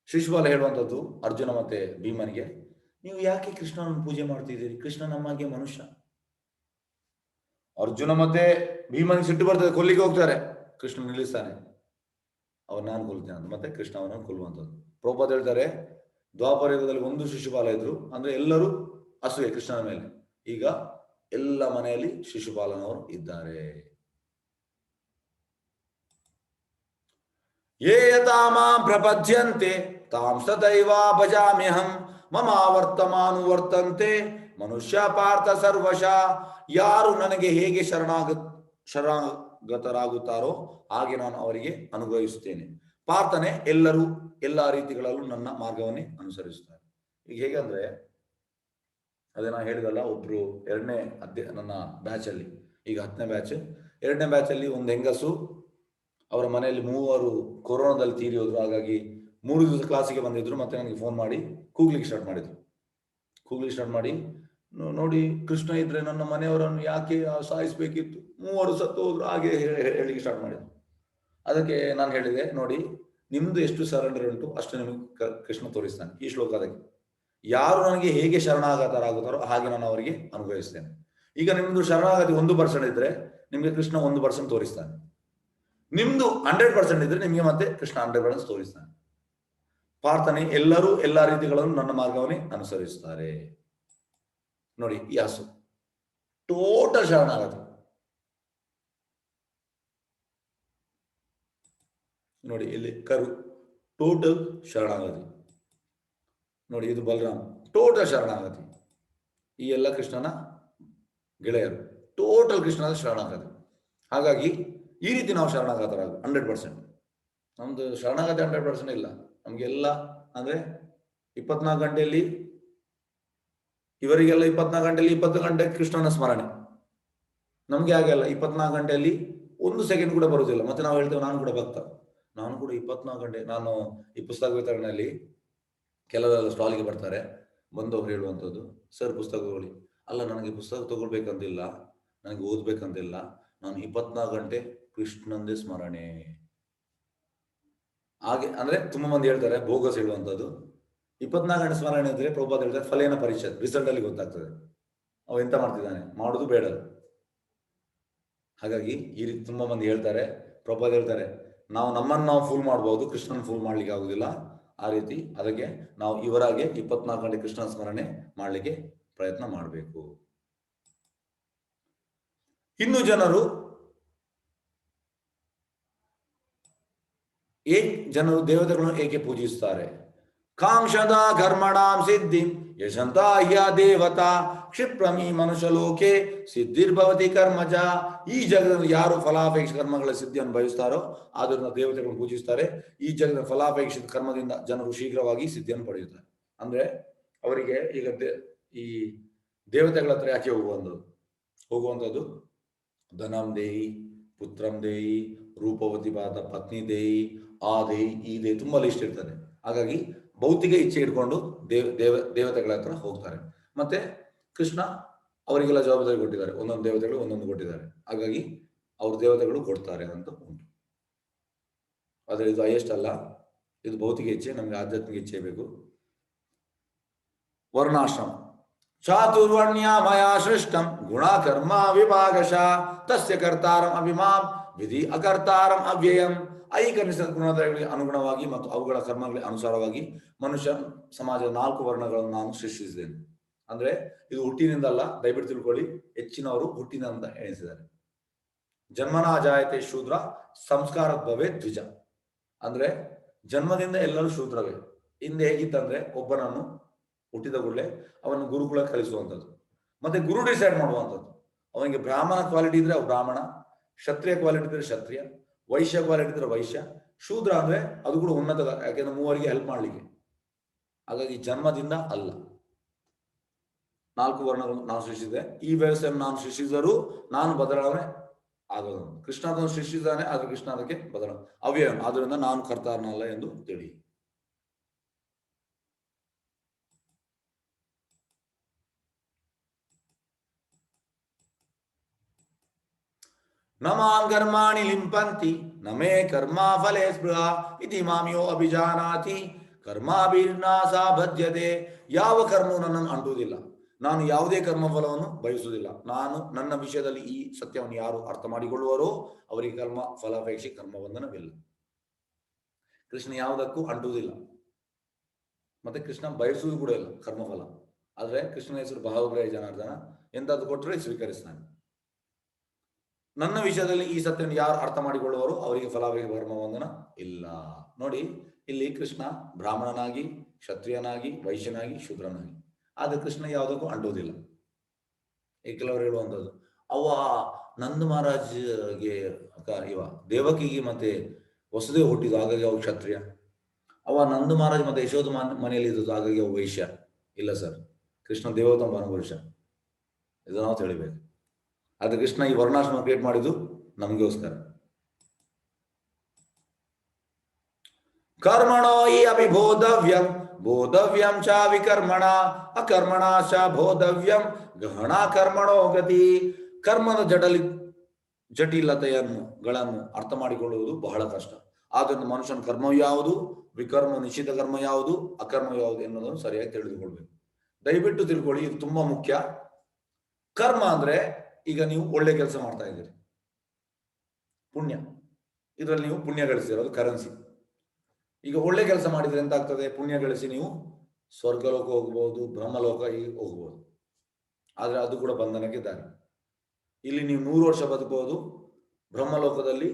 ಶಿಶುಪಾಲ ಹೇಳುವಂಥದ್ದು ಅರ್ಜುನ ಮತ್ತೆ ಭೀಮನಿಗೆ, ನೀವು ಯಾಕೆ ಕೃಷ್ಣನನ್ನು ಪೂಜೆ ಮಾಡ್ತಿದ್ದೀರಿ? ಕೃಷ್ಣ ನಮಗೆ ಮನುಷ್ಯ. ಅರ್ಜುನ ಮತ್ತೆ ಭೀಮನಿಗೆ ಸಿಟ್ಟು ಬರ್ತದೆ, ಕೊಲ್ಲಿಗೆ ಹೋಗ್ತಾರೆ. ಕೃಷ್ಣ ನಿಲ್ಲಿಸ್ತಾನೆ, ಅವ್ರು ನಾನು ಕೊಲ್ತೇನೆ ಅಂತ, ಮತ್ತೆ ಕೃಷ್ಣ ಅವನನ್ನು ಕೊಲ್ಲುವಂಥದ್ದು. ಪ್ರಭುಪಾದ ಹೇಳ್ತಾರೆ, ದ್ವಾಪರ ಯುಗದಲ್ಲಿ ಒಂದು ಶಿಶುಪಾಲ ಇದ್ರು, ಅಂದ್ರೆ ಎಲ್ಲರೂ ಅಸೂಯೆ ಕೃಷ್ಣನ ಮೇಲೆ. ಈಗ ಎಲ್ಲ ಮನೆಯಲ್ಲಿ ಶಿಶುಪಾಲನವರು ಇದ್ದಾರೆ. ಯೇ ಯಥಾ ಮಾಂ ಪ್ರಪದ್ಯಂತೆ ತಾಂ ಸದೈವ ಭಜಾಮ್ಯಹಂ ಮಮ ವರ್ತಮಾನುವರ್ತಂತೆ ಮನುಷ್ಯ ಪಾರ್ಥ ಸರ್ವಶಃ. ಯಾರು ನನಗೆ ಹೇಗೆ ಶರಣಾಗತರಾಗುತ್ತಾರೋ ಹಾಗೆ ನಾನು ಅವರಿಗೆ ಅನುಗ್ರಹಿಸುತ್ತೇನೆ. ಪಾರ್ಥನೆ ಎಲ್ಲರೂ ಎಲ್ಲ ರೀತಿಗಳಲ್ಲೂ ನನ್ನ ಮಾರ್ಗವನ್ನೇ ಅನುಸರಿಸುತ್ತಾರೆ. ಈಗ ಹೇಗಂದ್ರೆ, ಅದೇ ನಾನು ಹೇಳಿದಲ್ಲ, ಒಬ್ರು ನನ್ನ ಬ್ಯಾಚ್ ಅಲ್ಲಿ, ಈಗ 10ನೇ ಬ್ಯಾಚ್, 2ನೇ ಬ್ಯಾಚ್ ಅಲ್ಲಿ ಒಂದು ಹೆಂಗಸು, ಅವರ ಮನೆಯಲ್ಲಿ 3 ಕೊರೋನಾದಲ್ಲಿ ತೀರಿ ಹೋದ್ರು. ಹಾಗಾಗಿ 3 ದಿವಸ ಕ್ಲಾಸಿಗೆ ಬಂದಿದ್ರು. ಮತ್ತೆ ನನಗೆ ಫೋನ್ ಮಾಡಿ ಕೂಗ್ಲಿಕ್ಕೆ ಸ್ಟಾರ್ಟ್ ಮಾಡಿ, ನೋಡಿ ಕೃಷ್ಣ ಇದ್ರೆ ನನ್ನ ಮನೆಯವರನ್ನು ಯಾಕೆ ಸಾಯಿಸ್ಬೇಕಿತ್ತು, 3 ಸತ್ತು ಹೋದ್ರು, ಹಾಗೆ ಹೇಳಿಕ್ಕೆ ಸ್ಟಾರ್ಟ್ ಮಾಡಿದ್ರು. ಅದಕ್ಕೆ ನಾನು ಹೇಳಿದೆ, ನೋಡಿ ನಿಮ್ದು ಎಷ್ಟು ಸರೆಂಡರ್ ಉಂಟು ಅಷ್ಟು ನಿಮಗೆ ಕೃಷ್ಣ ತೋರಿಸ್ತಾನೆ. ಈ ಶ್ಲೋಕ ಅದಕ್ಕೆ, ಯಾರು ನನಗೆ ಹೇಗೆ ಶರಣಾಗತರಾಗುತ್ತಾರೋ ಹಾಗೆ ನಾನು ಅವರಿಗೆ ಅನುಗ್ರಹಿಸ್ತೇನೆ. ಈಗ ನಿಮ್ದು ಶರಣಾಗತಿ 1% ಇದ್ರೆ ನಿಮ್ಗೆ ಕೃಷ್ಣ 1% ತೋರಿಸ್ತಾನೆ. ನಿಮ್ದು 100% ಇದ್ರೆ ನಿಮ್ಗೆ ಮತ್ತೆ ಕೃಷ್ಣ 100% ತೋರಿಸ್ತಾನೆ. ಪ್ರಾರ್ಥನೆ ಎಲ್ಲರೂ ಎಲ್ಲಾ ರೀತಿಗಳನ್ನು ನನ್ನ ಮಾರ್ಗವನ್ನೇ ಅನುಸರಿಸುತ್ತಾರೆ. ನೋಡಿ, ಈ ಹಸು ಟೋಟಲ್ ಶರಣಾಗತಿ. ನೋಡಿ ಇಲ್ಲಿ ಕರು ಟೋಟಲ್ ಶರಣಾಗತಿ. ನೋಡಿ ಇದು ಬಲರಾಮ್ ಟೋಟಲ್ ಶರಣಾಗತಿ. ಈ ಎಲ್ಲ ಕೃಷ್ಣನ ಗೆಳೆಯರು, ಟೋಟಲ್ ಕೃಷ್ಣನ ಶರಣಾಗತಿ. ಹಾಗಾಗಿ ಈ ರೀತಿ ನಾವು ಶರಣಾಗತರಾಗ 100%. ನಮ್ದು ಶರಣಾಗತಿ 100% ಇಲ್ಲ. ನಮ್ಗೆಲ್ಲ ಅಂದ್ರೆ 24 ಗಂಟೆಯಲ್ಲಿ, ಇವರಿಗೆಲ್ಲ 24 ಗಂಟೆಯಲ್ಲಿ 20 ಗಂಟೆ ಕೃಷ್ಣನ ಸ್ಮರಣೆ. ನಮ್ಗೆ ಹಾಗೆಲ್ಲ 24 ಗಂಟೆಯಲ್ಲಿ 1 ಸೆಕೆಂಡ್ ಕೂಡ ಬರುವುದಿಲ್ಲ. ಮತ್ತೆ ನಾವು ಹೇಳ್ತೇವೆ ನಾನು ಕೂಡ ಭಕ್ತ, ನಾನು ಕೂಡ 24 ಗಂಟೆ. ನಾನು ಈ ಪುಸ್ತಕ ವಿತರಣೆಯಲ್ಲಿ ಕೆಲವೆಲ್ಲ ಸ್ಟಾಲಿಗೆ ಬರ್ತಾರೆ, ಬಂದವರು ಹೇಳುವಂಥದ್ದು, ಸರ್ ಪುಸ್ತಕ ತಗೊಳ್ಳಿ. ಅಲ್ಲ, ನನಗೆ ಪುಸ್ತಕ ತಗೊಳ್ಬೇಕಂತಿಲ್ಲ, ನನಗೆ ಓದ್ಬೇಕಂತಿಲ್ಲ, ನಾನು 24 ಗಂಟೆ ಕೃಷ್ಣಂದೇ ಸ್ಮರಣೆ. ಹಾಗೆ ಅಂದ್ರೆ ತುಂಬಾ ಮಂದಿ ಹೇಳ್ತಾರೆ, ಬೋಗಸ್ ಹೇಳುವಂಥದ್ದು. 24 ಗಂಟೆ ಸ್ಮರಣೆ ಅಂದ್ರೆ ಪ್ರಭುಪಾದ ಹೇಳ್ತಾರೆ ಫಲೇನ ಪರಿಷತ್, ರಿಸಲ್ಟ್ ಅಲ್ಲಿ ಗೊತ್ತಾಗ್ತದೆ ಅವ ಎಂತ ಮಾಡ್ತಿದ್ದಾನೆ, ಮಾಡುದು ಬೇಡ. ಹಾಗಾಗಿ ಈ ರೀತಿ ತುಂಬಾ ಮಂದಿ ಹೇಳ್ತಾರೆ. ಪ್ರಭುಪಾದ ಹೇಳ್ತಾರೆ, ನಮ್ಮನ್ನು ನಾವು ಫೂಲ್ ಮಾಡಬಹುದು, ಕೃಷ್ಣನ್ ಫೂಲ್ ಮಾಡ್ಲಿಕ್ಕೆ ಆಗುದಿಲ್ಲ. ಆ ರೀತಿ ಅದಕ್ಕೆ ನಾವು ಇವರಾಗೆ 24 ಗಂಟೆ ಕೃಷ್ಣ ಸ್ಮರಣೆ ಮಾಡ್ಲಿಕ್ಕೆ ಪ್ರಯತ್ನ ಮಾಡಬೇಕು. ಇನ್ನು ಜನರು ದೇವತೆಗಳನ್ನು ಏಕೆ ಪೂಜಿಸುತ್ತಾರೆ? ಕಾಂಕ್ಷದ ಕರ್ಮಣಾಂ ಸಿದ್ಧಿಂ ಯಶಂತ ಹ್ಯ ದೇವತಾ ಕ್ಷಿಪ್ರಮಿ ಮನುಷ್ಯ ಲೋಕೆ ಸಿದ್ಧಿರ್ಭವತಿ ಕರ್ಮಜ. ಈ ಜಗದಲ್ಲಿ ಯಾರು ಫಲಾಪೇಕ್ಷ ಕರ್ಮಗಳ ಸಿದ್ಧಿಯನ್ನು ಬಯಸ್ತಾರೋ ಅದನ್ನು ದೇವತೆಗಳನ್ನು ಪೂಜಿಸುತ್ತಾರೆ. ಈ ಜಗದ ಫಲಾಪೇಕ್ಷಿತ ಕರ್ಮದಿಂದ ಜನರು ಶೀಘ್ರವಾಗಿ ಸಿದ್ಧಿಯನ್ನು ಪಡೆಯುತ್ತಾರೆ. ಅಂದ್ರೆ ಅವರಿಗೆ ಈಗ ಈ ದೇವತೆಗಳ ಹತ್ರ ಯಾಕೆ ಹೋಗುವಂಥದ್ದು? ಧನಂ ದೇಯಿ, ಪುತ್ರಂ ದೇಯಿ, ರೂಪವತಿ ಪಾದ ಪತ್ನಿ ದೇಯಿ, ಆ ದೇಯಿ, ಈ ದೇಯಿ, ತುಂಬಾ ಲಿಸ್ಟ್ ಇರ್ತದೆ. ಹಾಗಾಗಿ ಭೌತಿಕ ಇಚ್ಛೆ ಇಟ್ಕೊಂಡು ದೇವತೆಗಳ ಹತ್ರ ಹೋಗ್ತಾರೆ. ಮತ್ತೆ ಕೃಷ್ಣ ಅವರಿಗೆಲ್ಲ ಜವಾಬ್ದಾರಿ ಕೊಟ್ಟಿದ್ದಾರೆ, ಒಂದೊಂದು ದೇವತೆಗಳು ಒಂದೊಂದು ಕೊಟ್ಟಿದ್ದಾರೆ. ಹಾಗಾಗಿ ಅವ್ರ ದೇವತೆಗಳು ಕೊಡ್ತಾರೆ ಅಂತ ಉಂಟು. ಆದ್ರೆ ಇದು ಹೈಯೆಸ್ಟ್ ಅಲ್ಲ, ಇದು ಭೌತಿಕ ಇಚ್ಛೆ. ನಮ್ಗೆ ಆಧ್ಯಾತ್ಮಿಕ ಇಚ್ಛೆ ಬೇಕು. ವರ್ಣಾಶ್ರಮ ಚಾತುರ್ವರ್ಣ್ಯ ಮಯಾ ಸೃಷ್ಟಂ ಗುಣ ಕರ್ಮ ವಿಭಾಗಶಃ ತಸ್ಯ ಕರ್ತಾರಂ ಅಭಿಮಾಂ ವಿಧಿ ಅಕರ್ತಾರಂ ಅವ್ಯಯಂ. ಐಕನಿಷ್ಠ ಗುಣಗಳಿಗೆ ಅನುಗುಣವಾಗಿ ಮತ್ತು ಅವುಗಳ ಕರ್ಮಗಳಿಗೆ ಅನುಸಾರವಾಗಿ ಮನುಷ್ಯ ಸಮಾಜದ 4 ವರ್ಣಗಳನ್ನು ನಾನು ಸೃಷ್ಟಿಸಿದ್ದೇನೆ. ಅಂದ್ರೆ ಇದು ಹುಟ್ಟಿನಿಂದಲ್ಲ, ದಯವಿಟ್ಟು ತಿಳ್ಕೊಳ್ಳಿ. ಹೆಚ್ಚಿನವರು ಹುಟ್ಟಿನಿಂದ ಎಣಿಸಿದ್ದಾರೆ. ಜನ್ಮನಾ ಜಾಯತೆ ಶೂದ್ರ ಸಂಸ್ಕಾರದ್ ಭವೇತ್ ದ್ವಿಜ. ಅಂದ್ರೆ ಜನ್ಮದಿಂದ ಎಲ್ಲರೂ ಶೂದ್ರವೇ. ಹಿಂದೆ ಹೇಗಿತ್ತಂದ್ರೆ ಒಬ್ಬನನ್ನು ಹುಟ್ಟಿದ ಕೂಡಲೇ ಅವನು ಗುರುಕುಲ ಕಲಿಸುವಂಥದ್ದು, ಮತ್ತೆ ಗುರು ಡಿಸೈಡ್ ಮಾಡುವಂಥದ್ದು. ಅವನಿಗೆ ಬ್ರಾಹ್ಮಣ ಕ್ವಾಲಿಟಿ ಇದ್ರೆ ಅವು ಬ್ರಾಹ್ಮಣ, ಕ್ಷತ್ರಿಯ ಕ್ವಾಲಿಟಿ ಇದ್ರೆ ಕ್ಷತ್ರಿಯ, ವೈಶ್ಯ ಕ್ವಾಲಿಟಿ ಇದ್ರೆ ವೈಶ್ಯ, ಶೂದ್ರ ಅಂದ್ರೆ ಅದು ಕೂಡ ಉನ್ನತ, ಯಾಕೆಂದ್ರೆ 3 ಹೆಲ್ಪ್ ಮಾಡ್ಲಿಕ್ಕೆ. ಹಾಗಾಗಿ ಜನ್ಮದಿಂದ ಅಲ್ಲ, 4 ವರ್ಣಗಳನ್ನು ನಾನು ಸೃಷ್ಟಿಸಿದೆ. ಈ ವ್ಯವಸ್ಥೆಯನ್ನು ನಾನು ಸೃಷ್ಟಿಸಿದರೂ ನಾನು ಬದಲಾವಣೆ ಆಗೋದು. ಕೃಷ್ಣ ಅದನ್ನು ಸೃಷ್ಟಿಸಿದ್ದಾನೆ, ಆದ್ರೆ ಕೃಷ್ಣ ಅದಕ್ಕೆ ಬದಲಾವಣೆ ಅವ್ಯಯ. ಆದ್ರಿಂದ ನಾನು ಕರ್ತಾರನಲ್ಲ ಎಂದು ತಿಳಿ. ನ ಮಾಂ ಕರ್ಮಾಣಿ ಲಿಂಪಂತಿ ನ ಮೇ ಕರ್ಮ ಫಲೇ ಸ್ಪೃಹ ಇತಿ ಮಾಮ್ಯೋ ಅಭಿಜಾನಾತಿ ಕರ್ಮಾಭಿರ್ನಾಸ ಬದ್ಯತೆ. ಯಾವ ಕರ್ಮವು ನನ್ನನ್ನು ಅಂಟುವುದಿಲ್ಲ, ನಾನು ಯಾವುದೇ ಕರ್ಮಫಲವನ್ನು ಬಯಸುವುದಿಲ್ಲ. ನನ್ನ ವಿಷಯದಲ್ಲಿ ಈ ಸತ್ಯವನ್ನು ಯಾರು ಅರ್ಥ ಮಾಡಿಕೊಳ್ಳುವರೋ ಅವರಿಗೆ ಕರ್ಮ ಫಲಾಪೇಕ್ಷೆ ಕರ್ಮಬಂಧನವಿಲ್ಲ. ಕೃಷ್ಣ ಯಾವುದಕ್ಕೂ ಅಂಟುವುದಿಲ್ಲ, ಮತ್ತೆ ಕೃಷ್ಣ ಬಯಸುವುದು ಕೂಡ ಇಲ್ಲ ಕರ್ಮಫಲ. ಆದ್ರೆ ಕೃಷ್ಣನ ಹೆಸರು ಭಾವಗ್ರಾಹಿ ಜನಾರ್ದನ, ಎಂತಾದ್ರು ಕೊಟ್ಟರೆ ಸ್ವೀಕರಿಸ್ತಾನೆ. ನನ್ನ ವಿಷಯದಲ್ಲಿ ಈ ಸತ್ಯವನ್ನು ಯಾರು ಅರ್ಥ ಮಾಡಿಕೊಳ್ಳುವರು ಅವರಿಗೆ ಫಲಾವೇಗ ಕರ್ಮ ಬಂಧನ ಇಲ್ಲ. ನೋಡಿ, ಇಲ್ಲಿ ಕೃಷ್ಣ ಬ್ರಾಹ್ಮಣನಾಗಿ, ಕ್ಷತ್ರಿಯನಾಗಿ, ವೈಶ್ಯನಾಗಿ, ಶೂದ್ರನಾಗಿ, ಆದ್ರೆ ಕೃಷ್ಣ ಯಾವುದಕ್ಕೂ ಅಂಟುವುದಿಲ್ಲ. ಈ ಕೆಲವರು ಹೇಳುವಂಥದ್ದು, ಅವ ನಂದ ಮಹಾರಾಜ್ಗೆ ಇವ ದೇವಕಿಗೆ ಮತ್ತೆ ವಸುದೇವ ಹುಟ್ಟಿದ್ದು, ಹಾಗಾಗಿ ಅವು ಕ್ಷತ್ರಿಯ. ಅವ ನಂದ ಮಹಾರಾಜ್ ಮತ್ತೆ ಯಶೋಧ ಮನೆಯಲ್ಲಿ ಇದ್ದದ್ದು, ಹಾಗಾಗಿ ಅವು ವೈಶ್ಯ. ಇಲ್ಲ ಸರ್, ಕೃಷ್ಣ ದೇವೋತ್ತಮ ಪುರುಷ, ಇದು ನಾವು ತಿಳಿಬೇಕು. ಆದ್ರೆ ಕೃಷ್ಣ ಈ ವರ್ಣಾಶ್ರಮ ಕ್ರಿಯೇಟ್ ಮಾಡಿದ್ದು ನಮಗೋಸ್ಕರ. ಕರ್ಮಣೋ ಈ ಅಭಿಬೋಧವ್ಯಂ ಬೋಧವ್ಯಂ ಚ ವಿಕರ್ಮಣ ಅಕರ್ಮಣ ಚ ಬೋಧವ್ಯಂ ಕರ್ಮಣೋ ಗತಿ. ಕರ್ಮದ ಜಟಿಲತೆಗಳನ್ನು ಅರ್ಥ ಮಾಡಿಕೊಳ್ಳುವುದು ಬಹಳ ಕಷ್ಟ. ಆದ್ದರಿಂದ ಮನುಷ್ಯನ ಕರ್ಮ ಯಾವುದು, ವಿಕರ್ಮ ನಿಷಿದ್ಧ ಕರ್ಮ ಯಾವುದು, ಅಕರ್ಮ ಯಾವುದು ಎನ್ನುವುದನ್ನು ಸರಿಯಾಗಿ ತಿಳಿದುಕೊಳ್ಬೇಕು. ದಯವಿಟ್ಟು ತಿಳ್ಕೊಳ್ಳಿ, ಇದು ತುಂಬಾ ಮುಖ್ಯ. ಕರ್ಮ ಅಂದ್ರೆ ಈಗ ನೀವು ಒಳ್ಳೆ ಕೆಲಸ ಮಾಡ್ತಾ ಇದ್ದೀರಿ, ಪುಣ್ಯ, ಇದರಲ್ಲಿ ನೀವು ಪುಣ್ಯ ಗಳಿಸ್ತೀರ, ಅದು ಕರೆನ್ಸಿ. ಈಗ ಒಳ್ಳೆ ಕೆಲಸ ಮಾಡಿದ್ರೆ ಎಂತ ಆಗ್ತದೆ, ಪುಣ್ಯ ಗಳಿಸಿ ನೀವು ಸ್ವರ್ಗಲೋಕ ಹೋಗ್ಬೋದು, ಬ್ರಹ್ಮಲೋಕ ಹೀಗೆ ಹೋಗ್ಬೋದು. ಆದ್ರೆ ಅದು ಕೂಡ ಬಂಧನಕ್ಕೆ ದಾರಿ. ಇಲ್ಲಿ ನೀವು 100 ವರ್ಷ ಬದುಕಬಹುದು, ಬ್ರಹ್ಮಲೋಕದಲ್ಲಿ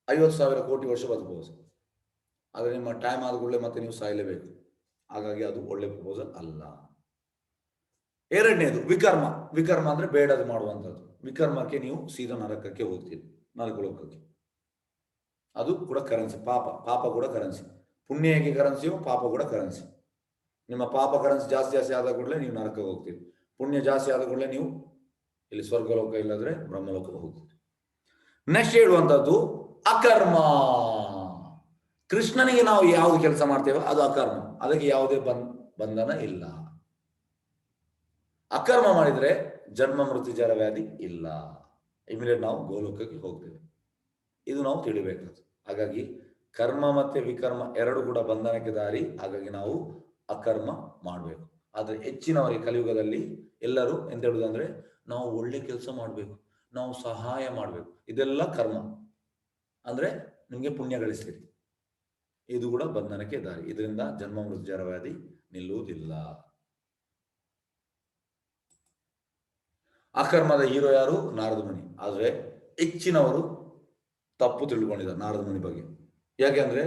50,000 ಕೋಟಿ ವರ್ಷ ಬದುಕಬಹುದು. ಆದ್ರೆ ನಿಮ್ಮ ಟೈಮ್ ಆದ ಕೂಡಲೇ ಮತ್ತೆ ನೀವು ಸಾಯಲೇಬೇಕು. ಹಾಗಾಗಿ ಅದು ಒಳ್ಳೆ ಪ್ರಪೋಸಲ್ ಅಲ್ಲ. ಎರಡನೇದು ವಿಕರ್ಮ. ವಿಕರ್ಮ ಅಂದ್ರೆ ಬೇಡದು ಮಾಡುವಂಥದ್ದು. ವಿಕರ್ಮಕ್ಕೆ ನೀವು ಸೀದಾ ನರಕಕ್ಕೆ ಹೋಗ್ತೀರಿ, ನರಕಲೋಕಕ್ಕೆ. ಅದು ಕೂಡ ಕರೆನ್ಸಿ. ಪಾಪ ಕೂಡ ಕರೆನ್ಸಿ. ಪುಣ್ಯ ಹೇಗೆ ಕರೆನ್ಸಿಯೋ ಪಾಪ ಕೂಡ ಕರೆನ್ಸಿ. ನಿಮ್ಮ ಪಾಪ ಕರೆನ್ಸಿ ಜಾಸ್ತಿ ಆದ ಕೂಡಲೇ ನೀವು ನರಕಕ್ಕೆ ಹೋಗ್ತೀರಿ, ಪುಣ್ಯ ಜಾಸ್ತಿ ಆದ ಕೂಡಲೇ ನೀವು ಇಲ್ಲಿ ಸ್ವರ್ಗಲೋಕ ಇಲ್ಲದ್ರೆ ಬ್ರಹ್ಮಲೋಕ ಹೋಗ್ತೀರಿ. ನೆಕ್ಸ್ಟ್ ಹೇಳುವಂಥದ್ದು ಅಕರ್ಮ. ಕೃಷ್ಣನಿಗೆ ನಾವು ಯಾವ್ದು ಕೆಲಸ ಮಾಡ್ತೇವೆ ಅದು ಅಕರ್ಮ, ಅದಕ್ಕೆ ಯಾವುದೇ ಬಂಧನ ಇಲ್ಲ. ಅಕರ್ಮ ಮಾಡಿದ್ರೆ ಜನ್ಮ ಮೃತ್ಯು ಜರ ವ್ಯಾಧಿ ಇಲ್ಲ, ಇಮಿಡಿಯೇಟ್ ನಾವು ಗೋಲೋಕಕ್ಕೆ ಹೋಗ್ತೇವೆ. ಇದು ನಾವು ತಿಳಿಬೇಕಾದ್ರು. ಹಾಗಾಗಿ ಕರ್ಮ ಮತ್ತೆ ವಿಕರ್ಮ ಎರಡು ಕೂಡ ಬಂಧನಕ್ಕೆ ದಾರಿ. ಹಾಗಾಗಿ ನಾವು ಅಕರ್ಮ ಮಾಡಬೇಕು. ಆದ್ರೆ ಹೆಚ್ಚಿನವರಿಗೆ ಕಲಿಯುಗದಲ್ಲಿ ಎಲ್ಲರೂ ಎಂತ ಹೇಳುದಂದ್ರೆ, ನಾವು ಒಳ್ಳೆ ಕೆಲಸ ಮಾಡಬೇಕು, ನಾವು ಸಹಾಯ ಮಾಡಬೇಕು, ಇದೆಲ್ಲ ಕರ್ಮ ಅಂದ್ರೆ ನಿಮ್ಗೆ ಪುಣ್ಯ ಗಳಿಸ್ತೀರಿ. ಇದು ಕೂಡ ಬಂಧನಕ್ಕೆ ದಾರಿ. ಇದರಿಂದ ಜನ್ಮ ಮೃತ್ಯು ಜರ ವ್ಯಾಧಿ ನಿಲ್ಲುವುದಿಲ್ಲ. ಅಕರ್ಮದ ಹೀರೋ ಯಾರು? ನಾರದ ಮುನಿ. ಆದ್ರೆ ಹೆಚ್ಚಿನವರು ತಪ್ಪು ತಿಳ್ಕೊಂಡಿದ್ದಾರೆ ನಾರದ ಮುನಿ ಬಗ್ಗೆ. ಯಾಕೆಂದ್ರೆ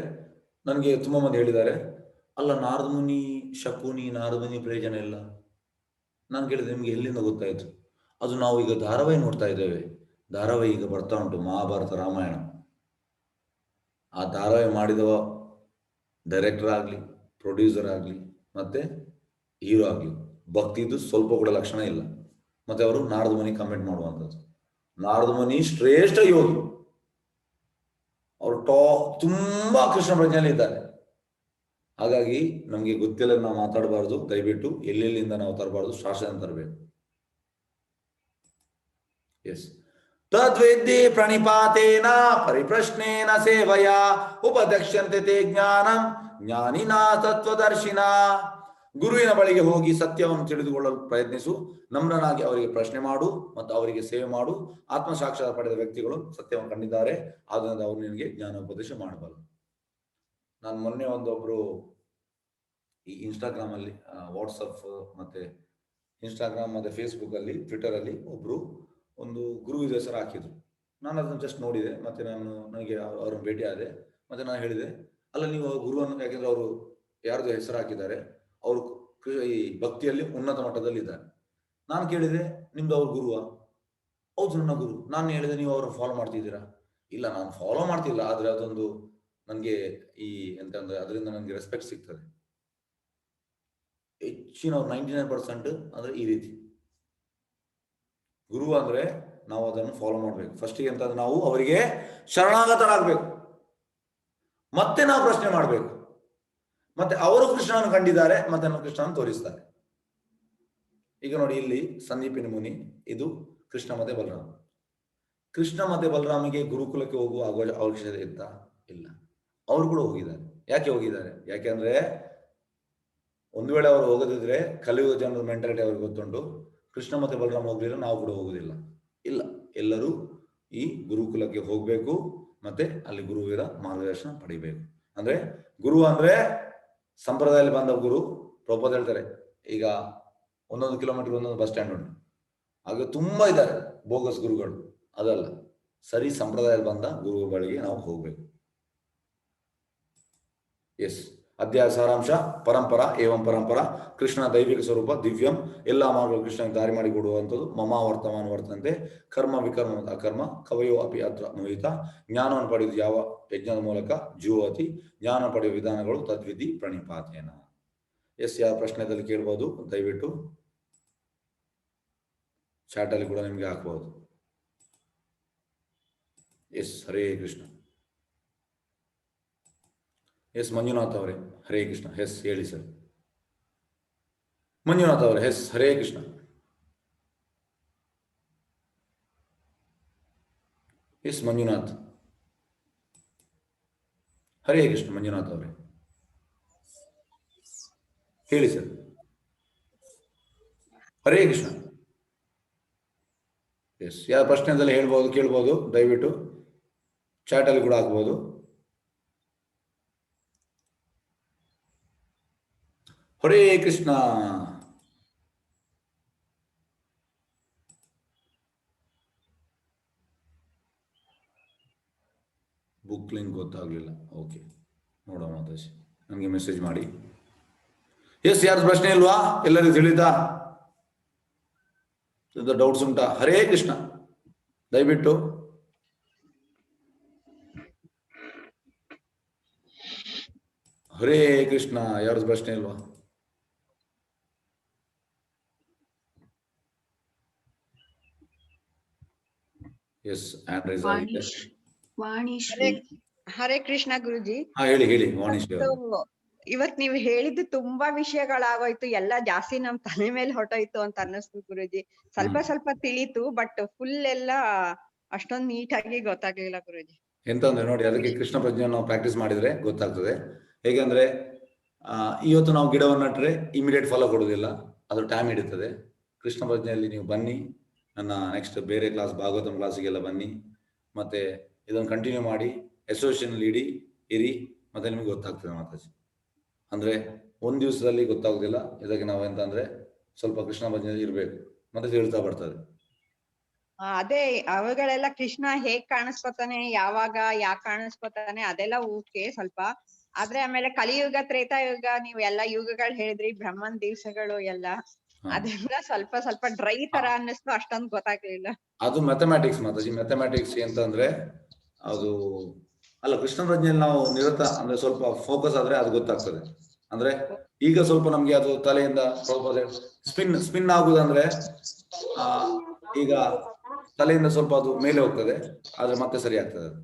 ನನಗೆ ತುಂಬಾ ಮಂದಿ ಹೇಳಿದ್ದಾರೆ, ಅಲ್ಲ ನಾರದ ಮುನಿ ಶಕುನಿ, ನಾರದ ಮುನಿ ಪ್ರಯೋಜನ ಇಲ್ಲ. ನಾನು ಕೇಳಿದೆ, ನಿಮ್ಗೆ ಎಲ್ಲಿಂದ ಗೊತ್ತಾಯ್ತು? ಅದು ನಾವು ಈಗ ಧಾರಾವಾಹಿ ನೋಡ್ತಾ ಇದ್ದೇವೆ. ಧಾರಾವಾಹಿ ಈಗ ಬರ್ತಾ ಉಂಟು, ಮಹಾಭಾರತ ರಾಮಾಯಣ. ಆ ಧಾರಾವಾಹಿ ಮಾಡಿದವ ಡೈರೆಕ್ಟರ್ ಆಗ್ಲಿ, ಪ್ರೊಡ್ಯೂಸರ್ ಆಗ್ಲಿ, ಮತ್ತೆ ಹೀರೋ ಆಗ್ಲಿ, ಭಕ್ತಿದು ಸ್ವಲ್ಪ ಕೂಡ ಲಕ್ಷಣ ಇಲ್ಲ. ಮತ್ತೆ ಅವರು ನಾರದ ಮುನಿ ಕಮೆಂಟ್ ಮಾಡುವಂಥದ್ದು. ನಾರದ ಮುನಿ ಶ್ರೇಷ್ಠ ಯೋಗಿ, ಅವರು ತುಂಬಾ ಕೃಷ್ಣ ಪ್ರಜ್ಞೆಯಲ್ಲಿ ಇದ್ದಾರೆ. ಹಾಗಾಗಿ ನಮ್ಗೆ ಗೊತ್ತಿಲ್ಲ, ನಾವು ಮಾತಾಡಬಾರ್ದು. ದಯವಿಟ್ಟು ಎಲ್ಲೆಲ್ಲಿಂದ ನಾವು ತರಬಾರ್ದು, ಶಾಸ್ತ್ರ ತರಬೇಕು. ಎಸ್, ತದ್ವಿದ್ಯೆ ಪ್ರಣಿಪಾತೇನ ಪರಿಪ್ರಶ್ನೇನ ಸೇವಯ ಉಪದಕ್ಷ್ಯಂತೆ ತೇ ಜ್ಞಾನಂ ಜ್ಞಾನಿನಾ ತತ್ವದರ್ಶಿನ. ಗುರುವಿನ ಬಳಿಗೆ ಹೋಗಿ ಸತ್ಯವನ್ನು ತಿಳಿದುಕೊಳ್ಳಲು ಪ್ರಯತ್ನಿಸು, ನಮ್ರನಾಗಿ ಅವರಿಗೆ ಪ್ರಶ್ನೆ ಮಾಡು ಮತ್ತು ಅವರಿಗೆ ಸೇವೆ ಮಾಡು. ಆತ್ಮ ಸಾಕ್ಷಾತ್ ಪಡೆದ ವ್ಯಕ್ತಿಗಳು ಸತ್ಯವನ್ನು ಕಂಡಿದ್ದಾರೆ, ಆದ್ದರಿಂದ ಅವರು ನಿನಗೆ ಜ್ಞಾನೋಪದೇಶ ಮಾಡಬಲ್ಲ. ನಾನು ಮೊನ್ನೆ ಒಂದೊಬ್ರು ಈ ಇನ್ಸ್ಟಾಗ್ರಾಮ್ ಅಲ್ಲಿ, ವಾಟ್ಸಪ್ ಮತ್ತೆ ಇನ್ಸ್ಟಾಗ್ರಾಮ್ ಮತ್ತೆ ಫೇಸ್ಬುಕ್ ಅಲ್ಲಿ, ಟ್ವಿಟರ್ ಅಲ್ಲಿ ಒಬ್ರು ಒಂದು ಗುರು ಹೆಸರು ಹಾಕಿದ್ರು. ನಾನು ಅದನ್ನು ಜಸ್ಟ್ ನೋಡಿದೆ, ಮತ್ತೆ ನನಗೆ ಅವ್ರನ್ನ ಭೇಟಿ ಆದೆ. ಮತ್ತೆ ನಾನು ಹೇಳಿದೆ, ಅಲ್ಲ ನೀವು ಗುರುವನ್ನು, ಯಾಕೆಂದ್ರೆ ಅವರು ಯಾರ್ದು ಹೆಸರು ಹಾಕಿದ್ದಾರೆ, ಅವರು ಈ ಭಕ್ತಿಯಲ್ಲಿ ಉನ್ನತ ಮಟ್ಟದಲ್ಲಿ ಇದ್ದಾರೆ. ನಾನು ಕೇಳಿದೆ, ನಿಮ್ದು ಅವ್ರ ಗುರುವ? ಹೌದು, ನನ್ನ ಗುರು. ನಾನು ಹೇಳಿದೆ, ನೀವು ಅವ್ರನ್ನ ಫಾಲೋ ಮಾಡ್ತಿದ್ದೀರಾ? ಇಲ್ಲ, ನಾನು ಫಾಲೋ ಮಾಡ್ತಿಲ್ಲ, ಆದ್ರೆ ಅದೊಂದು ನನಗೆ ಈ ಎಂತಂದ್ರೆ ಅದರಿಂದ ನನಗೆ ರೆಸ್ಪೆಕ್ಟ್ ಸಿಗ್ತದೆ. ಹೆಚ್ಚಿನ 99% ಅಂದ್ರೆ ಈ ರೀತಿ ಗುರು ಅಂದ್ರೆ ನಾವು ಅದನ್ನು ಫಾಲೋ ಮಾಡ್ಬೇಕು. ಫಸ್ಟಿಗೆ ಅಂತಂದ್ರೆ ನಾವು ಅವರಿಗೆ ಶರಣಾಗತರಾಗಬೇಕು, ಮತ್ತೆ ನಾವು ಪ್ರಶ್ನೆ ಮಾಡಬೇಕು. ಮತ್ತೆ ಅವರು ಕೃಷ್ಣನ ಕಂಡಿದ್ದಾರೆ, ಮತ್ತೆ ನಾವು ಕೃಷ್ಣನ ತೋರಿಸ್ತಾರೆ. ಈಗ ನೋಡಿ, ಇಲ್ಲಿ ಸಂದೀಪಿನಿ ಮುನಿ, ಇದು ಕೃಷ್ಣ ಮತ್ತೆ ಬಲರಾಮ. ಕೃಷ್ಣ ಮತ್ತೆ ಬಲರಾಮಿಗೆ ಗುರುಕುಲಕ್ಕೆ ಹೋಗುವ ಅವಶ್ಯಕತೆ ಇತ್ತಾ? ಇಲ್ಲ, ಅವರು ಕೂಡ ಹೋಗಿದ್ದಾರೆ. ಯಾಕೆ ಹೋಗಿದ್ದಾರೆ? ಯಾಕೆಂದ್ರೆ ಒಂದು ವೇಳೆ ಅವರು ಹೋಗದಿದ್ರೆ ಕಲಿಯುವ ಜನರ ಮೆಂಟಾಲಿಟಿ ಅವ್ರಿಗೆ ಗೊತ್ತುಂಟು, ಕೃಷ್ಣ ಮತ್ತೆ ಬಲರಾಮ ಹೋಗ್ಲಿಲ್ಲ, ನಾವು ಕೂಡ ಹೋಗುದಿಲ್ಲ. ಇಲ್ಲ, ಎಲ್ಲರೂ ಈ ಗುರುಕುಲಕ್ಕೆ ಹೋಗ್ಬೇಕು, ಮತ್ತೆ ಅಲ್ಲಿ ಗುರುವಿನ ಮಾರ್ಗದರ್ಶನ ಪಡಿಬೇಕು. ಅಂದ್ರೆ ಗುರು ಅಂದ್ರೆ ಸಂಪ್ರದಾಯದಲ್ಲಿ ಬಂದ ಗುರು. ಪ್ರಭುಪಾದ ಹೇಳ್ತಾರೆ, ಈಗ 1 ಕಿಲೋಮೀಟರ್ ಒಂದೊಂದು ಬಸ್ ಸ್ಟ್ಯಾಂಡ್ ಉಂಟು, ಹಾಗೆ ತುಂಬಾ ಇದ್ದಾರೆ ಬೋಗಸ್ ಗುರುಗಳು. ಅದಲ್ಲ, ಸರಿ ಸಂಪ್ರದಾಯದಲ್ಲಿ ಬಂದ ಗುರುಗಳಿಗೆ ನಾವು ಹೋಗ್ಬೇಕು. ಎಸ್, ಅಧ್ಯಾಯ ಸಾರಾಂಶ: ಪರಂಪರಾ ಏವಂ ಪರಂಪರಾ, ಕೃಷ್ಣನ ದೈವಿಕ ಸ್ವರೂಪ ದಿವ್ಯಂ, ಎಲ್ಲ ಮಾರ್ಗಗಳು ಕೃಷ್ಣನಿಗೆ ದಾರಿ ಮಾಡಿಕೊಡುವಂಥದ್ದು. ಮಮ ವರ್ತಮಾನ ವರ್ತಂತೆ, ಕರ್ಮ ವಿಕರ್ಮ ಅಕರ್ಮ, ಕವಯೋ ಅಪಿ ಅತ್ರ ಮೋಹಿತ, ಜ್ಞಾನವನ್ನು ಪಡೆಯುವುದು ಯಾವ ಯಜ್ಞದ ಮೂಲಕ ಜೀವತಿ, ಜ್ಞಾನ ಪಡೆಯುವ ವಿಧಾನಗಳು ತದ್ವಿಧಿ ಪ್ರಣಿಪಾತೇನ. ಎಸ್, ಯಾವ ಪ್ರಶ್ನೆದಲ್ಲಿ ಕೇಳ್ಬೋದು, ದಯವಿಟ್ಟು ಚಾಟ್ ಅಲ್ಲಿ ಕೂಡ ನಿಮ್ಗೆ ಹಾಕ್ಬಹುದು. ಎಸ್, ಹರೇ ಕೃಷ್ಣ. ಎಸ್, ಮಂಜುನಾಥ್ ಅವರೇ ಹರೇ ಕೃಷ್ಣ. ಎಸ್, ಹೇಳಿ ಸರ್. ಮಂಜುನಾಥ್ ಅವರೇ, ಎಸ್, ಹರೇ ಕೃಷ್ಣ. ಎಸ್ ಮಂಜುನಾಥ್, ಹರೇ ಕೃಷ್ಣ. ಮಂಜುನಾಥ್ ಅವರೇ ಹೇಳಿ ಸರ್. ಹರೇ ಕೃಷ್ಣ. ಎಸ್, ಯಾವ ಪ್ರಶ್ನೆದಲ್ಲಿ ಹೇಳ್ಬೋದು, ಕೇಳ್ಬೋದು, ದಯವಿಟ್ಟು ಚಾಟ್ ಅಲ್ಲಿ ಕೂಡ ಹಾಕ್ಬೋದು. ಹರೇ ಕೃಷ್ಣ. ಬುಕ್ ಲಿಂಕ್ ಗೊತ್ತಾಗ್ಲಿಲ್ಲ. ಓಕೆ, ನೋಡೋಣ ಮಾತಾಜಿ, ನನಗೆ ಮೆಸೇಜ್ ಮಾಡಿ. ಎಸ್, ಯಾರು ಪ್ರಶ್ನೆ ಇಲ್ವಾ? ಎಲ್ಲರಿಗೂ ತಿಳಿತಾ? ಡೌಟ್ಸ್ ಉಂಟಾ? ಹರೇ ಕೃಷ್ಣ, ದಯವಿಟ್ಟು. ಹರೇ ಕೃಷ್ಣ, ಯಾರ್ದು ಪ್ರಶ್ನೆ ಇಲ್ವಾ? ಎಸ್, ಆಂಡ್ರೈಸ್ ಆಗಿದೆ. ಹರೇ ಕೃಷ್ಣ ಗುರುಜಿ. ಹೇಳಿ ಹೇಳಿ ವಾಣಿಶ್. ಇವತ್ ನೀವು ಹೇಳಿದ್ದು ತುಂಬಾ ವಿಷಯಗಳಾಗೋಯ್ತು, ಎಲ್ಲ ಜಾಸ್ತಿ ನಮ್ ತಲೆ ಮೇಲೆ ಹೊಟ್ಟೋಯ್ತು ಅಂತ ಅನ್ನಿಸ್ತು ಗುರುಜಿ. ಸ್ವಲ್ಪ ಸ್ವಲ್ಪ ತಿಳಿತು, ಬಟ್ ಫುಲ್ ಎಲ್ಲ ಅಷ್ಟೊಂದು ನೀಟಾಗಿ ಗೊತ್ತಾಗ್ಲಿಲ್ಲ ಗುರುಜಿ. ಎಂತಂದ್ರೆ ನೋಡಿ, ಅದಕ್ಕೆ ಕೃಷ್ಣ ಪ್ರಜ್ಞೆಯನ್ನು ನಾವು ಪ್ರಾಕ್ಟೀಸ್ ಮಾಡಿದ್ರೆ ಗೊತ್ತಾಗ್ತದೆ. ಹೇಗೆಂದ್ರೆ ಇವತ್ತು ನಾವು ಗಿಡವನ್ನು ನಟ್ರೆ ಇಮಿಡಿಯೇಟ್ ಫಲ ಕೊಡುವುದಿಲ್ಲ, ಅದು ಟೈಮ್ ಹಿಡಿತದೆ. ಕೃಷ್ಣ ಪ್ರಜ್ಞೆಯಲ್ಲಿ ನೀವು ಬನ್ನಿ, ನನ್ನ ನೆಕ್ಸ್ಟ್ ಬೇರೆ ಕ್ಲಾಸ್ ಭಾಗವತಂ ಕ್ಲಾಸಿಗೆಲ್ಲ ಬನ್ನಿ, ಮತ್ತೆ ಇದನ್ನು ಕಂಟಿನ್ಯೂ ಮಾಡಿ, ಅಸೋಸಿಯೇಷನ್ ಇರಿ, ಮತ್ತೆ ನಿಮಗೆ ಗೊತ್ತಾಗ್ತದೆ ಮಾತಾಜಿ. ಅಂದ್ರೆ ಒಂದ್ ದಿವಸದಲ್ಲಿ ಗೊತ್ತಾಗುದಿಲ್ಲ. ಇದಕ್ಕೆ ನಾವು ಎಂತ ಅಂದ್ರೆ ಸ್ವಲ್ಪ ಕೃಷ್ಣ ಪ್ರಜ್ಞೆ ಇರ್ಬೇಕು, ಮತ್ತೆ ಹೇಳ್ತಾ ಬರ್ತದೆ. ಅದೇ ಅವುಗಳೆಲ್ಲ ಕೃಷ್ಣ ಹೇಗ್ ಕಾಣಿಸ್ಕೊತಾನೆ, ಯಾವಾಗ ಯಾಕೆ ಕಾಣಿಸ್ಕೊತಾನೆ, ಅದೆಲ್ಲ ಓಕೆ ಸ್ವಲ್ಪ. ಆದ್ರೆ ಆಮೇಲೆ ಕಲಿಯುಗ ತ್ರೇತಾಯುಗ ನೀವು ಎಲ್ಲಾ ಯುಗಗಳು ಹೇಳಿದ್ರಿ, ಬ್ರಹ್ಮನ್ ದಿವಸಗಳು ಎಲ್ಲ, ಅದೆಲ್ಲ ಸ್ವಲ್ಪ ಸ್ವಲ್ಪ ಡ್ರೈ ತರ ಅನ್ನಿಸ್ತು, ಅಷ್ಟೊಂದು ಗೊತ್ತಾಗ್ಲಿಲ್ಲ. ಅದು ಮ್ಯಾಥಮ್ಯಾಟಿಕ್ಸ್ ಮಾತಾಜಿ. ಮ್ಯಾಥಮ್ಯಾಟಿಕ್ಸ್ ಅಂತಂದ್ರೆ ಅದು ಅಲ್ಲ, ಕೃಷ್ಣ ಪ್ರಜ್ಞೆಯಲ್ಲಿ ನಾವು ನಿರತ ಅಂದ್ರೆ ಸ್ವಲ್ಪ ಫೋಕಸ್ ಆದ್ರೆ ಅದು ಗೊತ್ತಾಗ್ತದೆ. ಅಂದ್ರೆ ಈಗ ಸ್ವಲ್ಪ ನಮ್ಗೆ ಅದು ತಲೆಯಿಂದ ಸ್ಪಿನ್ ಆಗುದಂದ್ರೆ ಈಗ ತಲೆಯಿಂದ ಸ್ವಲ್ಪ ಅದು ಮೇಲೆ ಹೋಗ್ತದೆ, ಆದ್ರೆ ಮತ್ತೆ ಸರಿ ಆಗ್ತದೆ ಅದು.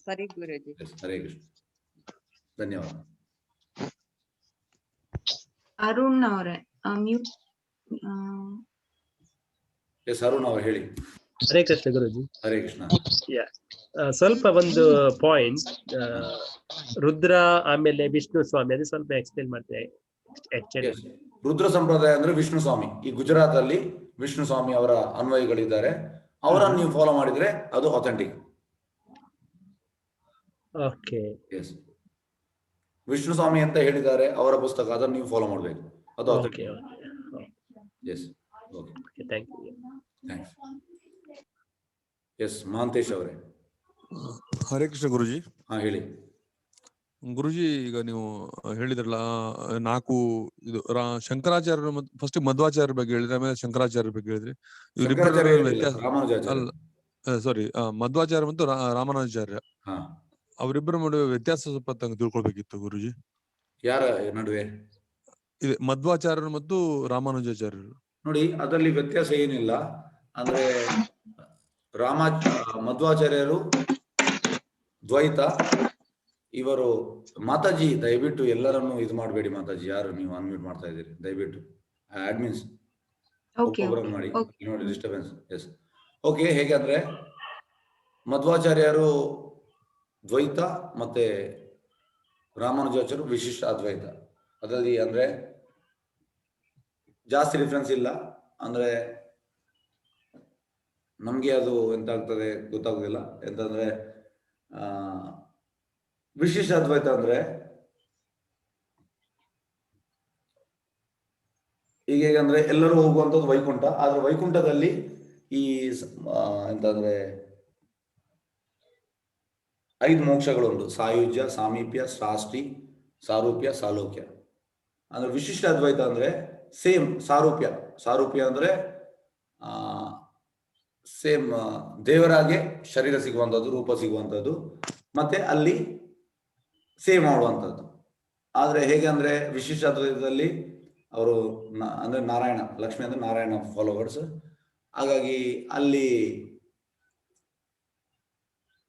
ಸರಿ ಗುರುಜಿ. ಹರೇ ಕೃಷ್ಣ, ಧನ್ಯವಾದ. ಅರುಣ್ ಅವರೇ ಮ್ಯೂಟ್. ಎಸ್, ಅರುಣ್ ಅವರು ಹೇಳಿ. ಹರೇ ಕೃಷ್ಣ ಗುರುಜಿ. ಹರೇ ಕೃಷ್ಣ. ಸ್ವಲ್ಪ ಒಂದು ಪಾಯಿಂಟ್, ರುದ್ರ ಆಮೇಲೆ ವಿಷ್ಣು ಸ್ವಾಮಿ, ಅದು ಸ್ವಲ್ಪ ಎಕ್ಸ್ಪ್ಲೇನ್ ಮಾಡ್ತೇವೆ. ರುದ್ರ ಸಂಪ್ರದಾಯ ಅಂದ್ರೆ ವಿಷ್ಣು ಸ್ವಾಮಿ. ಈ ಗುಜರಾತ್ ಅಲ್ಲಿ ವಿಷ್ಣು ಸ್ವಾಮಿ ಅವರ ಅನ್ವಯಿಗಳಿದ್ದಾರೆ, ಅವರನ್ನು ನೀವು ಫಾಲೋ ಮಾಡಿದ್ರೆ ಅದು authentic. Okay, yes, Vishnu Swami ಅಂತ ಹೇಳಿದ್ದಾರೆ ಅವರ ಪುಸ್ತಕ, ಅದನ್ನು ನೀವು ಫಾಲೋ ಮಾಡಬೇಕು, ಅದು authentic. Yes, okay, thank you. Thanks. Yes, Mahantesh ಅವರೇ. ಹರೇ ಕೃಷ್ಣ ಗುರುಜಿ. ಹೇಳಿ ಗುರುಜಿ. ಈಗ ನೀವು ಹೇಳಿದ್ರಲ್ಲ 4 ಇದು ಶಂಕರಾಚಾರ್ಯರು, ಫಸ್ಟ್ ಮಧ್ವಾಚಾರ್ಯರ ಬಗ್ಗೆ ಹೇಳಿದ್ರೆ, ಆಮೇಲೆ ಶಂಕರಾಚಾರ್ಯರ ಬಗ್ಗೆ ಹೇಳಿದ್ರಿ. ಅಲ್ಲ, ಸಾರಿ, ಮಧ್ವಾಚಾರ್ಯ ಮತ್ತು ರಾಮಾನುಜಾಚಾರ್ಯ, ಅವರಿಬ್ಬರ ನಡುವೆ ವ್ಯತ್ಯಾಸ ಸ್ವಲ್ಪ ತಿಳ್ಕೊಳ್ಬೇಕಿತ್ತು ಗುರುಜಿ. ಯಾರ ನಡುವೆ? ಇದೆ ಮಧ್ವಾಚಾರ್ಯರು ಮತ್ತು ರಾಮಾನುಜಾಚಾರ್ಯರು. ನೋಡಿ, ಅದರಲ್ಲಿ ವ್ಯತ್ಯಾಸ ಏನಿಲ್ಲ. ಅಂದ್ರೆ ಮಧ್ವಾಚಾರ್ಯರು ದ್ವೈತ, ಇವರು ಮಾತಾಜಿ. ದಯವಿಟ್ಟು ಎಲ್ಲರನ್ನು ಇದು ಮಾಡಬೇಡಿ ಮಾತಾಜಿ. ಯಾರು ನೀವು ಅನ್ಮ್ಯೂಟ್ ಮಾಡ್ತಾ ಇದ್ದೀರಿ? ದಯವಿಟ್ಟು ಅಡ್ಮಿನ್ಸ್ ಮಾಡಿ ನೋಡಿ, ಡಿಸ್ಟರ್ಬೆನ್ಸ್. S, okay. ಹೇಗಂದ್ರೆ ಮಧ್ವಾಚಾರ್ಯರು ದ್ವೈತ ಮತ್ತೆ ರಾಮಾನುಜಾಚಾರ್ಯರು ವಿಶಿಷ್ಟ ಅದ್ವೈತ. ಅದರಲ್ಲಿ ಅಂದ್ರೆ ಜಾಸ್ತಿ ಡಿಫ್ರೆನ್ಸ್ ಇಲ್ಲ. ಅಂದ್ರೆ ನಮ್ಗೆ ಅದು ಎಂತ ಆಗ್ತದೆ ಗೊತ್ತಾಗುದಿಲ್ಲ. ಎಂತಂದ್ರೆ ವಿಶಿಷ್ಟ ಅದ್ವೈತ ಅಂದ್ರೆ ಈಗ ಹೇಗಂದ್ರೆ ಎಲ್ಲರೂ ಹೋಗುವಂಥದ್ದು ವೈಕುಂಠ, ಆದ್ರೆ ವೈಕುಂಠದಲ್ಲಿ ಈ ಎಂತಂದ್ರೆ 5 ಮೋಕ್ಷಗಳುಂಟು: ಸಾಯುಜ್ಯ, ಸಾಮೀಪ್ಯ, ಶಾಸ್ತ್ರಿ, ಸಾರೂಪ್ಯ, ಸಾಲೋಕ್ಯ. ಅಂದ್ರೆ ವಿಶಿಷ್ಟ ಅದ್ವೈತ ಅಂದ್ರೆ ಸೇಮ್ ಸಾರೂಪ್ಯ. ಸಾರೂಪ್ಯ ಅಂದ್ರೆ ಸೇಮ್ ದೇವರಾಗೆ ಶರೀರ ಸಿಗುವಂಥದ್ದು, ರೂಪ ಸಿಗುವಂಥದ್ದು, ಮತ್ತೆ ಅಲ್ಲಿ ಸೇವ್ ಮಾಡುವಂಥದ್ದು. ಆದ್ರೆ ಹೇಗೆ ಅಂದ್ರೆ ವಿಶಿಷ್ಟ ಅದ್ವೈತದಲ್ಲಿ ಅವರು ಅಂದ್ರೆ ನಾರಾಯಣ, ಲಕ್ಷ್ಮಿ ಅಂದ್ರೆ ನಾರಾಯಣ ಫಾಲೋವರ್ಸ್. ಹಾಗಾಗಿ ಅಲ್ಲಿ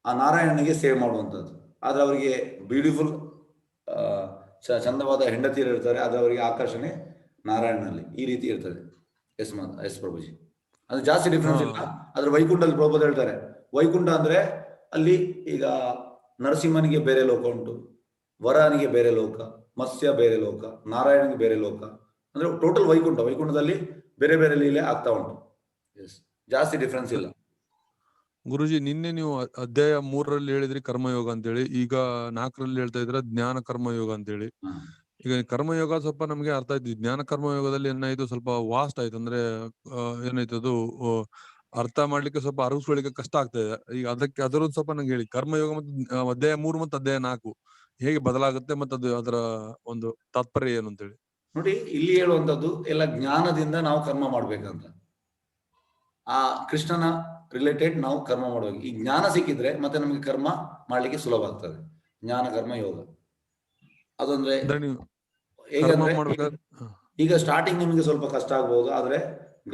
ಆ ನಾರಾಯಣನಿಗೆ ಸೇವ್ ಮಾಡುವಂಥದ್ದು. ಆದ್ರೆ ಅವರಿಗೆ ಬ್ಯೂಟಿಫುಲ್ ಚಂದವಾದ ಹೆಂಡತಿಯರು ಇರ್ತಾರೆ, ಆದ್ರೆ ಅವರಿಗೆ ಆಕರ್ಷಣೆ ನಾರಾಯಣನಲ್ಲಿ ಈ ರೀತಿ ಇರ್ತದೆ. ಎಸ್ ಪ್ರಭುಜಿ, ಅದು ಜಾಸ್ತಿ ಡಿಫ್ರೆನ್ಸ್ ಇಲ್ಲ. ಆದ್ರೆ ವೈಕುಂಠದಲ್ಲಿ ಪ್ರಭುಪಾದ ಹೇಳ್ತಾರೆ, ವೈಕುಂಠ ಅಂದ್ರೆ ಅಲ್ಲಿ ಈಗ ನರಸಿಂಹನಿಗೆ ಬೇರೆ ಲೋಕ ಉಂಟು, ವರಾನಿಗೆ ಬೇರೆ ಲೋಕ, ಮತ್ಸ್ಯ ಬೇರೆ ಲೋಕ, ನಾರಾಯಣನಿಗೆ ಬೇರೆ ಲೋಕ. ಅಂದ್ರೆ ಟೋಟಲ್ ವೈಕುಂಠದಲ್ಲಿ ಬೇರೆ ಬೇರೆ ಲೀಲೆ ಆಗ್ತಾ ಉಂಟು. ಎಸ್, ಜಾಸ್ತಿ ಡಿಫ್ರೆನ್ಸ್ ಇಲ್ಲ. ಗುರುಜಿ, ನಿನ್ನೆ ನೀವು ಅಧ್ಯಾಯ 3ರಲ್ಲಿ ಹೇಳಿದ್ರಿ ಕರ್ಮಯೋಗ ಅಂತೇಳಿ, ಈಗ 4ರಲ್ಲಿ ಹೇಳ್ತಾ ಇದ್ರ ಜ್ಞಾನ ಕರ್ಮಯೋಗ ಅಂತೇಳಿ. ಈಗ ಕರ್ಮಯೋಗ ಸ್ವಲ್ಪ ನಮ್ಗೆ ಅರ್ಥ ಆಯ್ತು. ಜ್ಞಾನ ಕರ್ಮಯೋಗದಲ್ಲಿ ಏನಾಯ್ತು, ಸ್ವಲ್ಪ ವಾಸ್ಟ್ ಆಯ್ತು. ಅಂದ್ರೆ ಏನಾಯ್ತು ಅದು ಅರ್ಥ ಮಾಡ್ಲಿಕ್ಕೆ ಸ್ವಲ್ಪ ಅರಿಸ್ಕೊಳ್ಳಿಕ್ಕೆ ಕಷ್ಟ ಆಗ್ತಾ ಇದೆ. ಈಗ ಅದರದ್ದು ಸ್ವಲ್ಪ ನಂಗೆ ಹೇಳಿ, ಕರ್ಮಯೋಗ ಮತ್ತು ಅಧ್ಯಾಯ 3 ಮತ್ತು ಅಧ್ಯಾಯ 4 ಹೇಗೆ ಬದಲಾಗುತ್ತೆ, ಮತ್ತು ಅದರ ಒಂದು ತಾತ್ಪರ್ಯ ಏನು ಅಂತೇಳಿ. ನೋಡಿ, ಇಲ್ಲಿ ಹೇಳುವಂತದ್ದು ಎಲ್ಲ ಜ್ಞಾನದಿಂದ ನಾವು ಕರ್ಮ ಮಾಡ್ಬೇಕಂತ. ಆ ಕೃಷ್ಣನ ರಿಲೇಟೆಡ್ ನಾವು ಕರ್ಮ ಮಾಡಬೇಕು. ಈ ಜ್ಞಾನ ಸಿಕ್ಕಿದ್ರೆ ಮತ್ತೆ ನಮಗೆ ಕರ್ಮ ಮಾಡ್ಲಿಕ್ಕೆ ಸುಲಭ ಆಗ್ತದೆ. ಜ್ಞಾನ ಕರ್ಮ ಯೋಗ ಅದಂದ್ರೆ ಹೇಗಂದ್ರೆ, ಈಗ ಸ್ಟಾರ್ಟಿಂಗ್ ನಿಮಗೆ ಸ್ವಲ್ಪ ಕಷ್ಟ ಆಗ್ಬಹುದು, ಆದ್ರೆ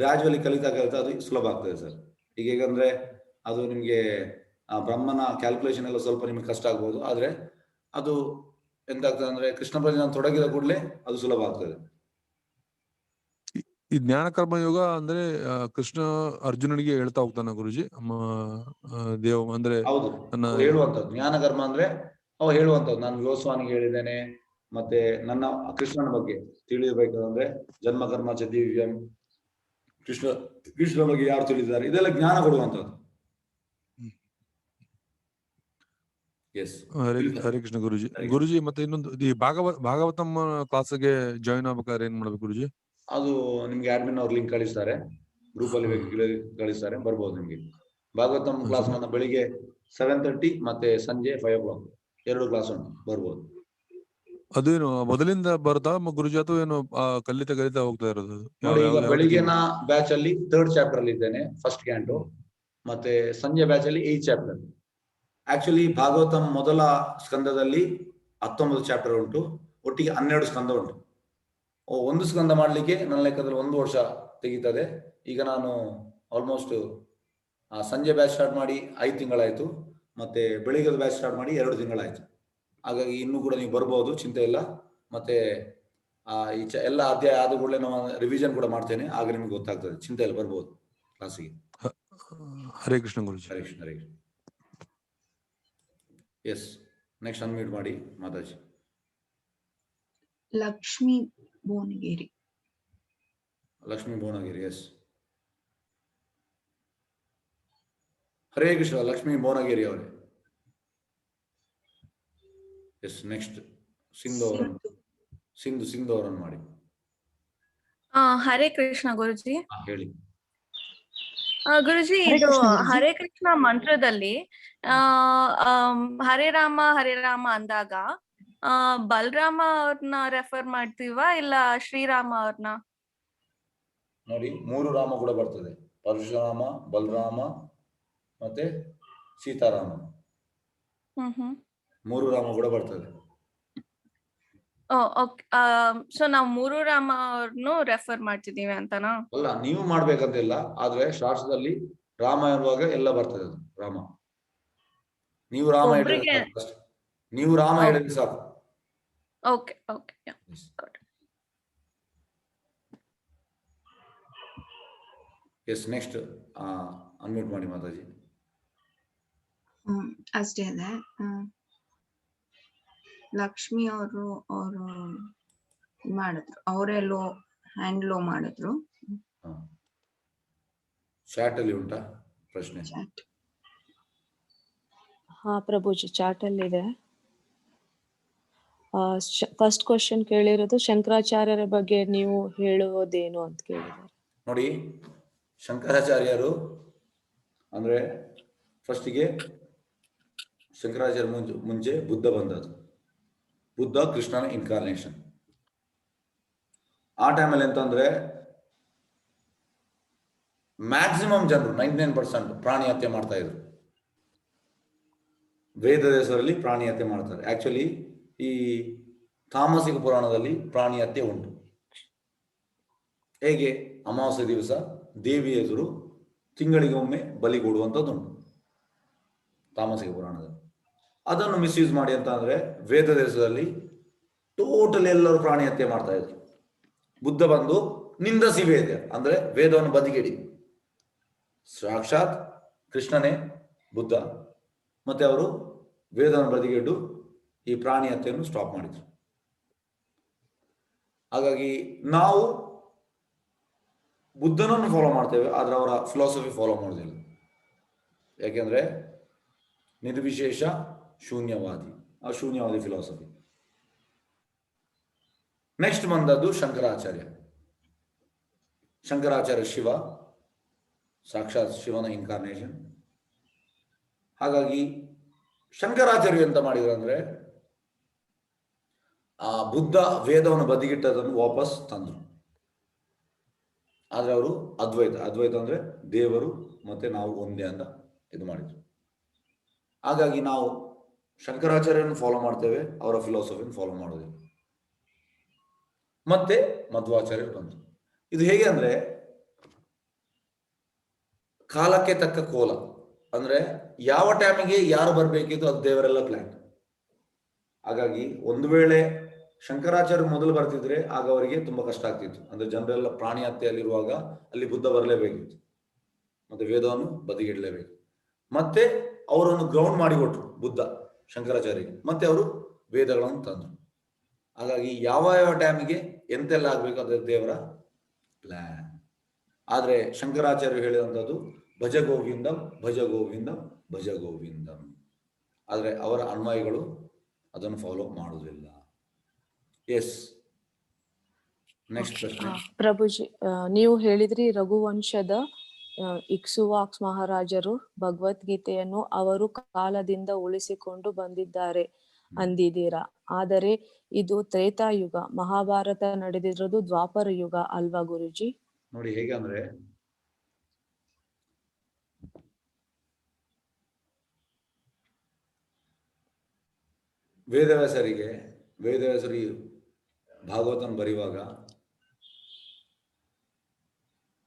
ಗ್ರಾಜುವಲಿ ಕಲಿತಾ ಅದು ಸುಲಭ ಆಗ್ತದೆ ಸರ್. ಈಗ ಹೇಗಂದ್ರೆ ಅದು ನಿಮ್ಗೆ ಬ್ರಹ್ಮನ ಕ್ಯಾಲ್ಕುಲೇಷನ್ ಎಲ್ಲ ಸ್ವಲ್ಪ ನಿಮ್ಗೆ ಕಷ್ಟ ಆಗ್ಬಹುದು, ಆದ್ರೆ ಅದು ಎಂತಾಗ್ತದೆ ಅಂದ್ರೆ ಕೃಷ್ಣ ಪ್ರಜ್ಞೆ ತೊಡಗಿದ ಕೂಡಲೇ ಅದು ಸುಲಭ ಆಗ್ತದೆ. ಈ ಜ್ಞಾನ ಕರ್ಮಯೋಗ ಅಂದ್ರೆ ಕೃಷ್ಣ ಅರ್ಜುನನಿಗೆ ಹೇಳ್ತಾ ಹೋಗ್ತಾನ ಗುರುಜಿ, ದೇವ ಅಂದ್ರೆ ಹೌದು, ಹೇಳುವಂತದ್ದು ಜ್ಞಾನ ಕರ್ಮ ಅಂದ್ರೆ ಅವ ಹೇಳುವಂತದ್ದು. ನಾನು ಗೋಸ್ವಾಮಿಗೆ ಹೇಳಿದ್ದೇನೆ, ಮತ್ತೆ ನನ್ನ ಕೃಷ್ಣನ ಬಗ್ಗೆ ತಿಳಿಯಬೇಕಾದ್ರೆ ಜನ್ಮ ಕರ್ಮ ಚ ದಿವ್ಯಂ, ಕೃಷ್ಣ ಬಗ್ಗೆ ಯಾರು ತಿಳಿದಿದ್ದಾರೆ, ಇದೆಲ್ಲ ಜ್ಞಾನ ಕೊಡುವಂತದ್ದು. ಎಸ್, ಹರೇ ಕೃಷ್ಣ ಗುರುಜಿ. ಗುರುಜಿ, ಮತ್ತೆ ಇನ್ನೊಂದು, ಈ ಭಾಗವತಂ ಕ್ಲಾಸ್ಗೆ ಜಾಯಿನ್ ಆಗ್ಬೇಕಾದ್ರೆ ಏನ್ ಮಾಡ್ಬೇಕು ಗುರುಜಿ? ಅದು ನಿಮ್ಗೆ ಅಡ್ಮಿನ್ ಅವ್ರು ಲಿಂಕ್ ಕಳಿಸ್ತಾರೆ, ಗ್ರೂಪ್ ಅಲ್ಲಿ ಕಳಿಸ್ತಾರೆ, ಬರ್ಬೋದು ನಿಮ್ಗೆ. ಭಾಗವತಂ ಕ್ಲಾಸ್ ನನ್ನ ಬೆಳಿಗ್ಗೆ 7:30 ಮತ್ತೆ ಸಂಜೆ 5 o'clock 2 ಕ್ಲಾಸ್ ಉಂಟು, ಬರ್ಬೋದು. ಅದೇನು ಮೊದಲಿಂದ ಬರ್ತಾ ಗುರುಜಿ, ಅಥವಾ ಏನು ಕಲಿತಾ ಹೋಗ್ತಾ ಇರೋದು? ನೋಡಿ, ಈಗ ಬೆಳಿಗ್ಗೆನ ಬ್ಯಾಚ್ ಅಲ್ಲಿ 3rd ಚಾಪ್ಟರ್ ಅಲ್ಲಿ ಇದ್ದೇನೆ, ಫಸ್ಟ್ ಕ್ಯಾಂಟು. ಮತ್ತೆ ಸಂಜೆ ಬ್ಯಾಚ್ ಅಲ್ಲಿ 8th ಚಾಪ್ಟರ್. ಆಕ್ಚುಲಿ ಭಾಗವತಂ ಮೊದಲ ಸ್ಕಂದದಲ್ಲಿ 19 ಚಾಪ್ಟರ್ ಉಂಟು, ಒಟ್ಟಿಗೆ 12 ಸ್ಕಂದ ಉಂಟು. ಒಂದು ಸ್ಕಂದ ಮಾಡ್ಲಿಕ್ಕೆ ನನ್ನ ಲೆಕ್ಕದಲ್ಲಿ 1 ವರ್ಷ ತೆಗೀತದೆ. ಈಗ ನಾನು ಆಲ್ಮೋಸ್ಟ್ ಸಂಜೆ ಬ್ಯಾಚ್ ಸ್ಟಾರ್ಟ್ ಮಾಡಿ 5 ತಿಂಗಳಾಯ್ತು, ಮತ್ತೆ ಬೆಳಿಗ್ಗೆ ಬ್ಯಾಚ್ ಸ್ಟಾರ್ಟ್ ಮಾಡಿ 2 ತಿಂಗಳಾಯ್ತು. ಹಾಗಾಗಿ ಇನ್ನೂ ಕೂಡ ನೀವು ಬರ್ಬೋದು, ಚಿಂತೆ ಇಲ್ಲ. ಮತ್ತೆ ಎಲ್ಲ ಅಧ್ಯಾಯ ಆದ ಕೂಡಲೇ ನಾವು ರಿವಿಷನ್ ಕೂಡ ಮಾಡ್ತೇನೆ, ಆಗ ನಿಮ್ಗೆ ಗೊತ್ತಾಗ್ತದೆ, ಚಿಂತೆ ಇಲ್ಲ, ಬರ್ಬೋದು ಕ್ಲಾಸಿಗೆ. Hare Krishna Guruji. Hare Krishna, Hare Krishna. Yes, next unmute ಮಾಡಿ ಮಾತಾಜಿ. ಲಕ್ಷ್ಮಿ ಭುವನಗಿರಿ. ಲಕ್ಷ್ಮಿ ಭುವನಗಿರಿ, ಎಸ್. ಹರೇ ಕೃಷ್ಣ, ಲಕ್ಷ್ಮಿ ಭುವನಗಿರಿ ಅವರೇ. ಎಸ್, ನೆಕ್ಸ್ಟ್ ಸಿಂಧು ಅವರನ್ನು ಮಾಡಿ. ಹರೇ ಕೃಷ್ಣ ಗುರುಜಿ. ಹೇಳಿ ಗುರುಜಿ, ಇದು ಹರೇ ಕೃಷ್ಣ ಮಂತ್ರದಲ್ಲಿ ಹರೇ ರಾಮ ಅಂದಾಗ ಬಲರಾಮ ಅವ್ರನ್ನ ರೆಫರ್ ಮಾಡ್ತೀವಾ ಇಲ್ಲ ಶ್ರೀರಾಮ ಅವ್ರನ್ನ? ನೋಡಿ, 3 ರಾಮ ಕೂಡ ಬರ್ತದೆ: ಪರಶುರಾಮ, ಬಲರಾಮ ಮತ್ತೆ ಸೀತಾರಾಮ. 3 ರಾಮ ಕೂಡ ಬರ್ತದೆ. ಸೊ ನಾವು 3 ರಾಮ ಅವ್ರನ್ನು ರೆಫರ್ ಮಾಡ್ತಿದೀವಿ ಅಂತನಾ? ಅಲ್ಲ, ನೀವು ಮಾಡ್ಬೇಕಂತಿಲ್ಲ, ಆದ್ರೆ ಶಾಸ್ತ್ರದಲ್ಲಿ ರಾಮ ಎನ್ನುವಾಗ ಎಲ್ಲ ಬರ್ತದೆ ಅದು ರಾಮ. ನೀವು ರಾಮ ಹೇಳಿದ್ರೆ ಸಾಕು. ಓಕೆ. ಎಸ್, ನೆಕ್ಸ್ಟ್ ಅನ್ಮ್ಯೂಟ್ ಮಾಡಿ ಮಾತಾಜಿ. ಅಷ್ಟೇ ಅದೇ. ಲಕ್ಷ್ಮಿ ಅವರು ಮಾಡಿದ್ರು, ಅವರೆಲ್ಲೋ ಹ್ಯಾಂಡ್ ಲೋ ಮಾಡಿದ್ರು. ಚಾಟ್ ಅಲ್ಲಿ ಉಂಟಾ ಪ್ರಶ್ನೆ? ಹಾ ಪ್ರಭುಜಿ ಚಾಟ್ ಅಲ್ಲಿ ಇದೆ. ಫಸ್ಟ್ ಕ್ವಶನ್ ಕೇಳಿರೋದು ಶಂಕರಾಚಾರ್ಯರ ಬಗ್ಗೆ ನೀವು ಹೇಳುವುದೇನು ಅಂತ ಕೇಳಿದ್ದಾರೆ. ನೋಡಿ, ಶಂಕರಾಚಾರ್ಯರು ಅಂದ್ರೆ ಫಸ್ಟಿಗೆ ಶಂಕರಾಚಾರ್ಯ ಮುಂಚೆ ಬುದ್ಧ ಬಂದದ್ದು. ಬುದ್ಧ ಕೃಷ್ಣನ ಇನ್ಕಾರ್ನೇಷನ್. ಆ ಟೈಮಲ್ಲಿ ಎಂತಂದ್ರೆ ಮ್ಯಾಕ್ಸಿಮಮ್ ಜನರು 99% ಪ್ರಾಣಿ ಹತ್ಯೆ ಮಾಡ್ತಾ ಇದ್ರು. ವೇದದ ಹೆಸರಲ್ಲಿ ಪ್ರಾಣಿ ಹತ್ಯೆ ಮಾಡ್ತಾರೆ. ಆಕ್ಚುಲಿ ಈ ತಾಮಸಿಕ ಪುರಾಣದಲ್ಲಿ ಪ್ರಾಣಿ ಹತ್ಯೆ ಉಂಟು. ಹೇಗೆ? ಅಮಾವಾಸ್ಯೆ ದಿವಸ ದೇವಿ ಎದುರು ತಿಂಗಳಿಗೊಮ್ಮೆ ಬಲಿ ಕೊಡುವಂಥದ್ದುಂಟು ತಾಮಸಿಕ ಪುರಾಣದಲ್ಲಿ. ಅದನ್ನು ಮಿಸ್ಯೂಸ್ ಮಾಡಿ ಅಂತ ಅಂದ್ರೆ ವೇದ ದೇಶದಲ್ಲಿ ಟೋಟಲ್ ಎಲ್ಲರೂ ಪ್ರಾಣಿ ಹತ್ಯೆ ಮಾಡ್ತಾ ಇದ್ರು. ಬುದ್ಧ ಬಂದು ನಿಂದಸಿ ವೇದ ಅಂದ್ರೆ ವೇದವನ್ನು ಬದಿಗೆಡಿ. ಸಾಕ್ಷಾತ್ ಕೃಷ್ಣನೇ ಬುದ್ಧ, ಮತ್ತೆ ಅವರು ವೇದವನ್ನು ಬದಿಗೆಡು ಈ ಪ್ರಾಣಿ ಹತ್ಯೆಯನ್ನು ಸ್ಟಾಪ್ ಮಾಡಿದ್ರು. ಹಾಗಾಗಿ ನಾವು ಬುದ್ಧನನ್ನು ಫಾಲೋ ಮಾಡ್ತೇವೆ, ಆದ್ರೆ ಅವರ ಫಿಲಾಸಫಿ ಫಾಲೋ ಮಾಡೋದಿಲ್ಲ. ಯಾಕೆಂದ್ರೆ ನಿರ್ವಿಶೇಷ ಶೂನ್ಯವಾದಿ, ಆ ಶೂನ್ಯವಾದಿ ಫಿಲಾಸಫಿ. ನೆಕ್ಸ್ಟ್ ಬಂದದ್ದು ಶಂಕರಾಚಾರ್ಯ. ಶಂಕರಾಚಾರ್ಯ ಶಿವ, ಸಾಕ್ಷಾತ್ ಶಿವನ ಇನ್ಕಾರ್ನೇಷನ್. ಹಾಗಾಗಿ ಶಂಕರಾಚಾರ್ಯ ಎಂತ ಮಾಡಿದ್ರು ಅಂದ್ರೆ ಆ ಬುದ್ಧ ವೇದವನ್ನು ಬದಿಗಿಟ್ಟದನ್ನು ವಾಪಸ್ ತಂದ್ರು. ಆದ್ರೆ ಅವರು ಅದ್ವೈತ ಅಂದ್ರೆ ದೇವರು ಮತ್ತೆ ನಾವು ಒಂದೇ ಅಂತ ಇದು ಮಾಡಿದ್ರು. ಹಾಗಾಗಿ ನಾವು ಶಂಕರಾಚಾರ್ಯನ ಫಾಲೋ ಮಾಡ್ತೇವೆ, ಅವರ ಫಿಲಾಸಫಿಯನ್ನು ಫಾಲೋ ಮಾಡೋದಿಲ್ಲ. ಮತ್ತೆ ಮಧ್ವಾಚಾರ್ಯರು ಬಂತು. ಇದು ಹೇಗೆ ಅಂದ್ರೆ ಕಾಲಕ್ಕೆ ತಕ್ಕ ಕೋಲ. ಅಂದ್ರೆ ಯಾವ ಟೈಮಿಗೆ ಯಾರು ಬರ್ಬೇಕಿತ್ತು ಅದು ದೇವರೆಲ್ಲ ಪ್ಲಾನ್. ಹಾಗಾಗಿ ಒಂದು ವೇಳೆ ಶಂಕರಾಚಾರ್ಯ ಮೊದಲು ಬರ್ತಿದ್ರೆ ಆಗ ಅವರಿಗೆ ತುಂಬಾ ಕಷ್ಟ ಆಗ್ತಿತ್ತು. ಅಂದ್ರೆ ಜನರೆಲ್ಲ ಪ್ರಾಣಿ ಹತ್ಯೆಯಲ್ಲಿರುವಾಗ ಅಲ್ಲಿ ಬುದ್ಧ ಬರಲೇಬೇಕಿತ್ತು, ಮತ್ತೆ ವೇದವನ್ನು ಬದಿಗಿಡಲೇಬೇಕು. ಮತ್ತೆ ಅವರನ್ನು ಗ್ರೌಂಡ್ ಮಾಡಿಕೊಟ್ರು ಬುದ್ಧ ಶಂಕರಾಚಾರ್ಯರಿಗೆ, ಮತ್ತೆ ಅವರು ವೇದಗಳನ್ನು ತಂದ್ರು. ಹಾಗಾಗಿ ಯಾವ ಟೈಮಿಗೆ ಎಂತೆಲ್ಲ ಆಗ್ಬೇಕು ಅದು ದೇವರ ಪ್ಲಾನ್. ಆದ್ರೆ ಶಂಕರಾಚಾರ್ಯರು ಹೇಳಿದಂಥದ್ದು ಭಜ ಗೋವಿಂದಂ ಭಜ ಗೋವಿಂದಂ ಭಜ ಗೋವಿಂದಂ. ಆದ್ರೆ ಅವರ ಅನ್ವಯಿಗಳು ಅದನ್ನು ಫಾಲೋ ಮಾಡುವುದಿಲ್ಲ. ಎಸ್, ನೆಕ್ಸ್ಟ್ ಪ್ರಶ್ನೆ. ಪ್ರಭುಜಿ, ನೀವು ಹೇಳಿದ್ರಿ ರಘುವಂಶದ ಇಕ್ಸುವಾಕ್ಸ್ ಮಹಾರಾಜರು ಭಗವದ್ಗೀತೆಯನ್ನು ಅವರು ಕಾಲದಿಂದ ಉಳಿಸಿಕೊಂಡು ಬಂದಿದ್ದಾರೆ ಅಂದಿದ್ದೀರಾ. ಆದರೆ ಇದು ತ್ರೇತಾಯುಗ, ಮಹಾಭಾರತ ನಡೆದಿರೋದು ದ್ವಾಪರ ಯುಗ ಅಲ್ವಾ ಗುರುಜಿ? ನೋಡಿ ಹೇಗೆ ಅಂದ್ರೆ ವೇದವ್ಯಾಸರಿ ಭಾಗವತನ ಬರೆಯುವಾಗ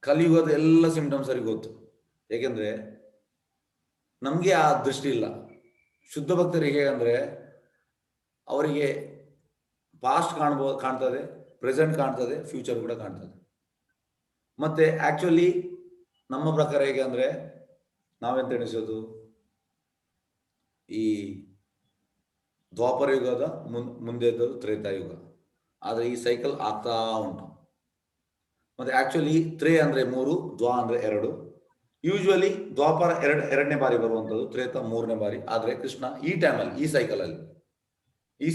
ಕಲಿಯುಗದ ಎಲ್ಲ ಸಿಂಪ್ಟಮ್ಸ್ ಅವರಿಗೆ ಗೊತ್ತು. ಏಕೆಂದ್ರೆ ನಮ್ಗೆ ಆ ದೃಷ್ಟಿ ಇಲ್ಲ. ಶುದ್ಧ ಭಕ್ತರಿಗೆ ಅಂದ್ರೆ ಅವರಿಗೆ ಪಾಸ್ಟ್ ಕಾಣ್ತದೆ, ಪ್ರೆಸೆಂಟ್ ಕಾಣ್ತದೆ, ಫ್ಯೂಚರ್ ಕೂಡ ಕಾಣ್ತದೆ. ಮತ್ತೆ ಆಕ್ಚುಲಿ ನಮ್ಮ ಪ್ರಕಾರ ಹೇಗೆ ಅಂದ್ರೆ ನಾವೆಂತ ಎಣಿಸೋದು, ಈ ದ್ವಾಪರ ಯುಗದ ಮುಂದೆ ತ್ರೇತಾಯುಗ. ಆದ್ರೆ ಈ ಸೈಕಲ್ ಆಗ್ತಾ ಉಂಟು. ಮತ್ತೆ ಆಕ್ಚುಲಿ ತ್ರೇ ಅಂದ್ರೆ 3, ದ್ವಾ ಅಂದ್ರೆ 2. ಯೂಶುವಲಿ ದ್ವಾಪರ ಎರಡನೇ ಬಾರಿ ಬರುವಂತದ್ದು, ತ್ರೇತ 3ನೇ ಬಾರಿ. ಆದ್ರೆ ಕೃಷ್ಣ ಈ ಟೈಮಲ್ಲಿ ಈ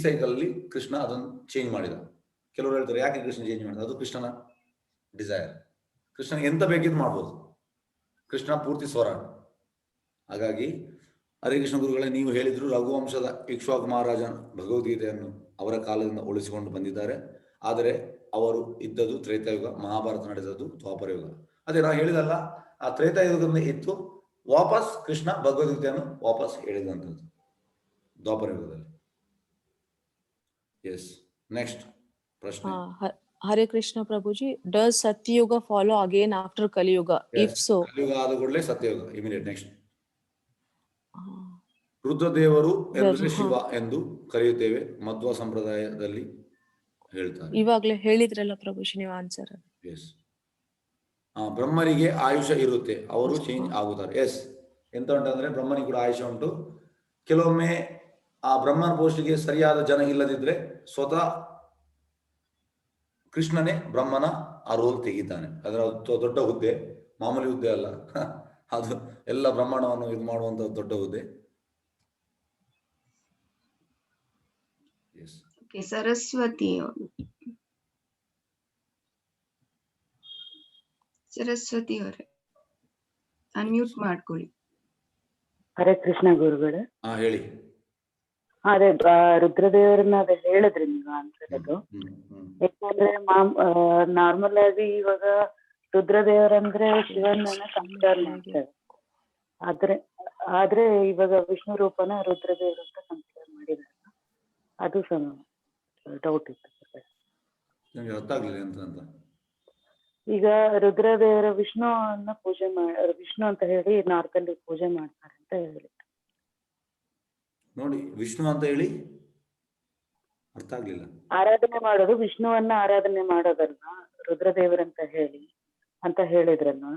ಸೈಕಲ್ ಅಲ್ಲಿ ಕೃಷ್ಣ ಅದನ್ನು ಚೇಂಜ್ ಮಾಡಿದ. ಕೆಲವರು ಹೇಳ್ತಾರೆ ಯಾಕೆ ಕೃಷ್ಣ ಚೇಂಜ್ ಮಾಡಿದ? ಅದು ಕೃಷ್ಣನ ಡಿಸೈರ್. ಕೃಷ್ಣ ಎಂತ ಬೇಕಿದ್ದು ಮಾಡ್ಬೋದು. ಕೃಷ್ಣ ಪೂರ್ತಿ ಸ್ವರಾಟ. ಹಾಗಾಗಿ ಹರಿಕೃಷ್ಣ ಗುರುಗಳೇ, ನೀವು ಹೇಳಿದ್ರು ರಘುವಂಶದ ಇಕ್ಷ್ವಾಕು ಮಹಾರಾಜನ ಭಗವದ್ಗೀತೆಯನ್ನು ಅವರ ಕಾಲದಿಂದ ಉಳಿಸಿಕೊಂಡು ಬಂದಿದ್ದಾರೆ. ಆದರೆ ಅವರು ಇದ್ದದ್ದು ತ್ರೇತಾಯುಗ, ಮಹಾಭಾರತ ನಡೆದದ್ದು ದ್ವಾಪರ ಯುಗ. ಅದೇ ನಾವು ಹೇಳಿದಲ್ಲ, ಆ ತ್ರೇತಾಯುಗದಿಂದ ಇತ್ತು, ವಾಪಸ್ ಕೃಷ್ಣ ಭಗವದ್ಗೀತೆಯನ್ನು ವಾಪಸ್ ಹೇಳಿದಂಥದ್ದು ದ್ವಾಪರ ಯುಗದಲ್ಲಿ. ಎಸ್, ನೆಕ್ಸ್ಟ್ ಪ್ರಶ್ನೆ. Hare Krishna Prabhuji, does Satyayuga follow again after Kaliyuga? If so, Kaliyuga ಆದ ಕೂಡಲೇ ಸತ್ಯಯುಗ ಇಮಿಡಿಯೇಟ್. ನೆಕ್ಸ್ಟ್, ರುದ್ರದೇವರು ಎಂದರೆ ಶಿವ ಎಂದು ಕರೆಯುತ್ತೇವೆ, ಮಧ್ವ ಸಂಪ್ರದಾಯದಲ್ಲಿ ಹೇಳ್ತಾರೆ. ಇವಾಗ್ಲೇ ಹೇಳಿದ್ರಲ್ಲ ಪ್ರಭುಜಿ ನೀವು ಆನ್ಸರ್. ಎಸ್, ಬ್ರಹ್ಮನಿಗೆ ಆಯುಷ ಇರುತ್ತೆ, ಅವರು ಚೇಂಜ್ ಆಗುತ್ತಾರೆ. ಎಸ್, ಎಂತ ಉಂಟಂದ್ರೆ ಬ್ರಹ್ಮನಿಗೆ ಕೂಡ ಆಯುಷ ಉಂಟು. ಕೆಲವೊಮ್ಮೆ ಆ ಬ್ರಹ್ಮನ ಪೋಸ್ಟಿಗೆ ಸರಿಯಾದ ಜನ ಇಲ್ಲದಿದ್ರೆ ಸ್ವತಃ ಕೃಷ್ಣನೇ ಬ್ರಹ್ಮನ ಆ ರೋಲ್ ತೆಗಿತಾನೆ. ಅದರ ದೊಡ್ಡ ಹುದ್ದೆ, ಮಾಮೂಲಿ ಹುದ್ದೆ ಅಲ್ಲ ಅದು. ಎಲ್ಲ ಬ್ರಹ್ಮಾಂಡವನ್ನು ಇದು ಮಾಡುವಂತ ದೊಡ್ಡ ಹುದ್ದೆ. ಎಸ್. Okay, ಸರಸ್ವತಿ ಅವರೇ ಅನ್ಮ್ಯೂಟ್ ಮಾಡ್ಕೊಳ್ಳಿ. ಹರೇ ಕೃಷ್ಣ ಗುರುಗಳೇ. ಹಾ ಹೇಳಿ. ಅದೇ ರುದ್ರದೇವರನ್ನ ಅದೇ ಹೇಳಿದ್ರಿ ನೀವು ಆನ್ಸರ್ ಅದು. ಯಾಕಂದ್ರೆ ನಾರ್ಮಲ್ ಆಗಿ ಇವಾಗ ರುದ್ರದೇವರಂದ್ರೆ ಶಿವನನ್ನ ಸಂಸ್ಕಾರ ಮಾಡ್ತಾರೆ. ಆದ್ರೆ ಇವಾಗ ವಿಷ್ಣು ರೂಪನ ರುದ್ರದೇವರು ಅಂತ ಸಂಸ್ಕಾರ ಮಾಡಿದಾರೆ. ಅದು ಡೌಟ್ ಇತ್ತು. ನಿಮ್ಗೆ ಅರ್ಥ ಆಗ್ಲಿಲ್ಲ ಅಂತ. ಈಗ ರುದ್ರದೇವರ ವಿಷ್ಣು ಅಂತ ಹೇಳಿ ನಾರ್ತ್ ಅಲ್ಲಿ ಪೂಜೆ ಮಾಡ್ತಾರೆ ಅಂತ ಹೇಳಿ ನೋಡಿ, ವಿಷ್ಣು ಅಂತ ಹೇಳಿ ಅರ್ಥ ಆಗ್ಲಿಲ್ಲ. ಆರಾಧನೆ ಮಾಡೋದು ವಿಷ್ಣುವನ್ನ ಆರಾಧನೆ ಮಾಡೋದಲ್ವಾ ರುದ್ರದೇವರಂತ ಹೇಳಿ ಅಂತ ಹೇಳಿದ್ರಲ್ವಾ.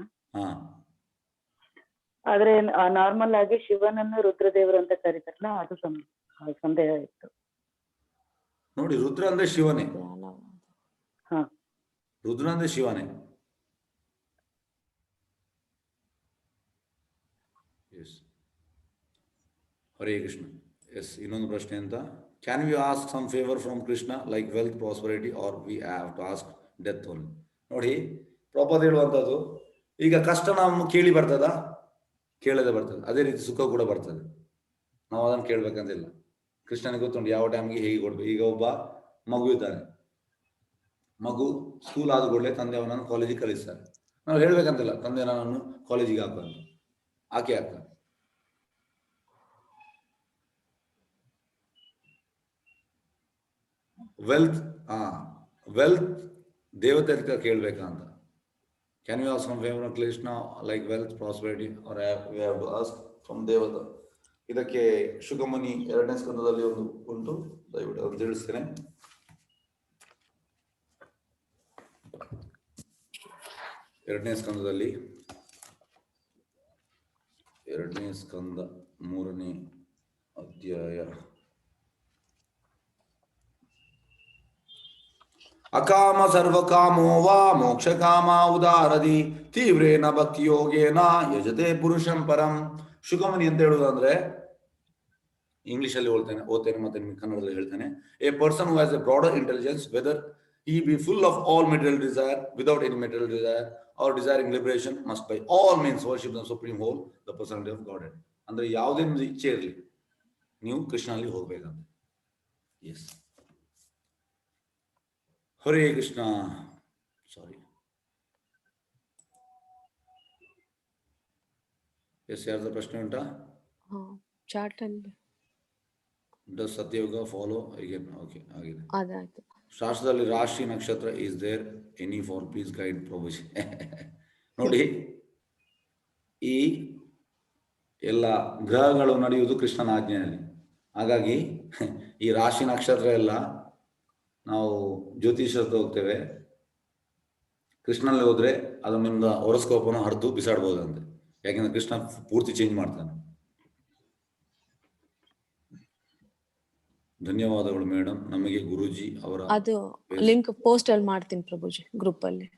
ಆದ್ರೆ ನಾರ್ಮಲ್ ಆಗಿ ಶಿವನನ್ನು ರುದ್ರದೇವರು ಅಂತ ಕರೀತಾರಲ್ಲ, ಅದು ಸಂದೇಹ ಇತ್ತು. ನೋಡಿ, ರುದ್ರ ಅಂದ್ರೆ ಶಿವನೇ. ಹಾ, ರುದ್ರ ಅಂದ್ರೆ ಶಿವನೇ. ಎಸ್. ಹರೇ ಕೃಷ್ಣ. ಎಸ್, ಇನ್ನೊಂದು ಪ್ರಶ್ನೆ ಅಂತ. Can we ask some favour from Krishna like wealth, prosperity, R we have to ask death only? ನೋಡಿ, ಪ್ರಪದ ಹೇಳುವಂಥದ್ದು, ಈಗ ಕಷ್ಟ ನಾವು ಕೇಳಿ ಬರ್ತದ? ಕೇಳದೆ ಬರ್ತದೆ. ಅದೇ ರೀತಿ ಸುಖ ಕೂಡ ಬರ್ತದೆ. ನಾವು ಅದನ್ನು ಕೇಳ್ಬೇಕಂತಿಲ್ಲ. ಕೃಷ್ಣನಿಗೆ ಗೊತ್ತುಂಟು ಯಾವ ಟೈಮ್ಗೆ ಹೇಗೆ ಕೊಡ್ಬೇಕು. ಈಗ ಒಬ್ಬ ಮಗು ಇದ್ದಾನೆ, ಮಗು ಸ್ಕೂಲ್ ಆದ ಕೂಡಲೇ ತಂದೆ ಅವನನ್ನು ಕಾಲೇಜಿಗೆ ಕಳಿಸ್ತಾರೆ. ನಾವು ಹೇಳ್ಬೇಕಂತಿಲ್ಲ, ತಂದೆ ನನ್ನನ್ನು ಕಾಲೇಜಿಗೆ ಹಾಕೋದು, ಆಕೆ ಹಾಕ್ತಾನೆ. ವೆಲ್ತ್ ದೇವತೆ ಅಂತ ಕೇಳ್ಬೇಕಂತ. Can you ask from favour Krishna like wealth, prosperity, R we have to ask from ದೇವತ? ಇದಕ್ಕೆ ಶುಕಮುನಿ 2ನೇ ಸ್ಕಂದದಲ್ಲಿ ಒಂದು ಉಂಟು, ದಯವಿಟ್ಟು ಅದು ತಿಳಿಸ್ತೇನೆ. 2ನೇ ಸ್ಕಂದದಲ್ಲಿ 2ನೇ ಸ್ಕಂದ 3ನೇ ಅಧ್ಯಾಯ. ಅಕಾಮ ಸರ್ವಕಾಮೋ ವಾ ಮೋಕ್ಷ ಕಾಮ ಉದಾರದಿ ತೀವ್ರೇನ ಭಕ್ತಿ ಯೋಗೇನ ಯಜತೆ ಪುರುಷಂ ಪರಂ. ಶುಕಮುನಿ ಅಂತ ಹೇಳುವುದಂದ್ರೆ, ಇಂಗ್ಲಿಷ್ ಅಲ್ಲಿ ಓದ್ತೇನೆ ಮತ್ತೆ ನಿಮಗೆ ಕನ್ನಡದಲ್ಲಿ ಹೇಳ್ತೇನೆ. A person who has a broader intelligence whether he be full of all material desire, without any material desire, or desiring liberation, must by all means worship the supreme whole, the personality of Godhead. ಅಂದ್ರೆ ಯಾವುದೇ ಒಂದು ಇಚ್ಛೆ ಇರಲಿ, ನೀವು ಕೃಷ್ಣನಲ್ಲಿ ಹೋಗ್ಬೇಕಂತ. Yes. Hare Krishna. Sorry. Yes, ಯಾರ್ದ ಪ್ರಶ್ನೆ ಉಂಟಾ? ಚಾಟ್ ಅಲ್ಲಿ does Satyayuga follow again? Okay, ಆಗಿದೆ. ಅದಾಯ್ತು. ಶಾಸ್ತ್ರದಲ್ಲಿ ರಾಶಿ ನಕ್ಷತ್ರ is there any for please guide Prabhuji. ನೋಡಿ, ಈ ಎಲ್ಲ ಗ್ರಹಗಳು ನಡೆಯುವುದು ಕೃಷ್ಣನ ಆಜ್ಞೆಯಲ್ಲಿ. ಹಾಗಾಗಿ ಈ ರಾಶಿ ನಕ್ಷತ್ರ ಎಲ್ಲ ನಾವು ಜ್ಯೋತಿಷಕ್ಕೆ ಹೋಗ್ತೇವೆ, ಕೃಷ್ಣನಲ್ಲಿ ಹೋದ್ರೆ ಅದು ನಿಮ್ದು ಹೊರಸ್ಕೋಪನ್ನು ಹರಿದು ಬಿಸಾಡ್ಬೋದಂತೆ. ಯಾಕೆಂದ್ರೆ ಕೃಷ್ಣ ಪೂರ್ತಿ ಚೇಂಜ್ ಮಾಡ್ತಾನೆ. ಧನ್ಯವಾದಗಳು ಮೇಡಮ್. ನಮಗೆ ಗುರುಜಿ ಅವರ ಅದು ಲಿಂಕ್ ಪೋಸ್ಟ್ ಅಲ್ಲಿ ಮಾಡ್ತೀನಿ ಪ್ರಭುಜಿ, ಗ್ರೂಪ್ ಅಲ್ಲಿ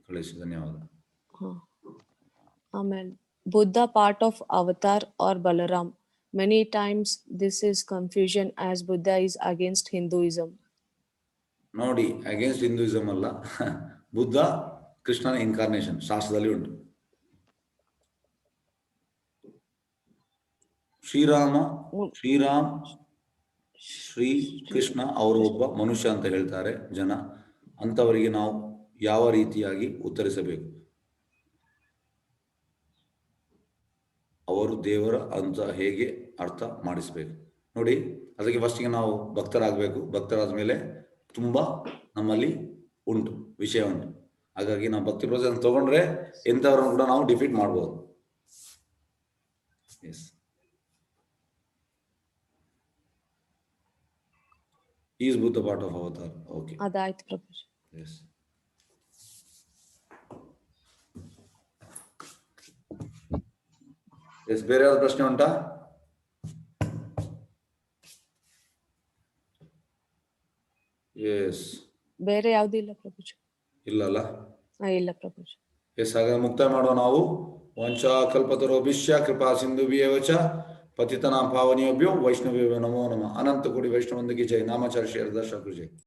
ಕಳಿಸಿ. ಧನ್ಯವಾದ. ಆಮೇಲೆ Buddha part of avatar or Balaram? Many times this is confusion as Buddha is against Hinduism. ನೋಡಿ, ಅಗೇನ್ಸ್ಟ್ ಹಿಂದೂಯಿಸಂ ಅಲ್ಲ, ಬುದ್ಧ ಕೃಷ್ಣನ ಇನ್ಕಾರ್ನೇಷನ್ ಶಾಸ್ತ್ರದಲ್ಲಿ ಉಂಟು. ಶ್ರೀ ಕೃಷ್ಣ ಅವರು ಒಬ್ಬ ಮನುಷ್ಯ ಅಂತ ಹೇಳ್ತಾರೆ ಜನ. ಅಂತವರಿಗೆ ನಾವು ಯಾವ ರೀತಿಯಾಗಿ ಉತ್ತರಿಸಬೇಕು? ಅವರು ದೇವರ ಅಂತ ಹೇಗೆ ಅರ್ಥ ಮಾಡಿಸ್ಬೇಕು? ನೋಡಿ, ಅದಕ್ಕೆ ಫಸ್ಟಿಗೆ ನಾವು ಭಕ್ತರಾಗಬೇಕು. ಭಕ್ತರಾದ ಮೇಲೆ ತುಂಬಾ ನಮ್ಮಲ್ಲಿ ಉಂಟು, ವಿಷಯ ಉಂಟು. ಹಾಗಾಗಿ ನಾವು ಭಕ್ತಿ ಪ್ರೊಸೆಸ್ ತಗೊಂಡ್ರೆ ಎಂಥವ್ರನ್ನು ಕೂಡ ನಾವು ಡಿಫೀಟ್ ಮಾಡ್ಬೋದು. Yes. Is Buddha part of avatar? Okay, ಅದಾಯ್ತು ಪ್ರಭುಜಿ. ಎಸ್. ಎಸ್, ಬೇರೆ ಯಾವ್ದು ಪ್ರಶ್ನೆ ಉಂಟಾ? ಎಸ್. ಬೇರೆ ಯಾವ್ದು ಇಲ್ಲ ಪ್ರಭುಜಿ. ಇಲ್ಲಲ್ಲ? ಇಲ್ಲ ಪ್ರಭುಜಿ. ಎಸ್, ಹಾಗಾದ್ರೆ ಮುಕ್ತಾಯ ಮಾಡುವ ನಾವು. ವಂಚಾ ಕಲ್ಪತರೋ ವಿಶ್ಯ ಕೃಪಾ ಸಿಂಧು ಚ पतितनां पावनेभ्यो वैष्णवेभ्यो नमो नमः। अनंत कोटि वैष्णव वृंद की जय। नामाचार्य श्री हरिदास ठाकुर जय।